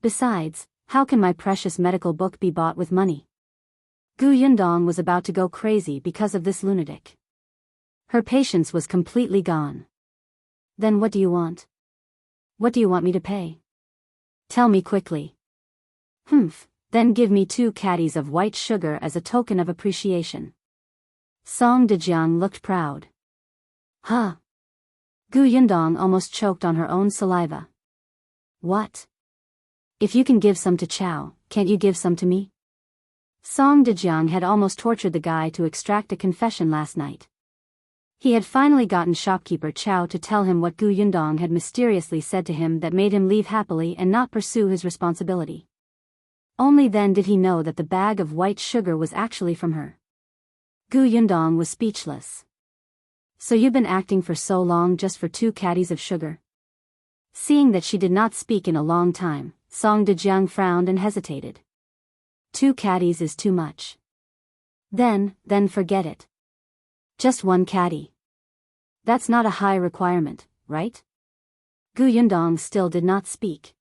Besides, how can my precious medical book be bought with money?" Gu Yundong was about to go crazy because of this lunatic. Her patience was completely gone. "Then what do you want? What do you want me to pay? Tell me quickly." "Humph, then give me 2 caddies of white sugar as a token of appreciation." Song Dajiang looked proud. "Huh?" Gu Yundong almost choked on her own saliva. "What? If you can give some to Chow, can't you give some to me?" Song Dajiang had almost tortured the guy to extract a confession last night. He had finally gotten shopkeeper Chow to tell him what Gu Yundong had mysteriously said to him that made him leave happily and not pursue his responsibility. Only then did he know that the bag of white sugar was actually from her. Gu Yundong was speechless. "So you've been acting for so long just for 2 caddies of sugar?" Seeing that she did not speak in a long time, Song Dajiang frowned and hesitated. 2 caddies is too much. Then forget it. Just 1 caddy. That's not a high requirement, right?" Gu Yundong still did not speak.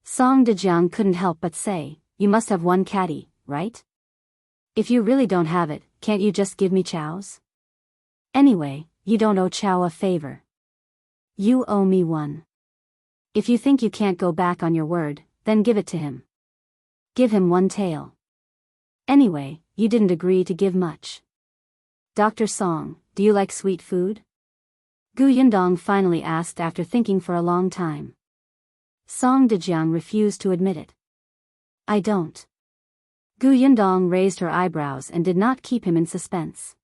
Song Dajiang couldn't help but say, "You must have 1 caddy, right? If you really don't have it, can't you just give me Chow's? Anyway, you don't owe Chow a favor. You owe me one. If you think you can't go back on your word, then give it to him. Give him 1 tael. Anyway, you didn't agree to give much. Dr. Song, do you like sweet food?" Gu Yundong finally asked after thinking for a long time. Song Dajiang refused to admit it. I don't. Yundong raised her eyebrows and did not keep him in suspense.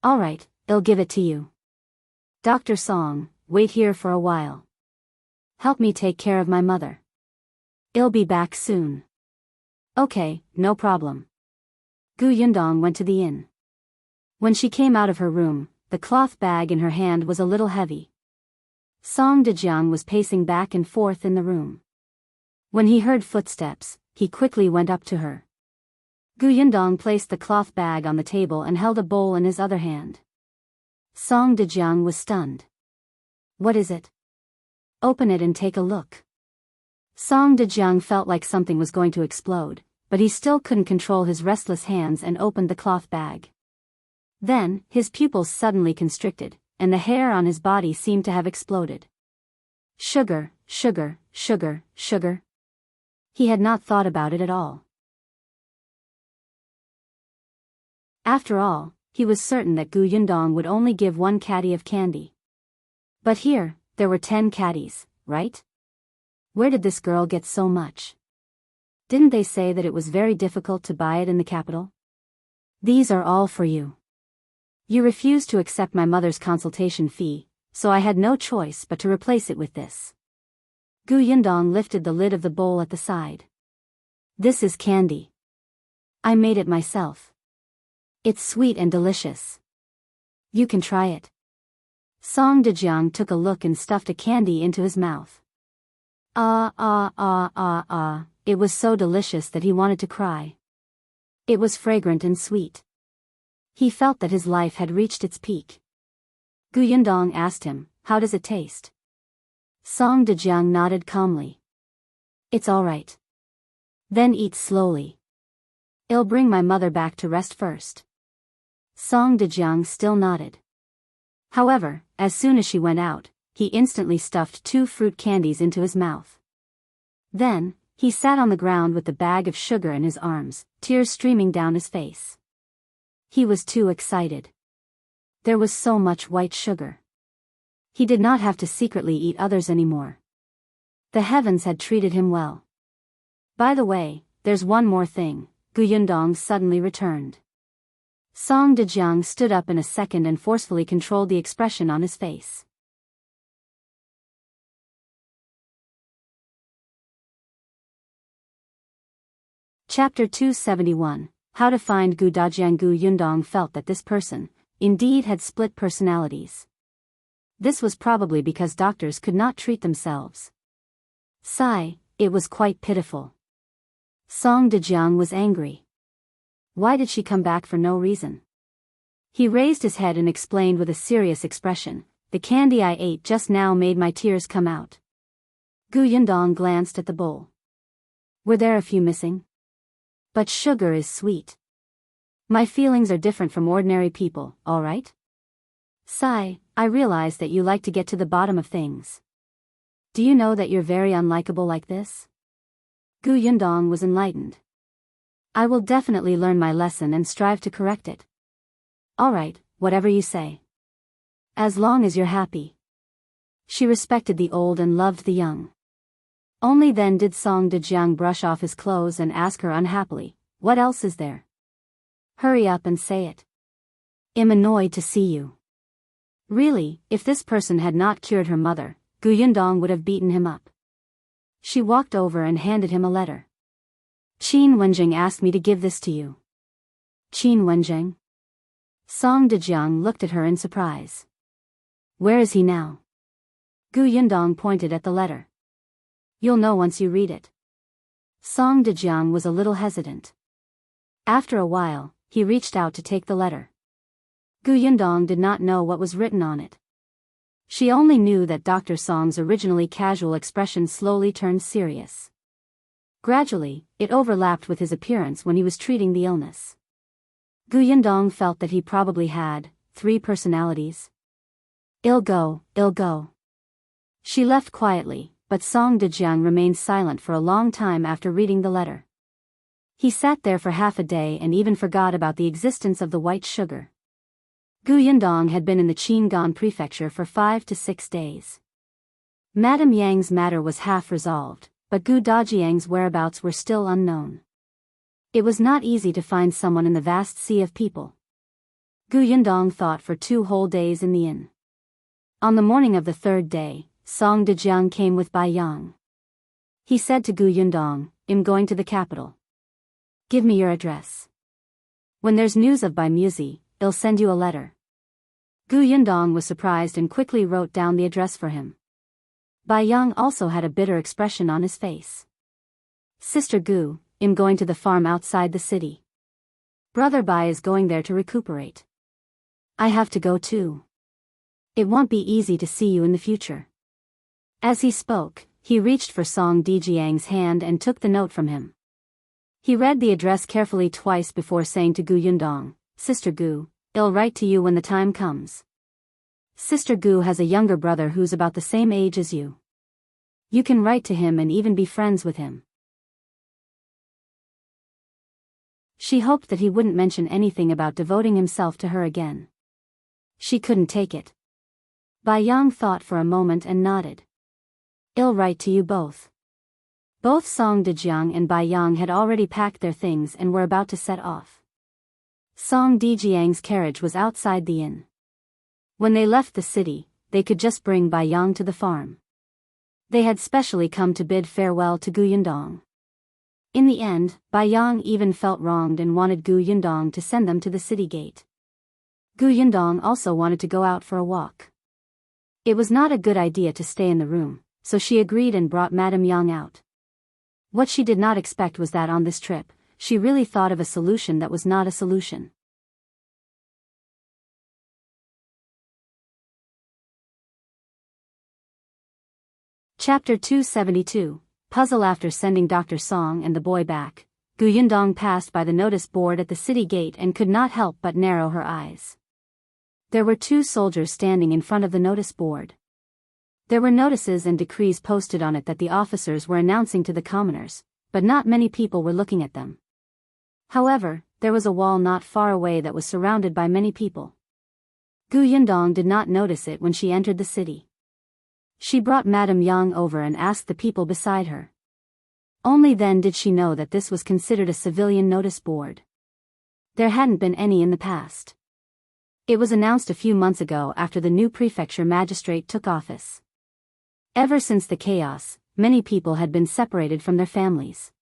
Alright, I'll give it to you. Dr. Song, wait here for a while. Help me take care of my mother. I'll be back soon. Okay, no problem. Yundong went to the inn. When she came out of her room, the cloth bag in her hand was a little heavy. Song Dajiang was pacing back and forth in the room. When he heard footsteps, he quickly went up to her. Yundong placed the cloth bag on the table and held a bowl in his other hand. Song Dajiang was stunned. What is it? Open it and take a look. Song Dajiang felt like something was going to explode, but he still couldn't control his restless hands and opened the cloth bag. Then, his pupils suddenly constricted, and the hair on his body seemed to have exploded. Sugar, sugar, sugar, sugar. He had not thought about it at all. After all, he was certain that Yundong would only give one caddy of candy. But here, there were 10 caddies, right? Where did this girl get so much? Didn't they say that it was very difficult to buy it in the capital? These are all for you. You refused to accept my mother's consultation fee, so I had no choice but to replace it with this. Yundong lifted the lid of the bowl at the side. This is candy. I made it myself. It's sweet and delicious. You can try it. Song Dajiang took a look and stuffed a candy into his mouth. It was so delicious that he wanted to cry. It was fragrant and sweet. He felt that his life had reached its peak. Yundong asked him, how does it taste? Song Dajiang nodded calmly. It's alright. Then eat slowly. I'll bring my mother back to rest first. Song Dajiang still nodded. However, as soon as she went out, he instantly stuffed 2 fruit candies into his mouth. Then, he sat on the ground with the bag of sugar in his arms, tears streaming down his face. He was too excited. There was so much white sugar. He did not have to secretly eat others anymore. The heavens had treated him well. By the way, there's one more thing, Yundong suddenly returned. Song Dajiang stood up in a second and forcefully controlled the expression on his face. Chapter 271, How to Find Dajiang. Yundong felt that this person, indeed, had split personalities. This was probably because doctors could not treat themselves. Sigh, it was quite pitiful. Song Dajiang was angry. Why did she come back for no reason? He raised his head and explained with a serious expression, the candy I ate just now made my tears come out. Yundong glanced at the bowl. Were there a few missing? But sugar is sweet. My feelings are different from ordinary people, alright? Sigh, I realize that you like to get to the bottom of things. Do you know that you're very unlikable like this? Yundong was enlightened. I will definitely learn my lesson and strive to correct it. Alright, whatever you say. As long as you're happy. She respected the old and loved the young. Only then did Song Dajiang brush off his clothes and ask her unhappily, what else is there? Hurry up and say it. I'm annoyed to see you. Really, if this person had not cured her mother, Yundong would have beaten him up. She walked over and handed him a letter. Qin Wenjing asked me to give this to you. Qin Wenjing? Song Dajiang looked at her in surprise. Where is he now? Yundong pointed at the letter. You'll know once you read it. Song Dajiang was a little hesitant. After a while, he reached out to take the letter. Yundong did not know what was written on it. She only knew that Dr. Song's originally casual expression slowly turned serious. Gradually, it overlapped with his appearance when he was treating the illness. Yundong felt that he probably had 3 personalities. I'll go. She left quietly, but Song Dajiang remained silent for a long time after reading the letter. He sat there for half a day and even forgot about the existence of the white sugar. Yundong had been in the Qingan prefecture for 5 to 6 days. Madame Yang's matter was half resolved, but Gu Dajiang's whereabouts were still unknown. It was not easy to find someone in the vast sea of people. Gu Yundong thought for 2 whole days in the inn. On the morning of the 3rd day, Song Dajiang came with Biyao. He said to Gu Yundong, "I'm going to the capital. Give me your address. When there's news of Bai Muzi, I'll send you a letter." Gu Yundong was surprised and quickly wrote down the address for him. Biyao also had a bitter expression on his face. "Sister Gu, I'm going to the farm outside the city. Brother Bai is going there to recuperate. I have to go too. It won't be easy to see you in the future." As he spoke, he reached for Song Dajiang's hand and took the note from him. He read the address carefully twice before saying to Gu Yundong, "Sister Gu, I'll write to you when the time comes. Sister Gu has a younger brother who's about the same age as you. You can write to him and even be friends with him." She hoped that he wouldn't mention anything about devoting himself to her again. She couldn't take it. Biyao thought for a moment and nodded. "I'll write to you both." Both Song Dajiang and Biyao had already packed their things and were about to set off. Song Dajiang's carriage was outside the inn. When they left the city, they could just bring Biyao to the farm. They had specially come to bid farewell to Gu Yundong. In the end, Biyao even felt wronged and wanted Gu Yundong to send them to the city gate. Gu Yundong also wanted to go out for a walk. It was not a good idea to stay in the room, so she agreed and brought Madame Yang out. What she did not expect was that on this trip, she really thought of a solution that was not a solution. Chapter 272, Puzzle. After sending Dr. Song and the boy back, Gu Yundong passed by the notice board at the city gate and could not help but narrow her eyes. There were 2 soldiers standing in front of the notice board. There were notices and decrees posted on it that the officers were announcing to the commoners, but not many people were looking at them. However, there was a wall not far away that was surrounded by many people. Gu Yundong did not notice it when she entered the city. She brought Madame Yang over and asked the people beside her. Only then did she know that this was considered a civilian notice board. There hadn't been any in the past. It was announced a few months ago after the new prefecture magistrate took office. Ever since the chaos, many people had been separated from their families.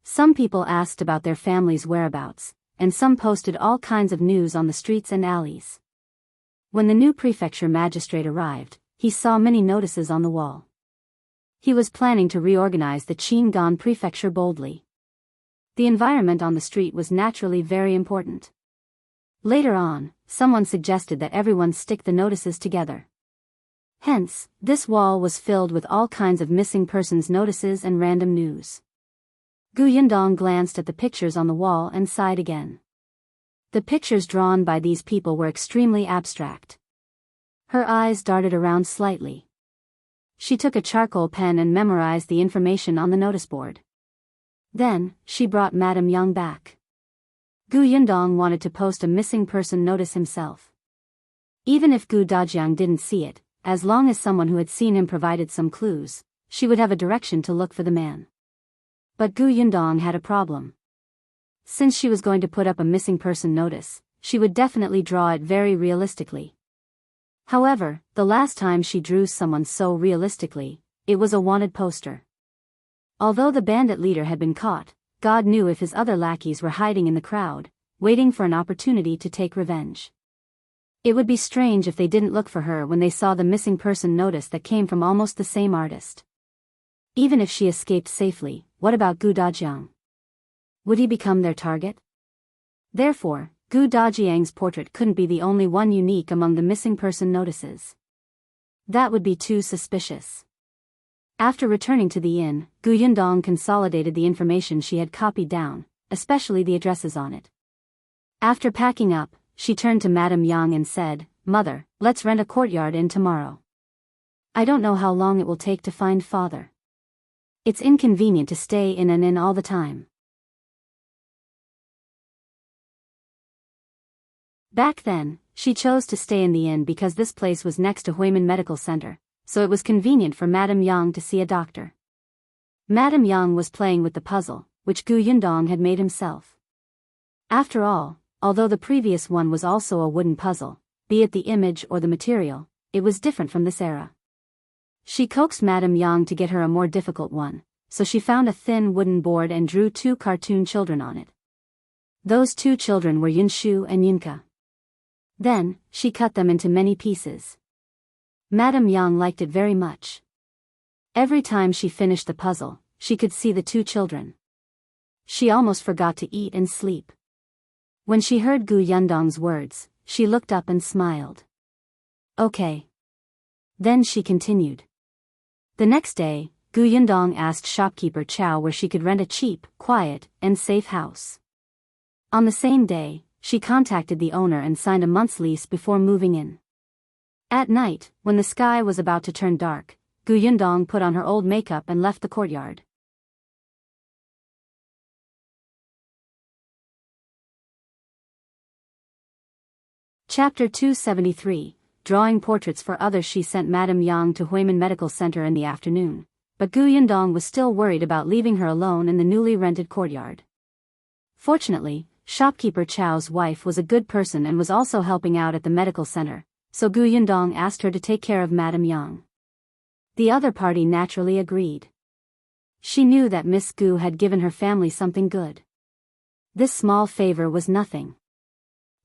Some people asked about their families' whereabouts, and some posted all kinds of news on the streets and alleys. When the new prefecture magistrate arrived, he saw many notices on the wall. He was planning to reorganize the Qingan prefecture boldly. The environment on the street was naturally very important. Later on, someone suggested that everyone stick the notices together. Hence, this wall was filled with all kinds of missing persons notices and random news. Gu Yundong glanced at the pictures on the wall and sighed again. The pictures drawn by these people were extremely abstract. Her eyes darted around slightly. She took a charcoal pen and memorized the information on the notice board. Then, she brought Madame Yang back. Gu Yundong wanted to post a missing person notice himself. Even if Gu Dajiang didn't see it, as long as someone who had seen him provided some clues, she would have a direction to look for the man. But Gu Yundong had a problem. Since she was going to put up a missing person notice, she would definitely draw it very realistically. However, the last time she drew someone so realistically, it was a wanted poster. Although the bandit leader had been caught, God knew if his other lackeys were hiding in the crowd, waiting for an opportunity to take revenge. It would be strange if they didn't look for her when they saw the missing person notice that came from almost the same artist. Even if she escaped safely, what about Gu Dajiang? Would he become their target? Therefore, Gu Dajiang's portrait couldn't be the only one unique among the missing person notices. That would be too suspicious. After returning to the inn, Gu Yundong consolidated the information she had copied down, especially the addresses on it. After packing up, she turned to Madame Yang and said, "Mother, let's rent a courtyard inn tomorrow. I don't know how long it will take to find father. It's inconvenient to stay in an inn all the time." Back then, she chose to stay in the inn because this place was next to Huimin Medical Center, so it was convenient for Madame Yang to see a doctor. Madame Yang was playing with the puzzle, which Gu Yundong had made himself. After all, although the previous one was also a wooden puzzle, be it the image or the material, it was different from this era. She coaxed Madame Yang to get her a more difficult one, so she found a thin wooden board and drew 2 cartoon children on it. Those 2 children were Yunshu and Yunka. Then, she cut them into many pieces. Madame Yang liked it very much. Every time she finished the puzzle, she could see the 2 children. She almost forgot to eat and sleep. When she heard Gu Yundong's words, she looked up and smiled. Okay. Then she continued. The next day, Gu Yundong asked shopkeeper Chow where she could rent a cheap, quiet, and safe house. On the same day, she contacted the owner and signed a month's lease before moving in. At night, when the sky was about to turn dark, Gu Yundong put on her old makeup and left the courtyard. Chapter 273, Drawing Portraits for Others. She sent Madame Yang to Huimin Medical Center in the afternoon, but Gu Yundong was still worried about leaving her alone in the newly rented courtyard. Fortunately, shopkeeper Chow's wife was a good person and was also helping out at the medical center, so Gu Yundong asked her to take care of Madame Yang. The other party naturally agreed. She knew that Miss Gu had given her family something good. This small favor was nothing.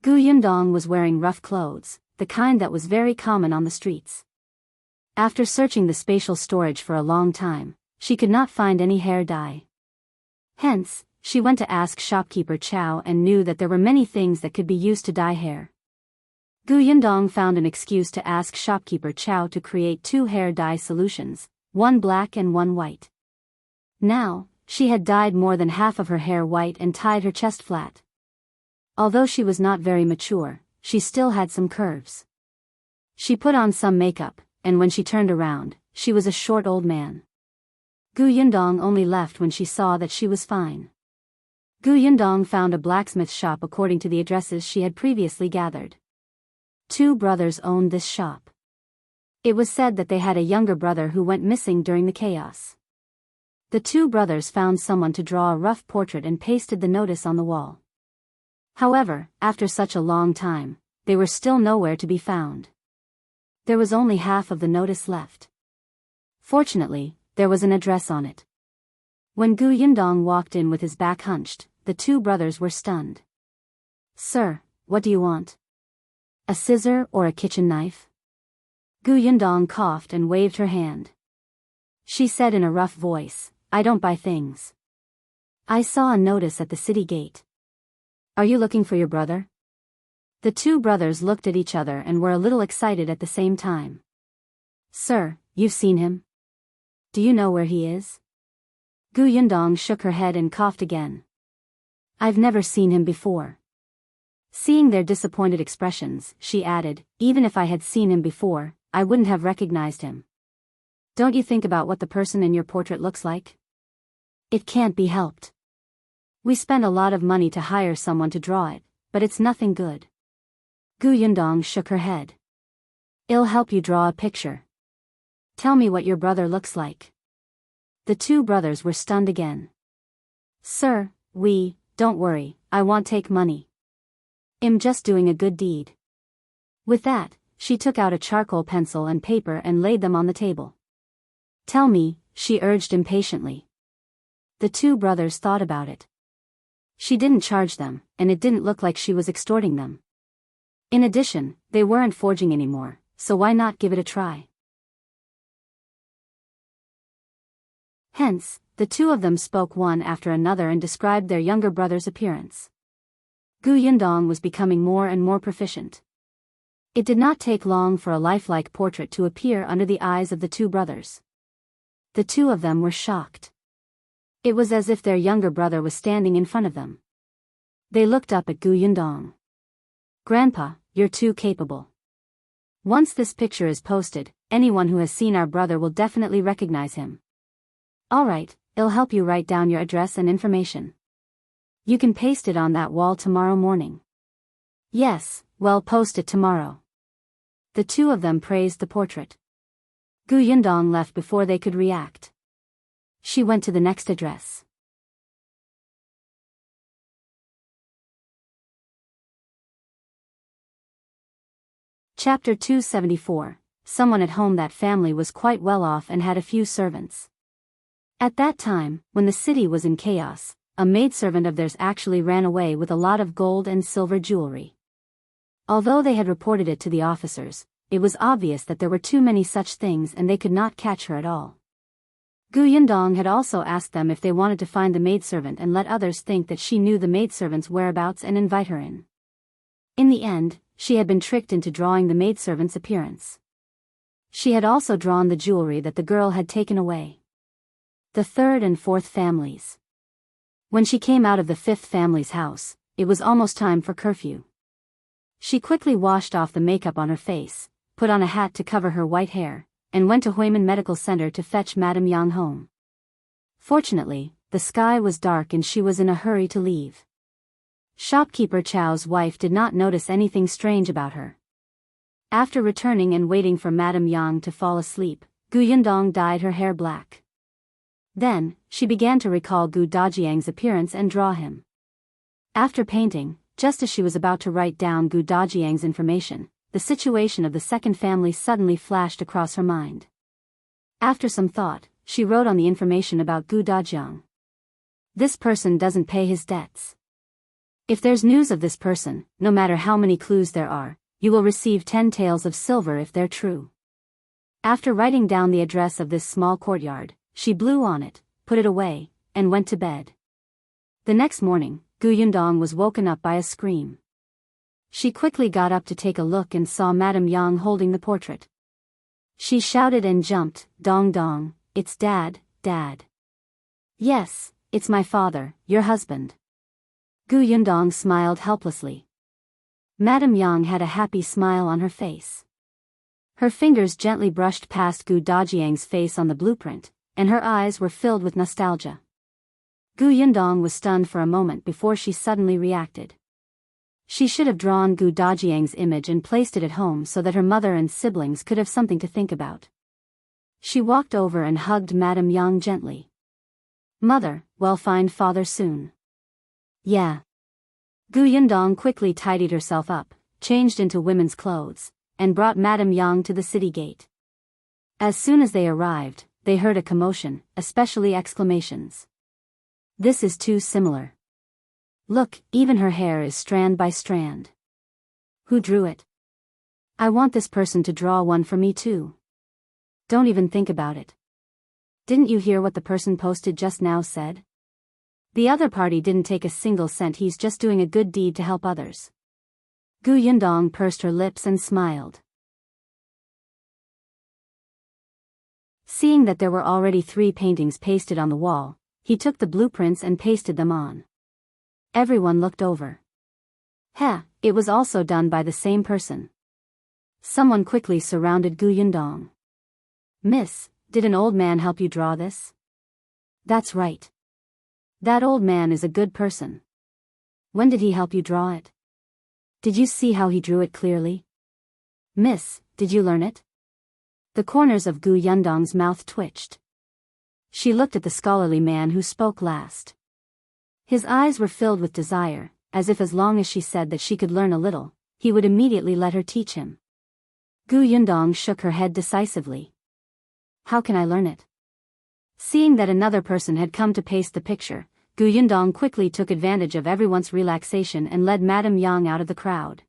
Gu Yundong was wearing rough clothes, the kind that was very common on the streets. After searching the spatial storage for a long time, she could not find any hair dye. Hence, she went to ask shopkeeper Chow and knew that there were many things that could be used to dye hair. Gu Yundong found an excuse to ask shopkeeper Chow to create 2 hair dye solutions, one black and one white. Now, she had dyed more than half of her hair white and tied her chest flat. Although she was not very mature, she still had some curves. She put on some makeup, and when she turned around, she was a short old man. Gu Yundong only left when she saw that she was fine. Gu Yundong found a blacksmith shop according to the addresses she had previously gathered. 2 brothers owned this shop. It was said that they had a younger brother who went missing during the chaos. The 2 brothers found someone to draw a rough portrait and pasted the notice on the wall. However, after such a long time, they were still nowhere to be found. There was only half of the notice left. Fortunately, there was an address on it. When Gu Yundong walked in with his back hunched, the 2 brothers were stunned. "Sir, what do you want? A scissor or a kitchen knife?" Gu Yundong coughed and waved her hand. She said in a rough voice, "I don't buy things. I saw a notice at the city gate. Are you looking for your brother?" The 2 brothers looked at each other and were a little excited at the same time. "Sir, you've seen him? Do you know where he is?" Gu Yundong shook her head and coughed again. "I've never seen him before." Seeing their disappointed expressions, she added, "Even if I had seen him before, I wouldn't have recognized him. Don't you think about what the person in your portrait looks like? It can't be helped. We spent a lot of money to hire someone to draw it, but it's nothing good." Gu Yundong shook her head. "It'll help you draw a picture. Tell me what your brother looks like." The 2 brothers were stunned again. "Sir, don't worry, I won't take money. I'm just doing a good deed." With that, she took out a charcoal pencil and paper and laid them on the table. "Tell me," she urged impatiently. The 2 brothers thought about it. She didn't charge them, and it didn't look like she was extorting them. In addition, they weren't forging anymore, so why not give it a try? Hence, the 2 of them spoke one after another and described their younger brother's appearance. Gu Yundong was becoming more and more proficient. It did not take long for a lifelike portrait to appear under the eyes of the 2 brothers. The 2 of them were shocked. It was as if their younger brother was standing in front of them. They looked up at Gu Yundong. "Grandpa, you're too capable. Once this picture is posted, anyone who has seen our brother will definitely recognize him. All right, it'll help you write down your address and information. You can paste it on that wall tomorrow morning." "Yes, well, post it tomorrow." The 2 of them praised the portrait. Gu Yundong left before they could react. She went to the next address. Chapter 274. Someone at home. That family was quite well off and had a few servants. At that time, when the city was in chaos, a maidservant of theirs actually ran away with a lot of gold and silver jewelry. Although they had reported it to the officers, it was obvious that there were too many such things and they could not catch her at all. Gu Yundong had also asked them if they wanted to find the maidservant and let others think that she knew the maidservant's whereabouts and invite her in. In the end, she had been tricked into drawing the maidservant's appearance. She had also drawn the jewelry that the girl had taken away. The third and fourth families. When she came out of the fifth family's house, it was almost time for curfew. She quickly washed off the makeup on her face, put on a hat to cover her white hair, and went to Huimin Medical Center to fetch Madame Yang home. Fortunately, the sky was dark and she was in a hurry to leave. Shopkeeper Chow's wife did not notice anything strange about her. After returning and waiting for Madame Yang to fall asleep, Gu Yundong dyed her hair black. Then, she began to recall Gu Dajiang's appearance and draw him. After painting, just as she was about to write down Gu Dajiang's information, the situation of the second family suddenly flashed across her mind. After some thought, she wrote on the information about Gu Dajiang. This person doesn't pay his debts. If there's news of this person, no matter how many clues there are, you will receive 10 taels of silver if they're true. After writing down the address of this small courtyard, she blew on it, put it away, and went to bed. The next morning, Gu Yundong was woken up by a scream. She quickly got up to take a look and saw Madame Yang holding the portrait. She shouted and jumped, "Dong dong, it's Dad, Dad." "Yes, it's my father, your husband." Gu Yundong smiled helplessly. Madame Yang had a happy smile on her face. Her fingers gently brushed past Gu Dajiang's face on the blueprint, and her eyes were filled with nostalgia. Gu Yundong was stunned for a moment before she suddenly reacted. She should have drawn Gu Dajiang's image and placed it at home so that her mother and siblings could have something to think about. She walked over and hugged Madame Yang gently. "Mother, well, find father soon." "Yeah." Gu Yundong quickly tidied herself up, changed into women's clothes, and brought Madame Yang to the city gate. As soon as they arrived, they heard a commotion, especially exclamations. "This is too similar. Look, even her hair is strand by strand. Who drew it? I want this person to draw one for me too. Don't even think about it. Didn't you hear what the person posted just now said? The other party didn't take a single cent, he's just doing a good deed to help others." Gu Yundong pursed her lips and smiled. Seeing that there were already 3 paintings pasted on the wall, he took the blueprints and pasted them on. Everyone looked over. It was also done by the same person. Someone quickly surrounded Gu Yundong. "Miss, did an old man help you draw this?" "That's right. That old man is a good person. When did he help you draw it? Did you see how he drew it clearly? Miss, did you learn it?" The corners of Gu Yundong's mouth twitched. She looked at the scholarly man who spoke last. His eyes were filled with desire, as if as long as she said that she could learn a little, he would immediately let her teach him. Gu Yundong shook her head decisively. "How can I learn it?" Seeing that another person had come to paste the picture, Gu Yundong quickly took advantage of everyone's relaxation and led Madame Yang out of the crowd.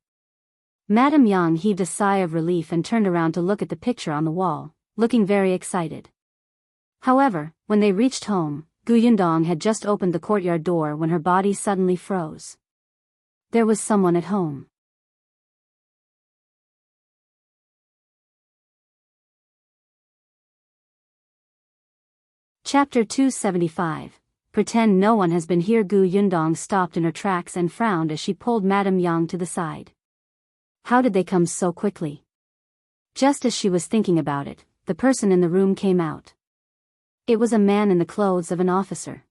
Madame Yang heaved a sigh of relief and turned around to look at the picture on the wall, looking very excited. However, when they reached home, Gu Yundong had just opened the courtyard door when her body suddenly froze. There was someone at home. Chapter 275. Pretend no one has been here. Gu Yundong stopped in her tracks and frowned as she pulled Madame Yang to the side. How did they come so quickly? Just as she was thinking about it, the person in the room came out. It was a man in the clothes of an officer.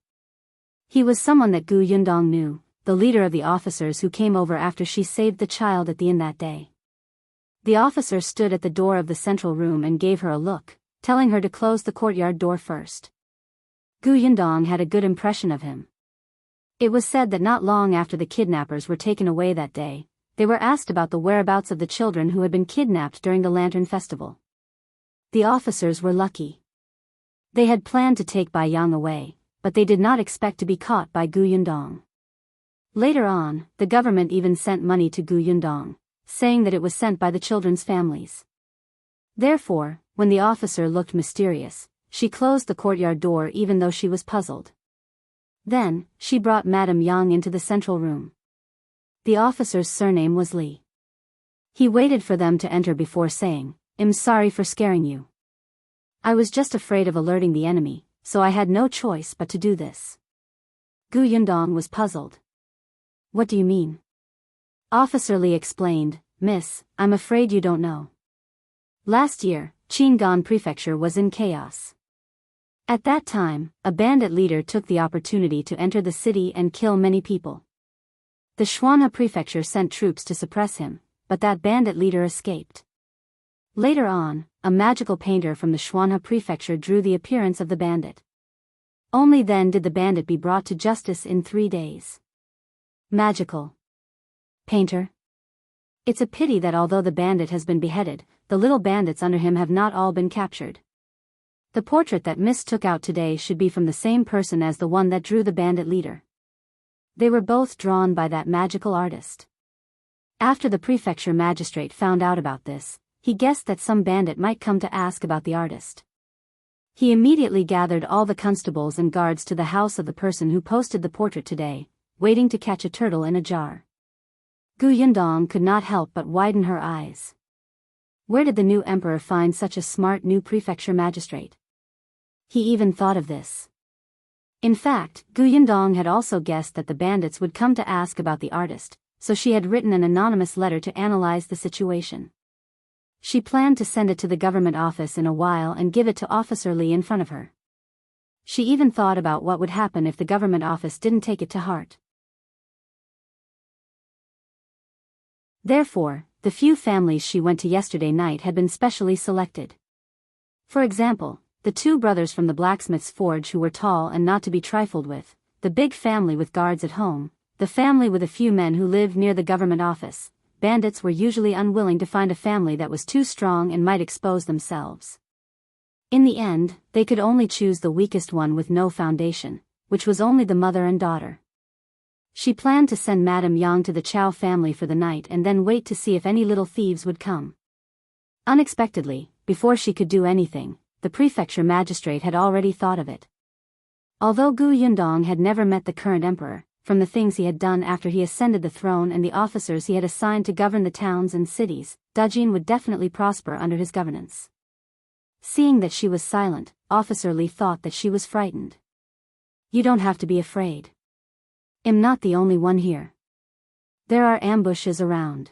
He was someone that Gu Yundong knew, the leader of the officers who came over after she saved the child at the inn that day. The officer stood at the door of the central room and gave her a look, telling her to close the courtyard door first. Gu Yundong had a good impression of him. It was said that not long after the kidnappers were taken away that day, they were asked about the whereabouts of the children who had been kidnapped during the Lantern Festival. The officers were lucky. They had planned to take Biyao away, but they did not expect to be caught by Gu Yundong. Later on, the government even sent money to Gu Yundong, saying that it was sent by the children's families. Therefore, when the officer looked mysterious, she closed the courtyard door even though she was puzzled. Then, she brought Madame Yang into the central room. The officer's surname was Li. He waited for them to enter before saying, "I'm sorry for scaring you. I was just afraid of alerting the enemy, so I had no choice but to do this." Gu Yundong was puzzled. "What do you mean?" Officer Li explained, "Miss, I'm afraid you don't know. Last year, Qingan Prefecture was in chaos. At that time, a bandit leader took the opportunity to enter the city and kill many people. The Shuanha Prefecture sent troops to suppress him, but that bandit leader escaped. Later on, a magical painter from the Shuanha Prefecture drew the appearance of the bandit. Only then did the bandit be brought to justice in 3 days." Magical painter? It's a pity that although the bandit has been beheaded, the little bandits under him have not all been captured. The portrait that Miss took out today should be from the same person as the one that drew the bandit leader. They were both drawn by that magical artist. After the prefecture magistrate found out about this, he guessed that some bandit might come to ask about the artist. He immediately gathered all the constables and guards to the house of the person who posted the portrait today, waiting to catch a turtle in a jar. Gu Yundong could not help but widen her eyes. Where did the new emperor find such a smart new prefecture magistrate? He even thought of this. In fact, Gu Yundong had also guessed that the bandits would come to ask about the artist, so she had written an anonymous letter to analyze the situation. She planned to send it to the government office in a while and give it to Officer Li in front of her. She even thought about what would happen if the government office didn't take it to heart. Therefore, the few families she went to yesterday night had been specially selected. For example, the 2 brothers from the blacksmith's forge who were tall and not to be trifled with, the big family with guards at home, the family with a few men who lived near the government office. Bandits were usually unwilling to find a family that was too strong and might expose themselves. In the end, they could only choose the weakest one with no foundation, which was only the mother and daughter. She planned to send Madame Yang to the Chow family for the night and then wait to see if any little thieves would come. Unexpectedly, before she could do anything, the prefecture magistrate had already thought of it. Although Gu Yundong had never met the current emperor, from the things he had done after he ascended the throne and the officers he had assigned to govern the towns and cities, Dajiang would definitely prosper under his governance. Seeing that she was silent, Officer Li thought that she was frightened. "You don't have to be afraid. I'm not the only one here. There are ambushes around.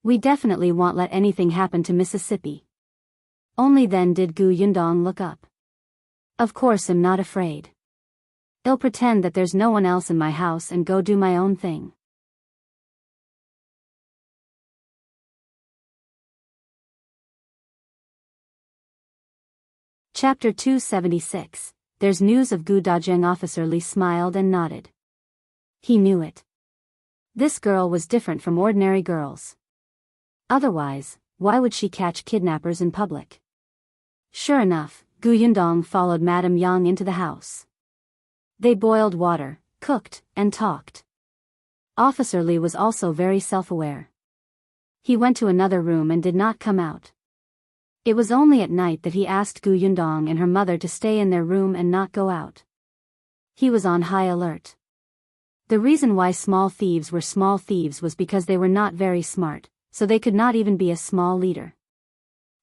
We definitely won't let anything happen to Mississippi." Only then did Gu Yundong look up. "Of course I'm not afraid. I'll pretend that there's no one else in my house and go do my own thing." Chapter 276. There's news of Gu Dajiang. Officer Li smiled and nodded. He knew it. This girl was different from ordinary girls. Otherwise, why would she catch kidnappers in public? Sure enough, Gu Yundong followed Madame Yang into the house. They boiled water, cooked, and talked. Officer Li was also very self-aware. He went to another room and did not come out. It was only at night that he asked Gu Yundong and her mother to stay in their room and not go out. He was on high alert. The reason why small thieves were small thieves was because they were not very smart, so they could not even be a small leader.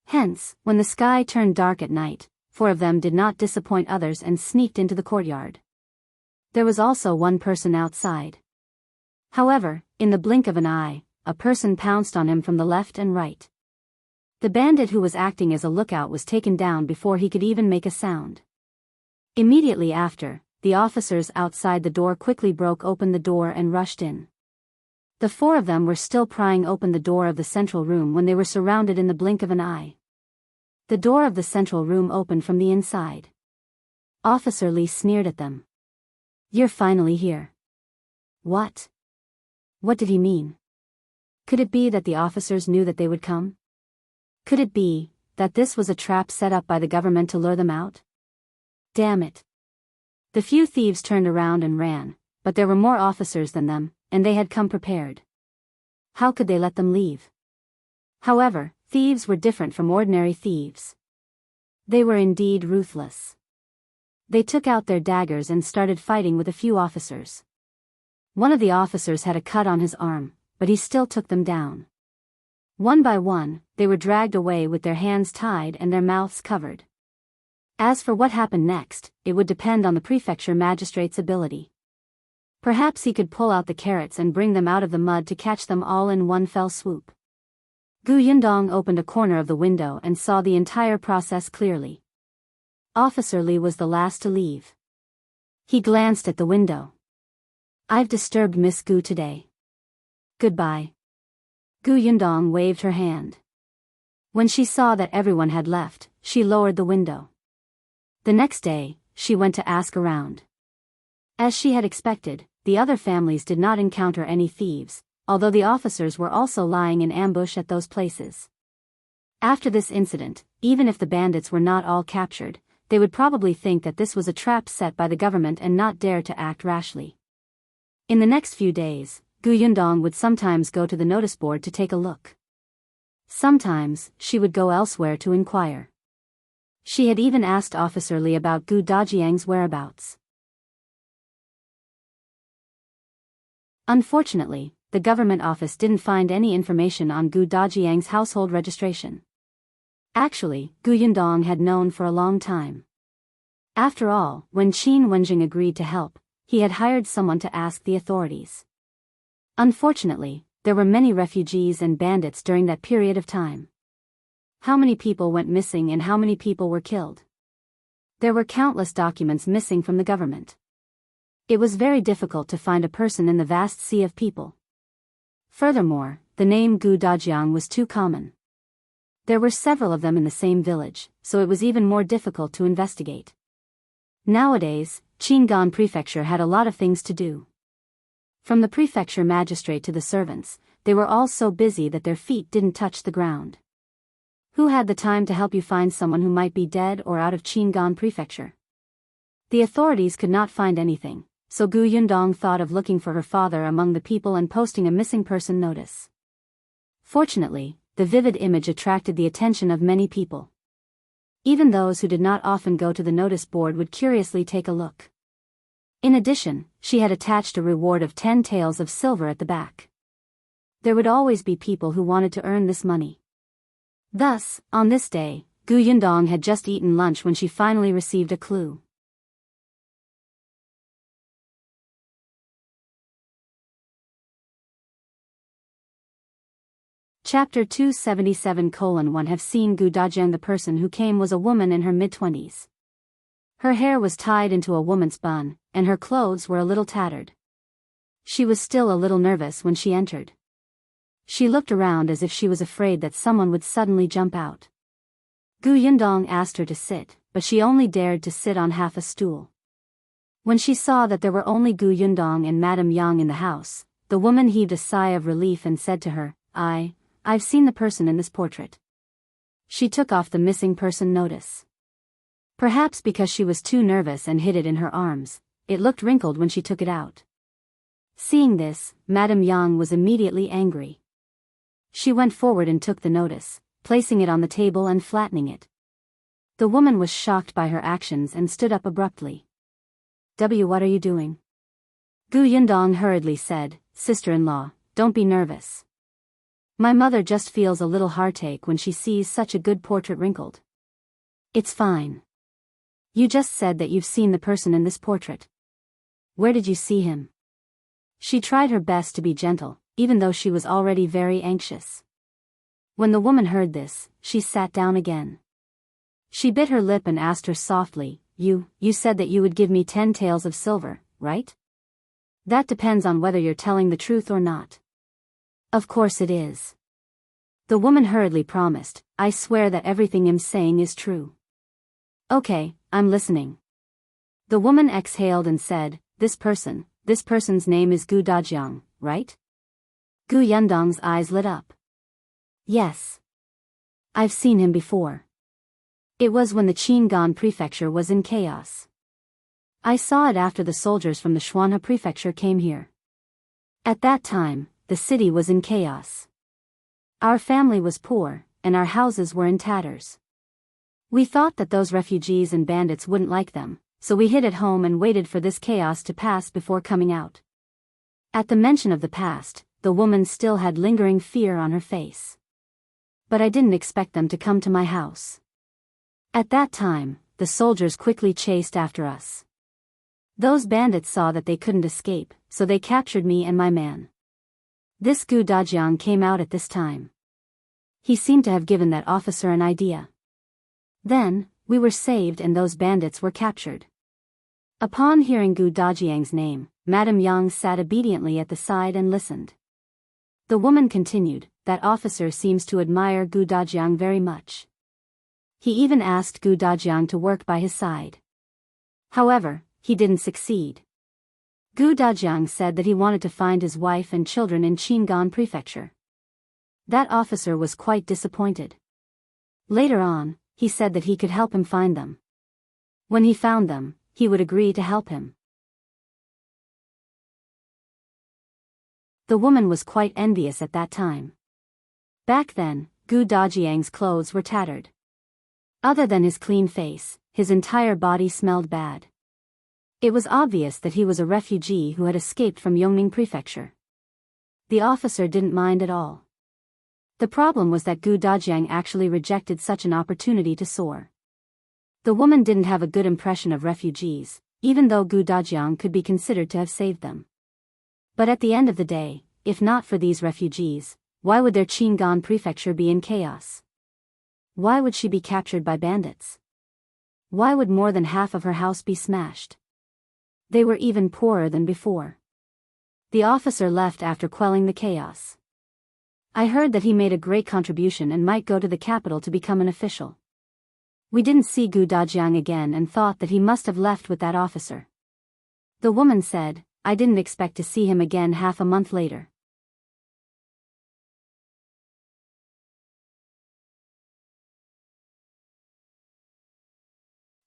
Hence, when the sky turned dark at night, 4 of them did not disappoint others and sneaked into the courtyard. There was also one person outside. However, in the blink of an eye, a person pounced on him from the left and right. The bandit who was acting as a lookout was taken down before he could even make a sound. Immediately after, the officers outside the door quickly broke open the door and rushed in. The 4 of them were still prying open the door of the central room when they were surrounded in the blink of an eye. The door of the central room opened from the inside. Officer Lee sneered at them. "You're finally here." "What? What did he mean?" Could it be that the officers knew that they would come? Could it be that this was a trap set up by the government to lure them out? Damn it. The few thieves turned around and ran, but there were more officers than them, and they had come prepared. How could they let them leave? However, thieves were different from ordinary thieves. They were indeed ruthless. They took out their daggers and started fighting with a few officers. One of the officers had a cut on his arm, but he still took them down. One by one, they were dragged away with their hands tied and their mouths covered. As for what happened next, it would depend on the prefecture magistrate's ability. Perhaps he could pull out the carrots and bring them out of the mud to catch them all in one fell swoop. Yundong opened a corner of the window and saw the entire process clearly. Officer Lee was the last to leave. He glanced at the window. "I've disturbed Miss Gu today. Goodbye." Yundong waved her hand. When she saw that everyone had left, she lowered the window. The next day, she went to ask around. As she had expected, the other families did not encounter any thieves, although the officers were also lying in ambush at those places. After this incident, even if the bandits were not all captured, they would probably think that this was a trap set by the government and not dare to act rashly. In the next few days, Yundong would sometimes go to the notice board to take a look. Sometimes, she would go elsewhere to inquire. She had even asked Officer Lee about Dajiang's whereabouts. Unfortunately, the government office didn't find any information on Dajiang's household registration. Actually, Yundong had known for a long time. After all, when Qin Wenjing agreed to help, he had hired someone to ask the authorities. Unfortunately, there were many refugees and bandits during that period of time. How many people went missing and how many people were killed? There were countless documents missing from the government. It was very difficult to find a person in the vast sea of people. Furthermore, the name Dajiang was too common. There were several of them in the same village, so it was even more difficult to investigate. Nowadays, Qingan Prefecture had a lot of things to do. From the prefecture magistrate to the servants, they were all so busy that their feet didn't touch the ground. Who had the time to help you find someone who might be dead or out of Qingan Prefecture? The authorities could not find anything, so Yundong thought of looking for her father among the people and posting a missing person notice. Fortunately, the vivid image attracted the attention of many people. Even those who did not often go to the notice board would curiously take a look. In addition, she had attached a reward of 10 taels of silver at the back. There would always be people who wanted to earn this money. Thus, on this day, Yundong had just eaten lunch when she finally received a clue. Chapter 277:1 Have seen Dajiang. The person who came was a woman in her mid-20s. Her hair was tied into a woman's bun, and her clothes were a little tattered. She was still a little nervous when she entered. She looked around as if she was afraid that someone would suddenly jump out. Yundong asked her to sit, but she only dared to sit on half a stool. When she saw that there were only Yundong and Madame Yang in the house, the woman heaved a sigh of relief and said to her, I've seen the person in this portrait." She took off the missing person notice. Perhaps because she was too nervous and hid it in her arms, it looked wrinkled when she took it out. Seeing this, Madame Yang was immediately angry. She went forward and took the notice, placing it on the table and flattening it. The woman was shocked by her actions and stood up abruptly. What are you doing?" Yundong hurriedly said, "Sister-in-law, don't be nervous. My mother just feels a little heartache when she sees such a good portrait wrinkled. It's fine. You just said that you've seen the person in this portrait. Where did you see him?" She tried her best to be gentle, even though she was already very anxious. When the woman heard this, she sat down again. She bit her lip and asked her softly, You said that you would give me 10 taels of silver, right? That depends on whether you're telling the truth or not." "Of course it is." The woman hurriedly promised, I swear that everything I'm saying is true. Okay, I'm listening. The woman exhaled and said, this person's name is Gu Dajiang, right? Gu Yundong's eyes lit up. Yes. I've seen him before. It was when the Qingan prefecture was in chaos. I saw it after the soldiers from the Shuanha prefecture came here. At that time, the city was in chaos. Our family was poor, and our houses were in tatters. We thought that those refugees and bandits wouldn't like them, so we hid at home and waited for this chaos to pass before coming out. At the mention of the past, the woman still had lingering fear on her face. But I didn't expect them to come to my house. At that time, the soldiers quickly chased after us. Those bandits saw that they couldn't escape, so they captured me and my man. This Gu Dajiang came out at this time. He seemed to have given that officer an idea. Then, we were saved and those bandits were captured. Upon hearing Gu Dajiang's name, Madame Yang sat obediently at the side and listened. The woman continued, that officer seems to admire Gu Dajiang very much. He even asked Gu Dajiang to work by his side. However, he didn't succeed. Gu Dajiang said that he wanted to find his wife and children in Qingan prefecture. That officer was quite disappointed. Later on, he said that he could help him find them. When he found them, he would agree to help him. The woman was quite envious at that time. Back then, Gu Dajiang's clothes were tattered. Other than his clean face, his entire body smelled bad. It was obvious that he was a refugee who had escaped from Yongning prefecture. The officer didn't mind at all. The problem was that Gu Dajiang actually rejected such an opportunity to soar. The woman didn't have a good impression of refugees, even though Gu Dajiang could be considered to have saved them. But at the end of the day, if not for these refugees, why would their Qingan prefecture be in chaos? Why would she be captured by bandits? Why would more than half of her house be smashed? They were even poorer than before. The officer left after quelling the chaos. I heard that he made a great contribution and might go to the capital to become an official. We didn't see Gu Dajiang again and thought that he must have left with that officer. The woman said, I didn't expect to see him again half a month later.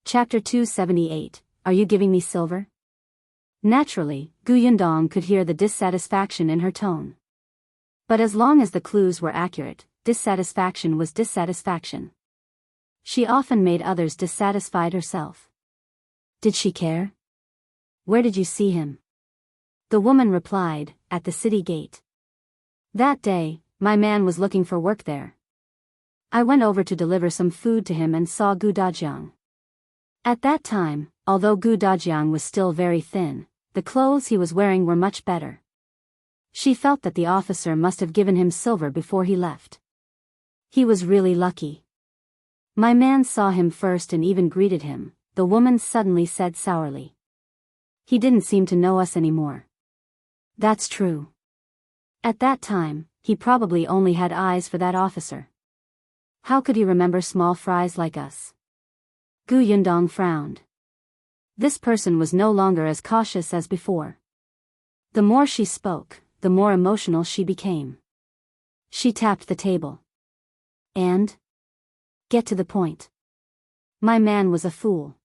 Chapter 278, Are you giving me silver? Naturally, Gu Yundong could hear the dissatisfaction in her tone. But as long as the clues were accurate, dissatisfaction was dissatisfaction. She often made others dissatisfied herself. Did she care? Where did you see him? The woman replied, at the city gate. That day, my man was looking for work there. I went over to deliver some food to him and saw Gu Dajiang. At that time, although Gu Dajiang was still very thin, the clothes he was wearing were much better. She felt that the officer must have given him silver before he left. He was really lucky. My man saw him first and even greeted him, the woman suddenly said sourly. He didn't seem to know us anymore. That's true. At that time, he probably only had eyes for that officer. How could he remember small fries like us? Gu Yundong frowned. This person was no longer as cautious as before. The more she spoke, the more emotional she became. She tapped the table. And? Get to the point. My man was a fool.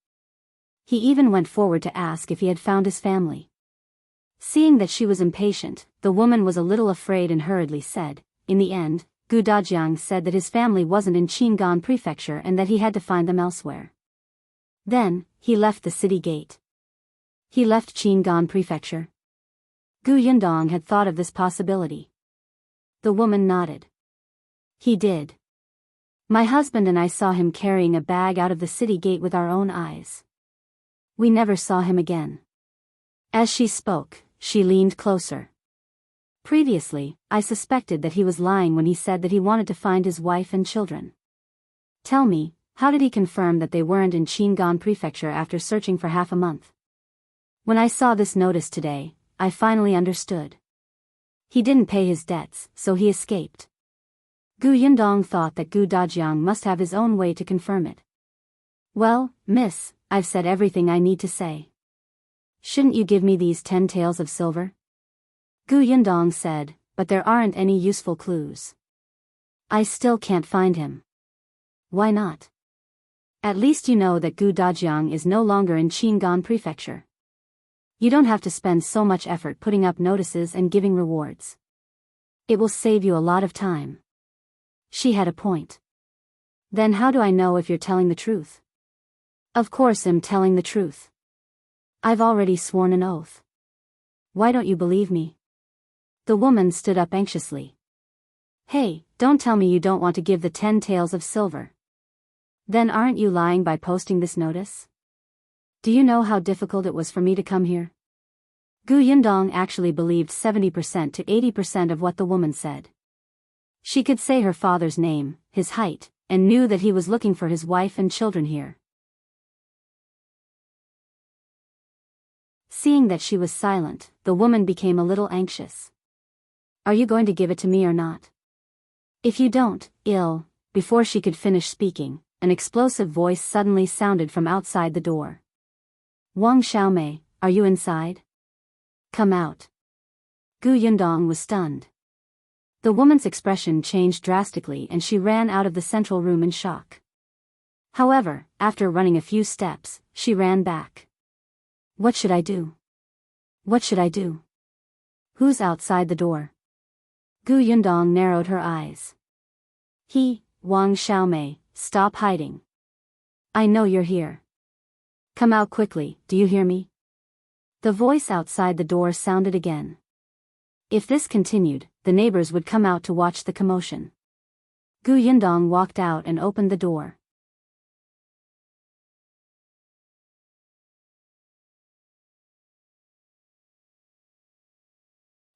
He even went forward to ask if he had found his family. Seeing that she was impatient, the woman was a little afraid and hurriedly said, in the end, Gu Dajiang said that his family wasn't in Qingan prefecture and that he had to find them elsewhere. Then, he left the city gate. He left Qingan prefecture. Gu Yundong had thought of this possibility. The woman nodded. He did. My husband and I saw him carrying a bag out of the city gate with our own eyes. We never saw him again. As she spoke, she leaned closer. Previously, I suspected that he was lying when he said that he wanted to find his wife and children. Tell me, how did he confirm that they weren't in Qingan prefecture after searching for half a month? When I saw this notice today, I finally understood. He didn't pay his debts, so he escaped. Gu Yundong thought that Gu Dajiang must have his own way to confirm it. Well, miss, I've said everything I need to say. Shouldn't you give me these 10 taels of silver? Gu Yundong said, but there aren't any useful clues. I still can't find him. Why not? At least you know that Gu Dajiang is no longer in Qingan Prefecture. You don't have to spend so much effort putting up notices and giving rewards. It will save you a lot of time. She had a point. Then how do I know if you're telling the truth? Of course I'm telling the truth. I've already sworn an oath. Why don't you believe me? The woman stood up anxiously. Hey, don't tell me you don't want to give the 10 taels of silver. Then aren't you lying by posting this notice? Do you know how difficult it was for me to come here? Gu Yundong actually believed 70% to 80% of what the woman said. She could say her father's name, his height, and knew that he was looking for his wife and children here. Seeing that she was silent, the woman became a little anxious. Are you going to give it to me or not? If you don't, before she could finish speaking, an explosive voice suddenly sounded from outside the door. Wang Xiaomei, are you inside? Come out. Gu Yundong was stunned. The woman's expression changed drastically and she ran out of the central room in shock. However, after running a few steps, she ran back. What should I do? What should I do? Who's outside the door? Gu Yundong narrowed her eyes. Wang Xiaomei, stop hiding. I know you're here. Come out quickly, do you hear me? The voice outside the door sounded again. If this continued, the neighbors would come out to watch the commotion. Gu Yundong walked out and opened the door.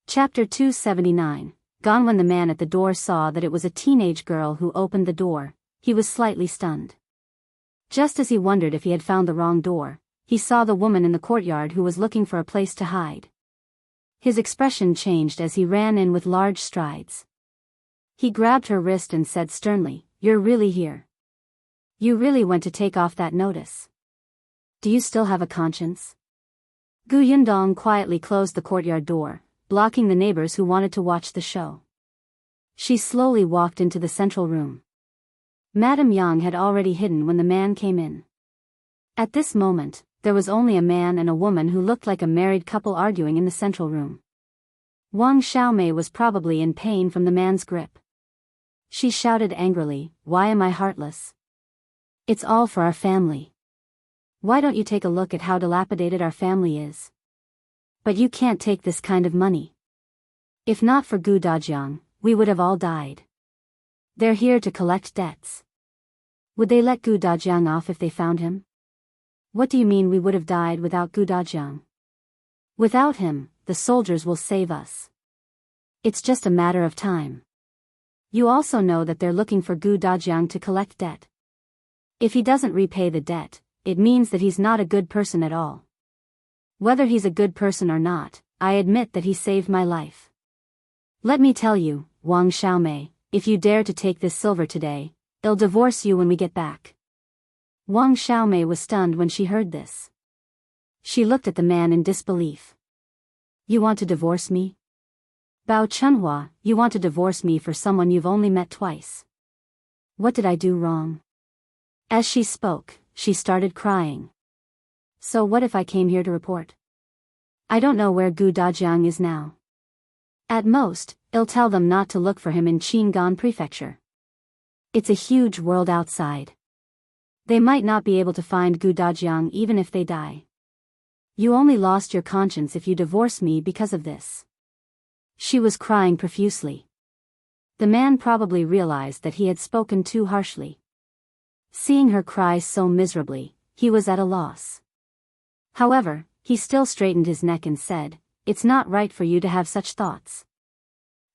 Chapter 279. Gone. When the man at the door saw that it was a teenage girl who opened the door, he was slightly stunned. Just as he wondered if he had found the wrong door, he saw the woman in the courtyard who was looking for a place to hide. His expression changed as he ran in with large strides. He grabbed her wrist and said sternly, "You're really here? You really went to take off that notice? Do you still have a conscience?" Gu Yundong quietly closed the courtyard door, blocking the neighbors who wanted to watch the show. She slowly walked into the central room. Madame Yang had already hidden when the man came in. At this moment, there was only a man and a woman who looked like a married couple arguing in the central room. Wang Xiaomei was probably in pain from the man's grip. She shouted angrily, "Why am I heartless? It's all for our family. Why don't you take a look at how dilapidated our family is? But you can't take this kind of money. If not for Gu Dajiang, we would have all died. They're here to collect debts. Would they let Gu Dajiang off if they found him? What do you mean we would have died without Gu Dajiang? Without him, the soldiers will save us. It's just a matter of time. You also know that they're looking for Gu Dajiang to collect debt. If he doesn't repay the debt, it means that he's not a good person at all. Whether he's a good person or not, I admit that he saved my life. Let me tell you, Wang Xiaomei, if you dare to take this silver today, they'll divorce you when we get back." Wang Xiaomei was stunned when she heard this. She looked at the man in disbelief. "You want to divorce me? Bao Chunhua, you want to divorce me for someone you've only met twice? What did I do wrong?" As she spoke, she started crying. "So what if I came here to report? I don't know where Gu Dajiang is now. At most, I'll tell them not to look for him in Qingan Prefecture. It's a huge world outside. They might not be able to find Gu Dajiang even if they die. You only lost your conscience if you divorce me because of this." She was crying profusely. The man probably realized that he had spoken too harshly. Seeing her cry so miserably, he was at a loss. However, he still straightened his neck and said, "It's not right for you to have such thoughts.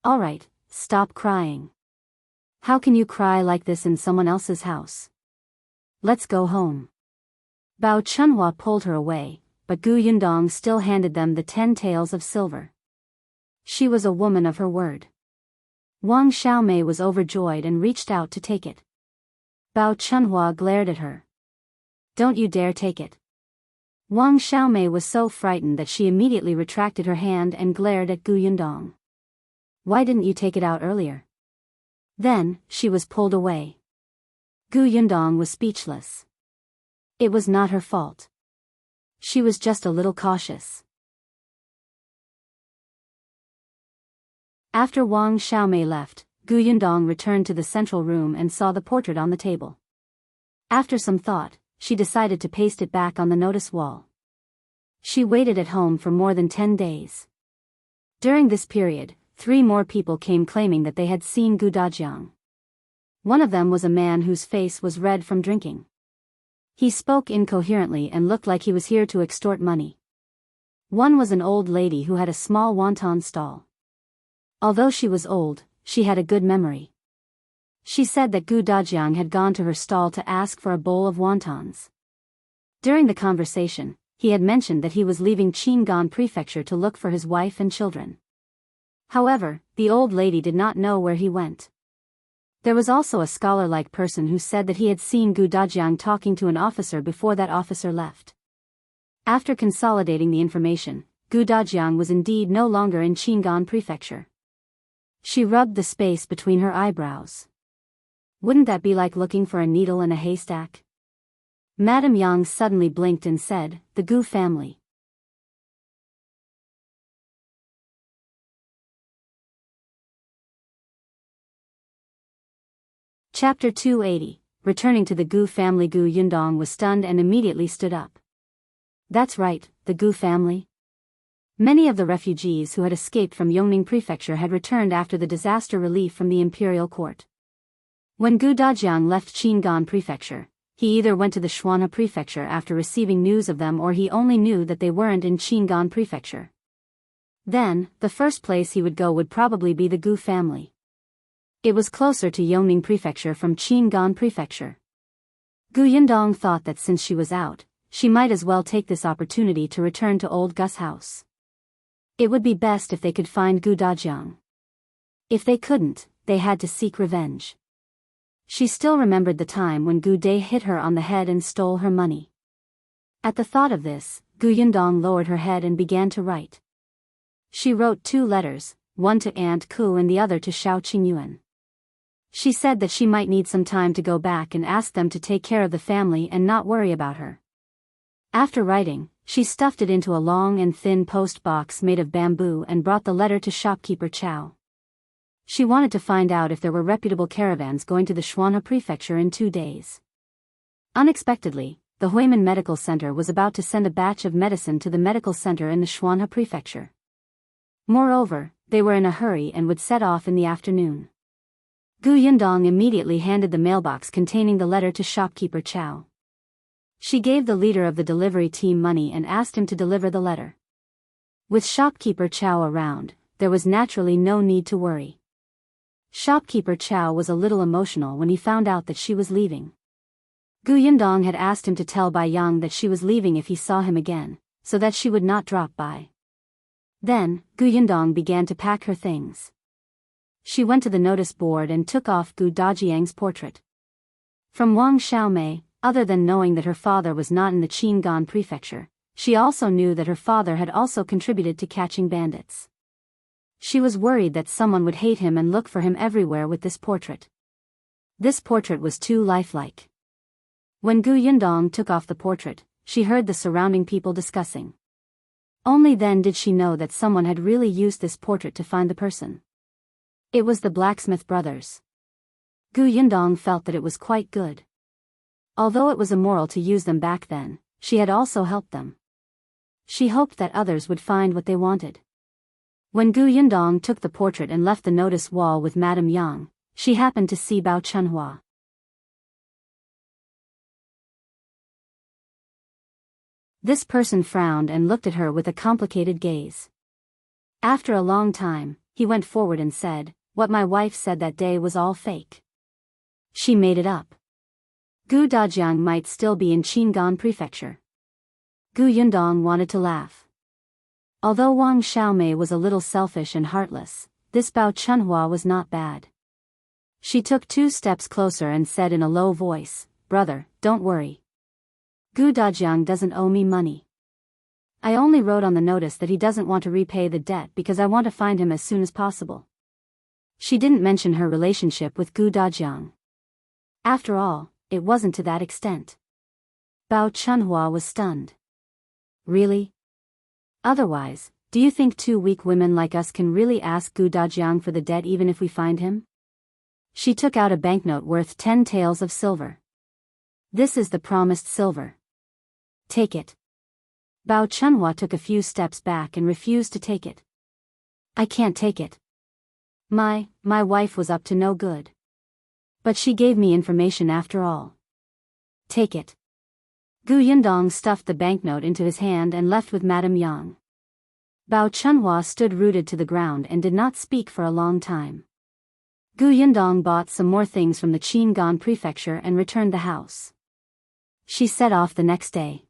All right, stop crying. How can you cry like this in someone else's house? Let's go home." Bao Chunhua pulled her away, but Gu Yundong still handed them the 10 taels of silver. She was a woman of her word. Wang Xiaomei was overjoyed and reached out to take it. Bao Chunhua glared at her. Don't you dare take it. Wang Xiaomei was so frightened that she immediately retracted her hand and glared at Gu Yundong. Why didn't you take it out earlier? Then, she was pulled away. Gu Yundong was speechless. It was not her fault. She was just a little cautious. After Wang Xiaomei left, Gu Yundong returned to the central room and saw the portrait on the table. After some thought, she decided to paste it back on the notice wall. She waited at home for more than 10 days. During this period, 3 more people came claiming that they had seen Gu Dajiang. One of them was a man whose face was red from drinking. He spoke incoherently and looked like he was here to extort money. One was an old lady who had a small wonton stall. Although she was old, she had a good memory. She said that Gu Dajiang had gone to her stall to ask for a bowl of wontons. During the conversation, he had mentioned that he was leaving Qingan Prefecture to look for his wife and children. However, the old lady did not know where he went. There was also a scholar-like person who said that he had seen Gu Dajiang talking to an officer before that officer left. After consolidating the information, Gu Dajiang was indeed no longer in Qingan Prefecture. She rubbed the space between her eyebrows. Wouldn't that be like looking for a needle in a haystack? Madame Yang suddenly blinked and said, "The Gu family." Chapter 280, Returning to the Gu family. Gu Yundong was stunned and immediately stood up. That's right, the Gu family. Many of the refugees who had escaped from Yongning Prefecture had returned after the disaster relief from the imperial court. When Gu Dajiang left Qingan Prefecture, he either went to the Shuanhe Prefecture after receiving news of them or he only knew that they weren't in Qingan Prefecture. Then, the first place he would go would probably be the Gu family. It was closer to Yongning Prefecture from Qingan Prefecture. Gu Yundong thought that since she was out, she might as well take this opportunity to return to old Gus' house. It would be best if they could find Gu Dajiang. If they couldn't, they had to seek revenge. She still remembered the time when Gu Dai hit her on the head and stole her money. At the thought of this, Gu Yundong lowered her head and began to write. She wrote 2 letters, one to Aunt Ku and the other to Xiao Qingyuan. She said that she might need some time to go back and ask them to take care of the family and not worry about her. After writing, she stuffed it into a long and thin post box made of bamboo and brought the letter to shopkeeper Chow. She wanted to find out if there were reputable caravans going to the Shuanhe Prefecture in 2 days. Unexpectedly, the Huimin Medical Center was about to send a batch of medicine to the medical center in the Shuanhe Prefecture. Moreover, they were in a hurry and would set off in the afternoon. Gu Yundong immediately handed the mailbox containing the letter to shopkeeper Chow. She gave the leader of the delivery team money and asked him to deliver the letter. With shopkeeper Chow around, there was naturally no need to worry. Shopkeeper Chow was a little emotional when he found out that she was leaving. Gu Yundong had asked him to tell Biyao that she was leaving if he saw him again, so that she would not drop by. Then, Gu Yundong began to pack her things. She went to the notice board and took off Gu Dajiang's portrait. From Wang Xiaomei, other than knowing that her father was not in the Qingan Prefecture, she also knew that her father had also contributed to catching bandits. She was worried that someone would hate him and look for him everywhere with this portrait. This portrait was too lifelike. When Gu Yundong took off the portrait, she heard the surrounding people discussing. Only then did she know that someone had really used this portrait to find the person. It was the blacksmith brothers. Gu Yundong felt that it was quite good. Although it was immoral to use them back then, she had also helped them. She hoped that others would find what they wanted. When Gu Yundong took the portrait and left the notice wall with Madame Yang, she happened to see Bao Chunhua. This person frowned and looked at her with a complicated gaze. After a long time, he went forward and said, "What my wife said that day was all fake. She made it up. Gu Dajiang might still be in Qingan Prefecture." Gu Yundong wanted to laugh. Although Wang Xiaomei was a little selfish and heartless, this Bao Chunhua was not bad. She took 2 steps closer and said in a low voice, "Brother, don't worry. Gu Dajiang doesn't owe me money. I only wrote on the notice that he doesn't want to repay the debt because I want to find him as soon as possible." She didn't mention her relationship with Gu Dajiang. After all, it wasn't to that extent. Bao Chunhua was stunned. Really? Otherwise, do you think 2 weak women like us can really ask Gu Dajiang for the debt even if we find him? She took out a banknote worth 10 taels of silver. "This is the promised silver. Take it." Bao Chunhua took a few steps back and refused to take it. "I can't take it. My wife was up to no good. But she gave me information after all." "Take it." Gu Yundong stuffed the banknote into his hand and left with Madame Yang. Bao Chunhua stood rooted to the ground and did not speak for a long time. Gu Yundong bought some more things from the Qingan prefecture and returned the house. She set off the next day.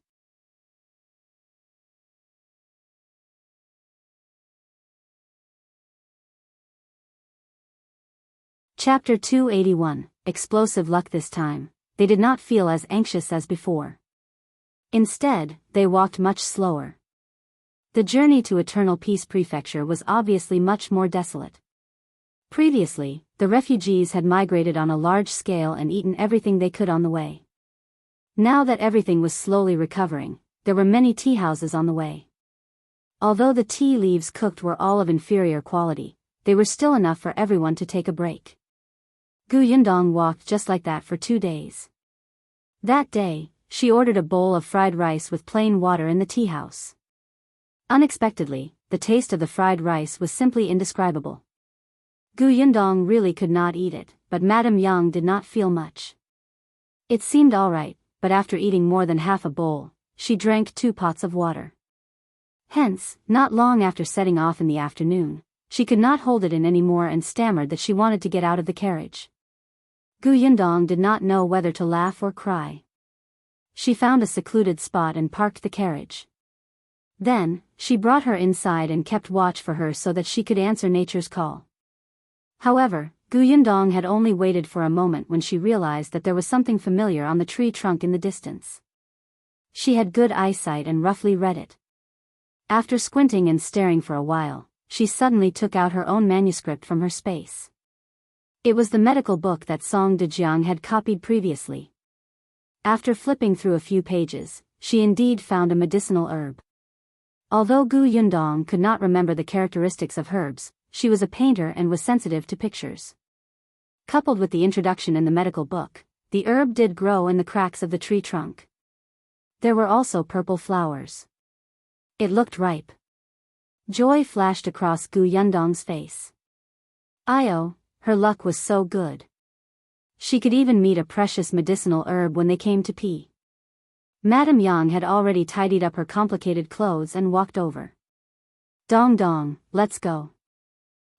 Chapter 281, Explosive Luck. This time, they did not feel as anxious as before. Instead, they walked much slower. The journey to Eternal Peace Prefecture was obviously much more desolate. Previously, the refugees had migrated on a large scale and eaten everything they could on the way. Now that everything was slowly recovering, there were many tea houses on the way. Although the tea leaves cooked were all of inferior quality, they were still enough for everyone to take a break. Gu Yundong walked just like that for 2 days. That day, she ordered a bowl of fried rice with plain water in the tea house. Unexpectedly, the taste of the fried rice was simply indescribable. Gu Yundong really could not eat it, but Madame Yang did not feel much. It seemed alright, but after eating more than half a bowl, she drank 2 pots of water. Hence, not long after setting off in the afternoon, she could not hold it in anymore and stammered that she wanted to get out of the carriage. Gu Yundong did not know whether to laugh or cry. She found a secluded spot and parked the carriage. Then, she brought her inside and kept watch for her so that she could answer nature's call. However, Gu Yundong had only waited for a moment when she realized that there was something familiar on the tree trunk in the distance. She had good eyesight and roughly read it. After squinting and staring for a while, she suddenly took out her own manuscript from her space. It was the medical book that Song Dajiang had copied previously. After flipping through a few pages, she indeed found a medicinal herb. Although Gu Yundong could not remember the characteristics of herbs, she was a painter and was sensitive to pictures. Coupled with the introduction in the medical book, the herb did grow in the cracks of the tree trunk. There were also purple flowers. It looked ripe. Joy flashed across Gu Yundong's face. Io, her luck was so good. She could even meet a precious medicinal herb when they came to pee. Madame Yang had already tidied up her complicated clothes and walked over. "Dong dong, let's go.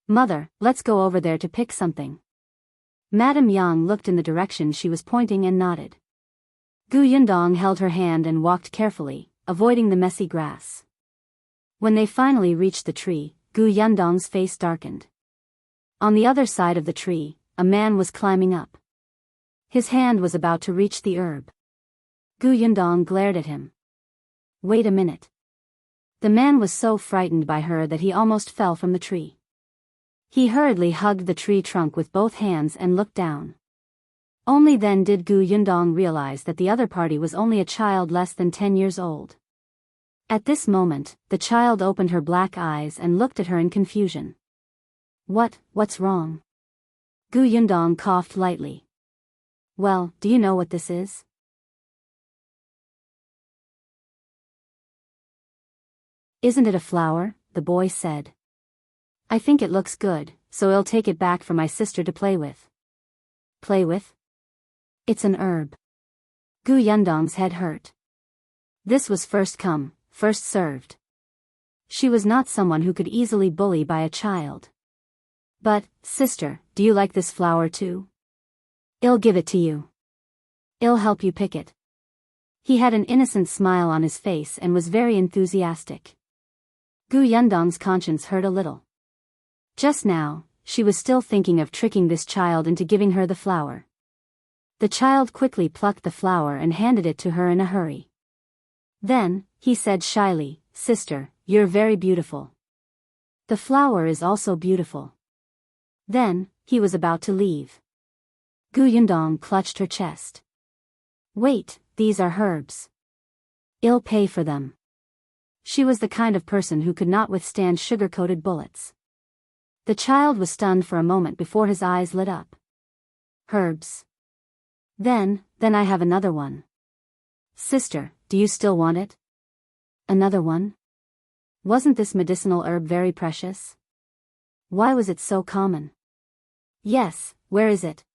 Mother, let's go over there to pick something." Madame Yang looked in the direction she was pointing and nodded. Gu Yundong held her hand and walked carefully, avoiding the messy grass. When they finally reached the tree, Gu Yundong's face darkened. On the other side of the tree, a man was climbing up. His hand was about to reach the herb. Gu Yundong glared at him. "Wait a minute." The man was so frightened by her that he almost fell from the tree. He hurriedly hugged the tree trunk with both hands and looked down. Only then did Gu Yundong realize that the other party was only a child less than 10 years old. At this moment, the child opened her black eyes and looked at her in confusion. What's wrong?" Gu Yundong coughed lightly. "Well, do you know what this is?" "Isn't it a flower?" the boy said. "I think it looks good, so I'll take it back for my sister to play with." "Play with?" "It's an herb." Gu Yundong's head hurt. This was first come, first served. She was not someone who could easily bully by a child. "But, sister, do you like this flower too? I'll give it to you. I'll help you pick it." He had an innocent smile on his face and was very enthusiastic. Gu Yundong's conscience hurt a little. Just now, she was still thinking of tricking this child into giving her the flower. The child quickly plucked the flower and handed it to her in a hurry. Then, he said shyly, "Sister, you're very beautiful. The flower is also beautiful." Then, he was about to leave. Yundong clutched her chest. "Wait, these are herbs. I'll pay for them." She was the kind of person who could not withstand sugar-coated bullets. The child was stunned for a moment before his eyes lit up. "Herbs? Then I have another one." "Sister, do you still want it?" "Another one? Wasn't this medicinal herb very precious? Why was it so common?" "Yes, where is it?"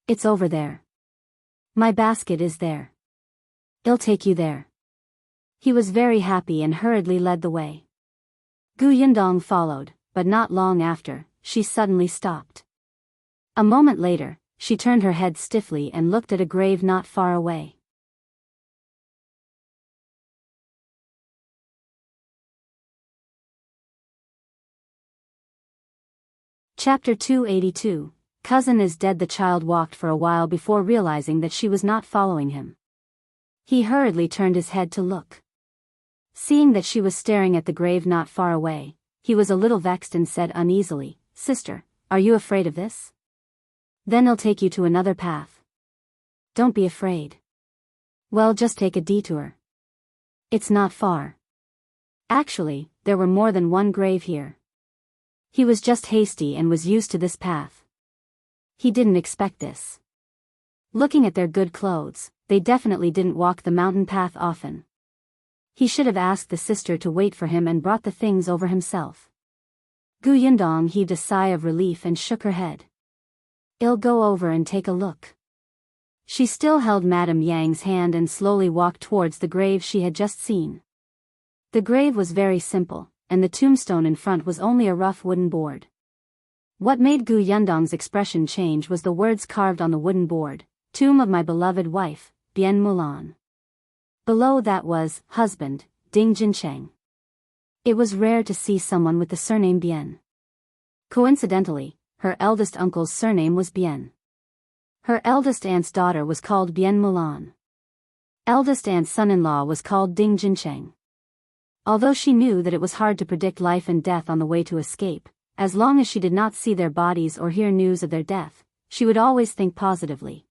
"It's over there. My basket is there. I'll take you there." He was very happy and hurriedly led the way. Yundong followed, but not long after, she suddenly stopped. A moment later, she turned her head stiffly and looked at a grave not far away. Chapter 282, Cousin is dead. The child walked for a while before realizing that she was not following him. He hurriedly turned his head to look. Seeing that she was staring at the grave not far away, he was a little vexed and said uneasily, "Sister, are you afraid of this? Then I'll take you to another path." "Don't be afraid." "Well, just take a detour. It's not far." Actually, there were more than one grave here. He was just hasty and was used to this path. He didn't expect this. Looking at their good clothes, they definitely didn't walk the mountain path often. He should have asked the sister to wait for him and brought the things over himself. Yundong heaved a sigh of relief and shook her head. "I'll go over and take a look." She still held Madame Yang's hand and slowly walked towards the grave she had just seen. The grave was very simple, and the tombstone in front was only a rough wooden board. What made Yundong's expression change was the words carved on the wooden board, "Tomb of my beloved wife, Bien Mulan." Below that was, "Husband, Ding Jincheng." It was rare to see someone with the surname Bien. Coincidentally, her eldest uncle's surname was Bien. Her eldest aunt's daughter was called Bien Mulan. Eldest aunt's son-in-law was called Ding Jincheng. Although she knew that it was hard to predict life and death on the way to escape, as long as she did not see their bodies or hear news of their death, she would always think positively.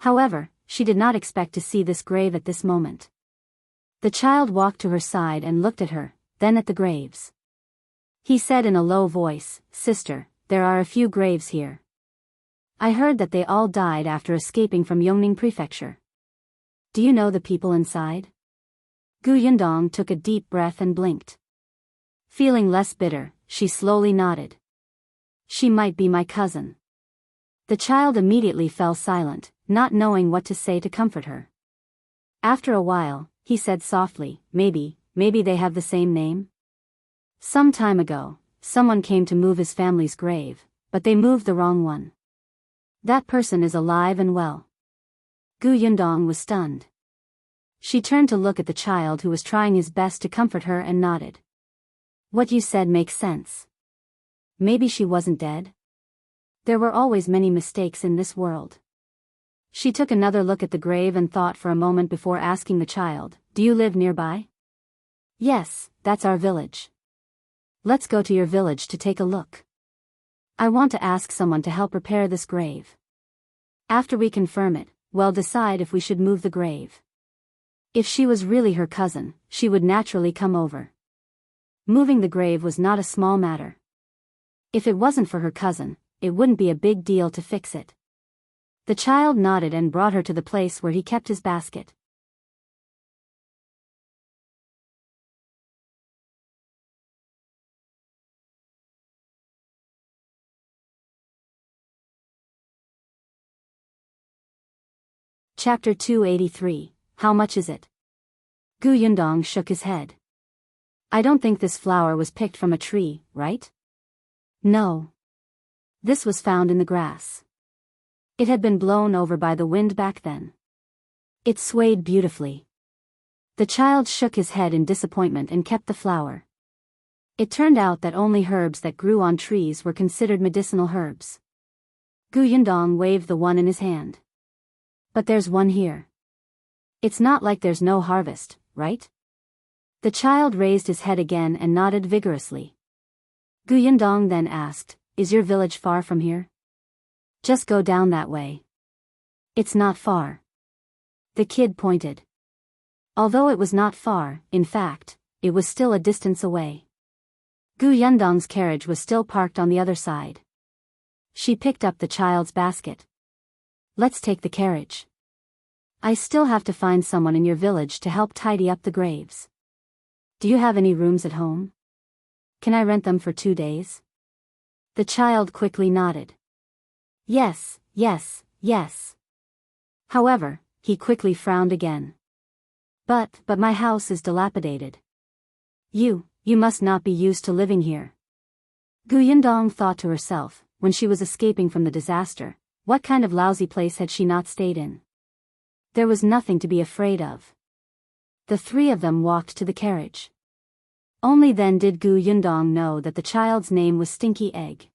However, she did not expect to see this grave at this moment. The child walked to her side and looked at her, then at the graves. He said in a low voice, "Sister, there are a few graves here. I heard that they all died after escaping from Yongning Prefecture. Do you know the people inside?" Yundong took a deep breath and blinked. Feeling less bitter, she slowly nodded. "She might be my cousin." The child immediately fell silent, not knowing what to say to comfort her. After a while, he said softly, maybe they have the same name?" "Some time ago, someone came to move his family's grave, but they moved the wrong one. That person is alive and well." Yundong was stunned. She turned to look at the child who was trying his best to comfort her and nodded. "What you said makes sense. Maybe she wasn't dead? There were always many mistakes in this world." She took another look at the grave and thought for a moment before asking the child, "Do you live nearby?" "Yes, that's our village." "Let's go to your village to take a look. I want to ask someone to help repair this grave. After we confirm it, we'll decide if we should move the grave." If she was really her cousin, she would naturally come over. Moving the grave was not a small matter. If it wasn't for her cousin, it wouldn't be a big deal to fix it. The child nodded and brought her to the place where he kept his basket. Chapter 283, How much is it? Yundong shook his head. "I don't think this flower was picked from a tree, right?" "No. This was found in the grass. It had been blown over by the wind back then. It swayed beautifully." The child shook his head in disappointment and kept the flower. It turned out that only herbs that grew on trees were considered medicinal herbs. Yundong waved the one in his hand. But there's one here. It's not like there's no harvest, right? The child raised his head again and nodded vigorously. Yundong then asked, is your village far from here? Just go down that way. It's not far. The kid pointed. Although it was not far, in fact, it was still a distance away. Yundong's carriage was still parked on the other side. She picked up the child's basket. Let's take the carriage. I still have to find someone in your village to help tidy up the graves. Do you have any rooms at home? Can I rent them for 2 days? The child quickly nodded. Yes, yes, yes. However, he quickly frowned again. But my house is dilapidated. You must not be used to living here. Yundong thought to herself, when she was escaping from the disaster, what kind of lousy place had she not stayed in? There was nothing to be afraid of. The three of them walked to the carriage. Only then did Yundong know that the child's name was Stinky Egg.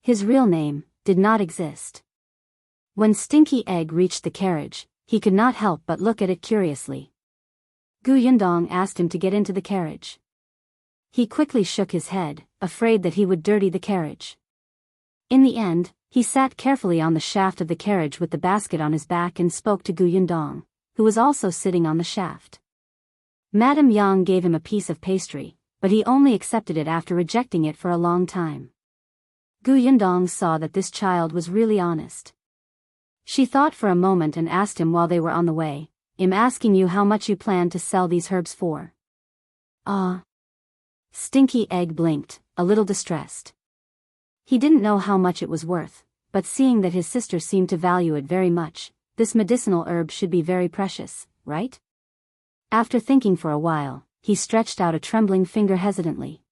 His real name did not exist. When Stinky Egg reached the carriage, he could not help but look at it curiously. Yundong asked him to get into the carriage. He quickly shook his head, afraid that he would dirty the carriage. In the end, he sat carefully on the shaft of the carriage with the basket on his back and spoke to Yundong, who was also sitting on the shaft. Madame Yang gave him a piece of pastry, but he only accepted it after rejecting it for a long time. Yundong saw that this child was really honest. She thought for a moment and asked him while they were on the way, I'm asking you how much you plan to sell these herbs for. Ah. Stinky Egg blinked, a little distressed. He didn't know how much it was worth, but seeing that his sister seemed to value it very much, this medicinal herb should be very precious, right? After thinking for a while, he stretched out a trembling finger hesitantly.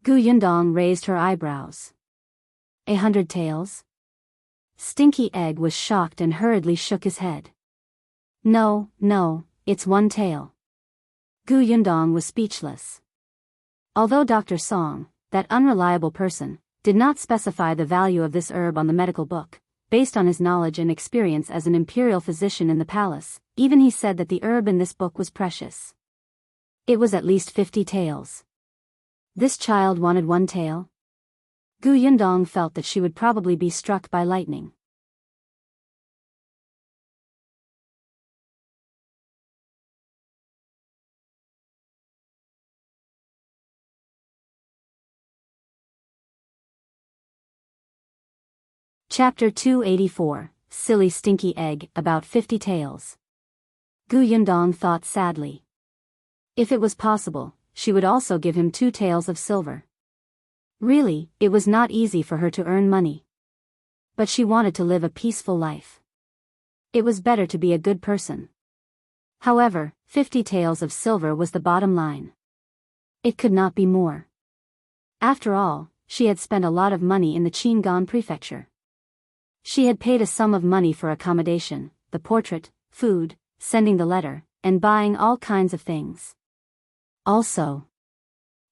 Yundong raised her eyebrows. 100 taels? Stinky Egg was shocked and hurriedly shook his head. No, it's 1 tael. Yundong was speechless. Although Dr. Song, that unreliable person, did not specify the value of this herb on the medical book, based on his knowledge and experience as an imperial physician in the palace, even he said that the herb in this book was precious. It was at least 50 taels. This child wanted 1 tael? Yundong felt that she would probably be struck by lightning. Chapter 284, Silly Stinky Egg, about 50 taels. Yundong thought sadly. If it was possible, she would also give him 2 taels of silver. Really, it was not easy for her to earn money. But she wanted to live a peaceful life. It was better to be a good person. However, 50 taels of silver was the bottom line. It could not be more. After all, she had spent a lot of money in the Qingan prefecture. She had paid a sum of money for accommodation, the portrait, food, sending the letter, and buying all kinds of things. Also,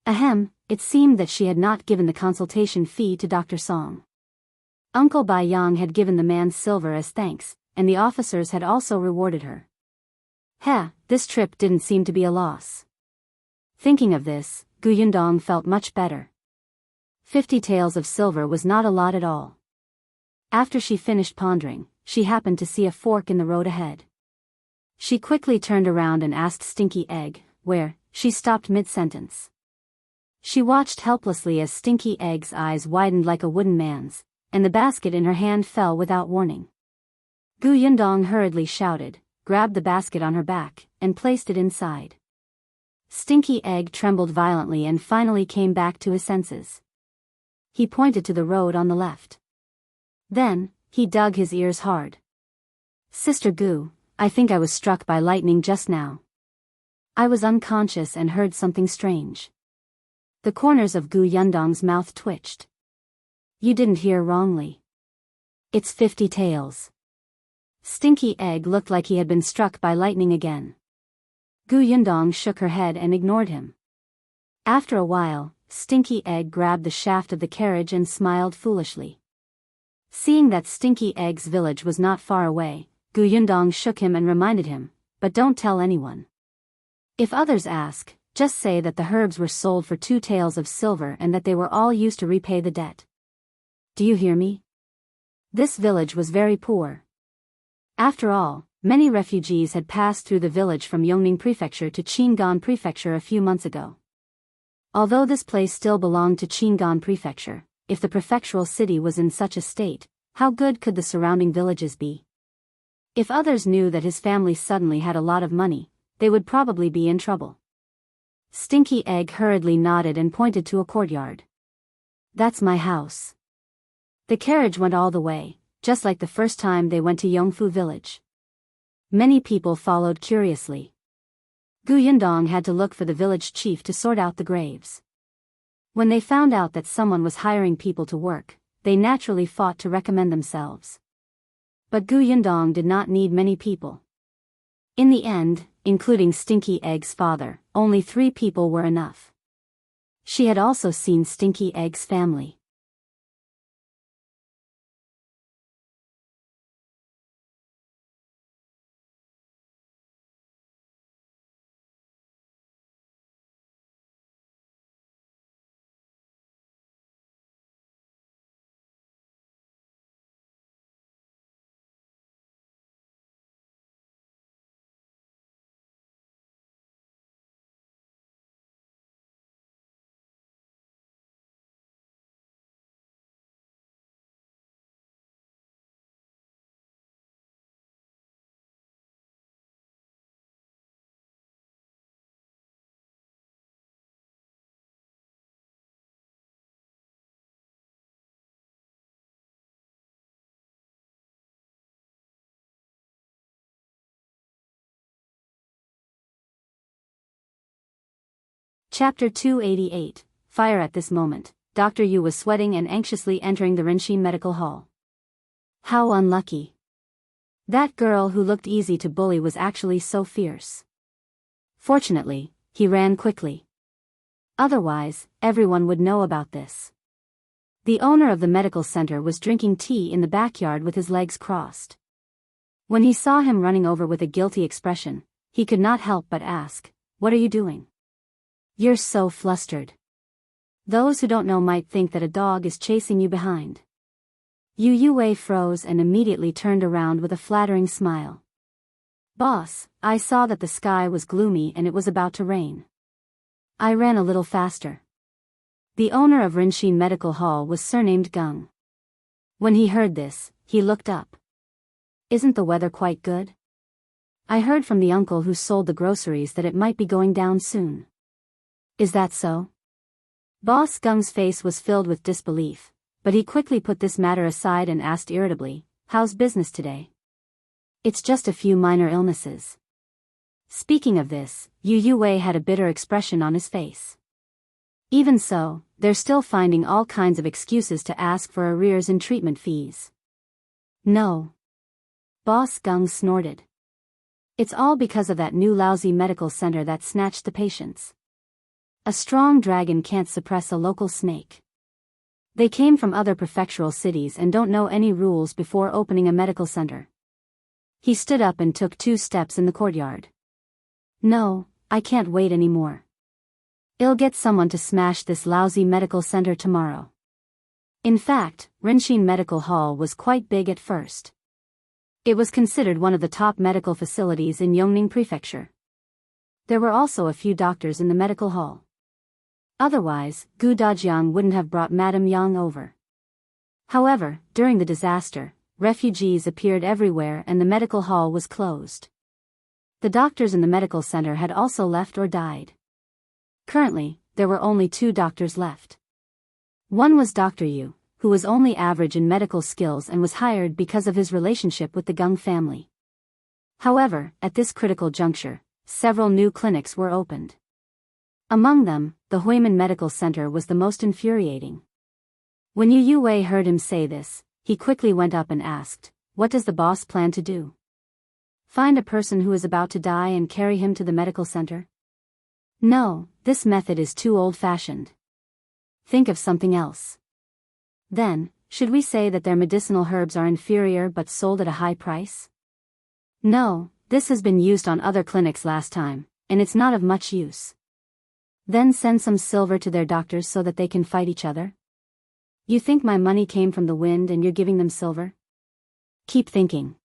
it seemed that she had not given the consultation fee to Dr. Song. Uncle Biyao had given the man silver as thanks, and the officers had also rewarded her. This trip didn't seem to be a loss. Thinking of this, Yundong felt much better. 50 taels of silver was not a lot at all. After she finished pondering, she happened to see a fork in the road ahead. She quickly turned around and asked Stinky Egg, where. She stopped mid-sentence. She watched helplessly as Stinky Egg's eyes widened like a wooden man's, and the basket in her hand fell without warning. Yundong hurriedly shouted, grabbed the basket on her back, and placed it inside. Stinky Egg trembled violently and finally came back to his senses. He pointed to the road on the left. Then, he dug his ears hard. Sister Gu, I think I was struck by lightning just now. I was unconscious and heard something strange. The corners of Yundong's mouth twitched. You didn't hear wrongly. It's 50 taels. Stinky Egg looked like he had been struck by lightning again. Yundong shook her head and ignored him. After a while, Stinky Egg grabbed the shaft of the carriage and smiled foolishly. Seeing that Stinky Egg's village was not far away, Yundong shook him and reminded him, "But don't tell anyone. If others ask, just say that the herbs were sold for 2 taels of silver and that they were all used to repay the debt. Do you hear me? This village was very poor." After all, many refugees had passed through the village from Yongning Prefecture to Qingan Prefecture a few months ago. Although this place still belonged to Qingan Prefecture, if the prefectural city was in such a state, how good could the surrounding villages be? If others knew that his family suddenly had a lot of money, they would probably be in trouble. Stinky Egg hurriedly nodded and pointed to a courtyard. "That's my house." The carriage went all the way, just like the first time they went to Yongfu village. Many people followed curiously. Yundong had to look for the village chief to sort out the graves. When they found out that someone was hiring people to work, they naturally fought to recommend themselves. But Yundong did not need many people. In the end, including Stinky Egg's father, only 3 people were enough. She had also seen Stinky Egg's family. Chapter 288, Fire. At this moment, Dr. Yu was sweating and anxiously entering the Rinshin Medical Hall. How unlucky. That girl who looked easy to bully was actually so fierce. Fortunately, he ran quickly. Otherwise, everyone would know about this. The owner of the medical center was drinking tea in the backyard with his legs crossed. When he saw him running over with a guilty expression, he could not help but ask, "What are you doing? You're so flustered." Those who don't know might think that a dog is chasing you behind. Yu Yue froze and immediately turned around with a flattering smile. "Boss, I saw that the sky was gloomy and it was about to rain. I ran a little faster." The owner of Rinshin Medical Hall was surnamed Gung. When he heard this, he looked up. "Isn't the weather quite good? I heard from the uncle who sold the groceries that it might be going down soon." "Is that so?" Boss Gung's face was filled with disbelief, but he quickly put this matter aside and asked irritably, "How's business today?" "It's just a few minor illnesses." Speaking of this, Yu Yue had a bitter expression on his face. Even so, they're still finding all kinds of excuses to ask for arrears in treatment fees. "No." Boss Gung snorted. "It's all because of that new lousy medical center that snatched the patients. A strong dragon can't suppress a local snake. They came from other prefectural cities and don't know any rules before opening a medical center." He stood up and took 2 steps in the courtyard. "No, I can't wait anymore. I'll get someone to smash this lousy medical center tomorrow." In fact, Rinshin Medical Hall was quite big at first. It was considered one of the top medical facilities in Yongning Prefecture. There were also a few doctors in the medical hall. Otherwise, Dajiang wouldn't have brought Madame Yang over. However, during the disaster, refugees appeared everywhere and the medical hall was closed. The doctors in the medical center had also left or died. Currently, there were only 2 doctors left. One was Dr. Yu, who was only average in medical skills and was hired because of his relationship with the Gung family. However, at this critical juncture, several new clinics were opened. Among them, the Huimin Medical Center was the most infuriating. When Yu Yue heard him say this, he quickly went up and asked, "What does the boss plan to do? Find a person who is about to die and carry him to the medical center?" No, this method is too old-fashioned. Think of something else. Then, should we say that their medicinal herbs are inferior but sold at a high price? No, this has been used on other clinics last time, and it's not of much use. Then send some silver to their doctors so that they can fight each other? You think my money came from the wind and you're giving them silver? Keep thinking.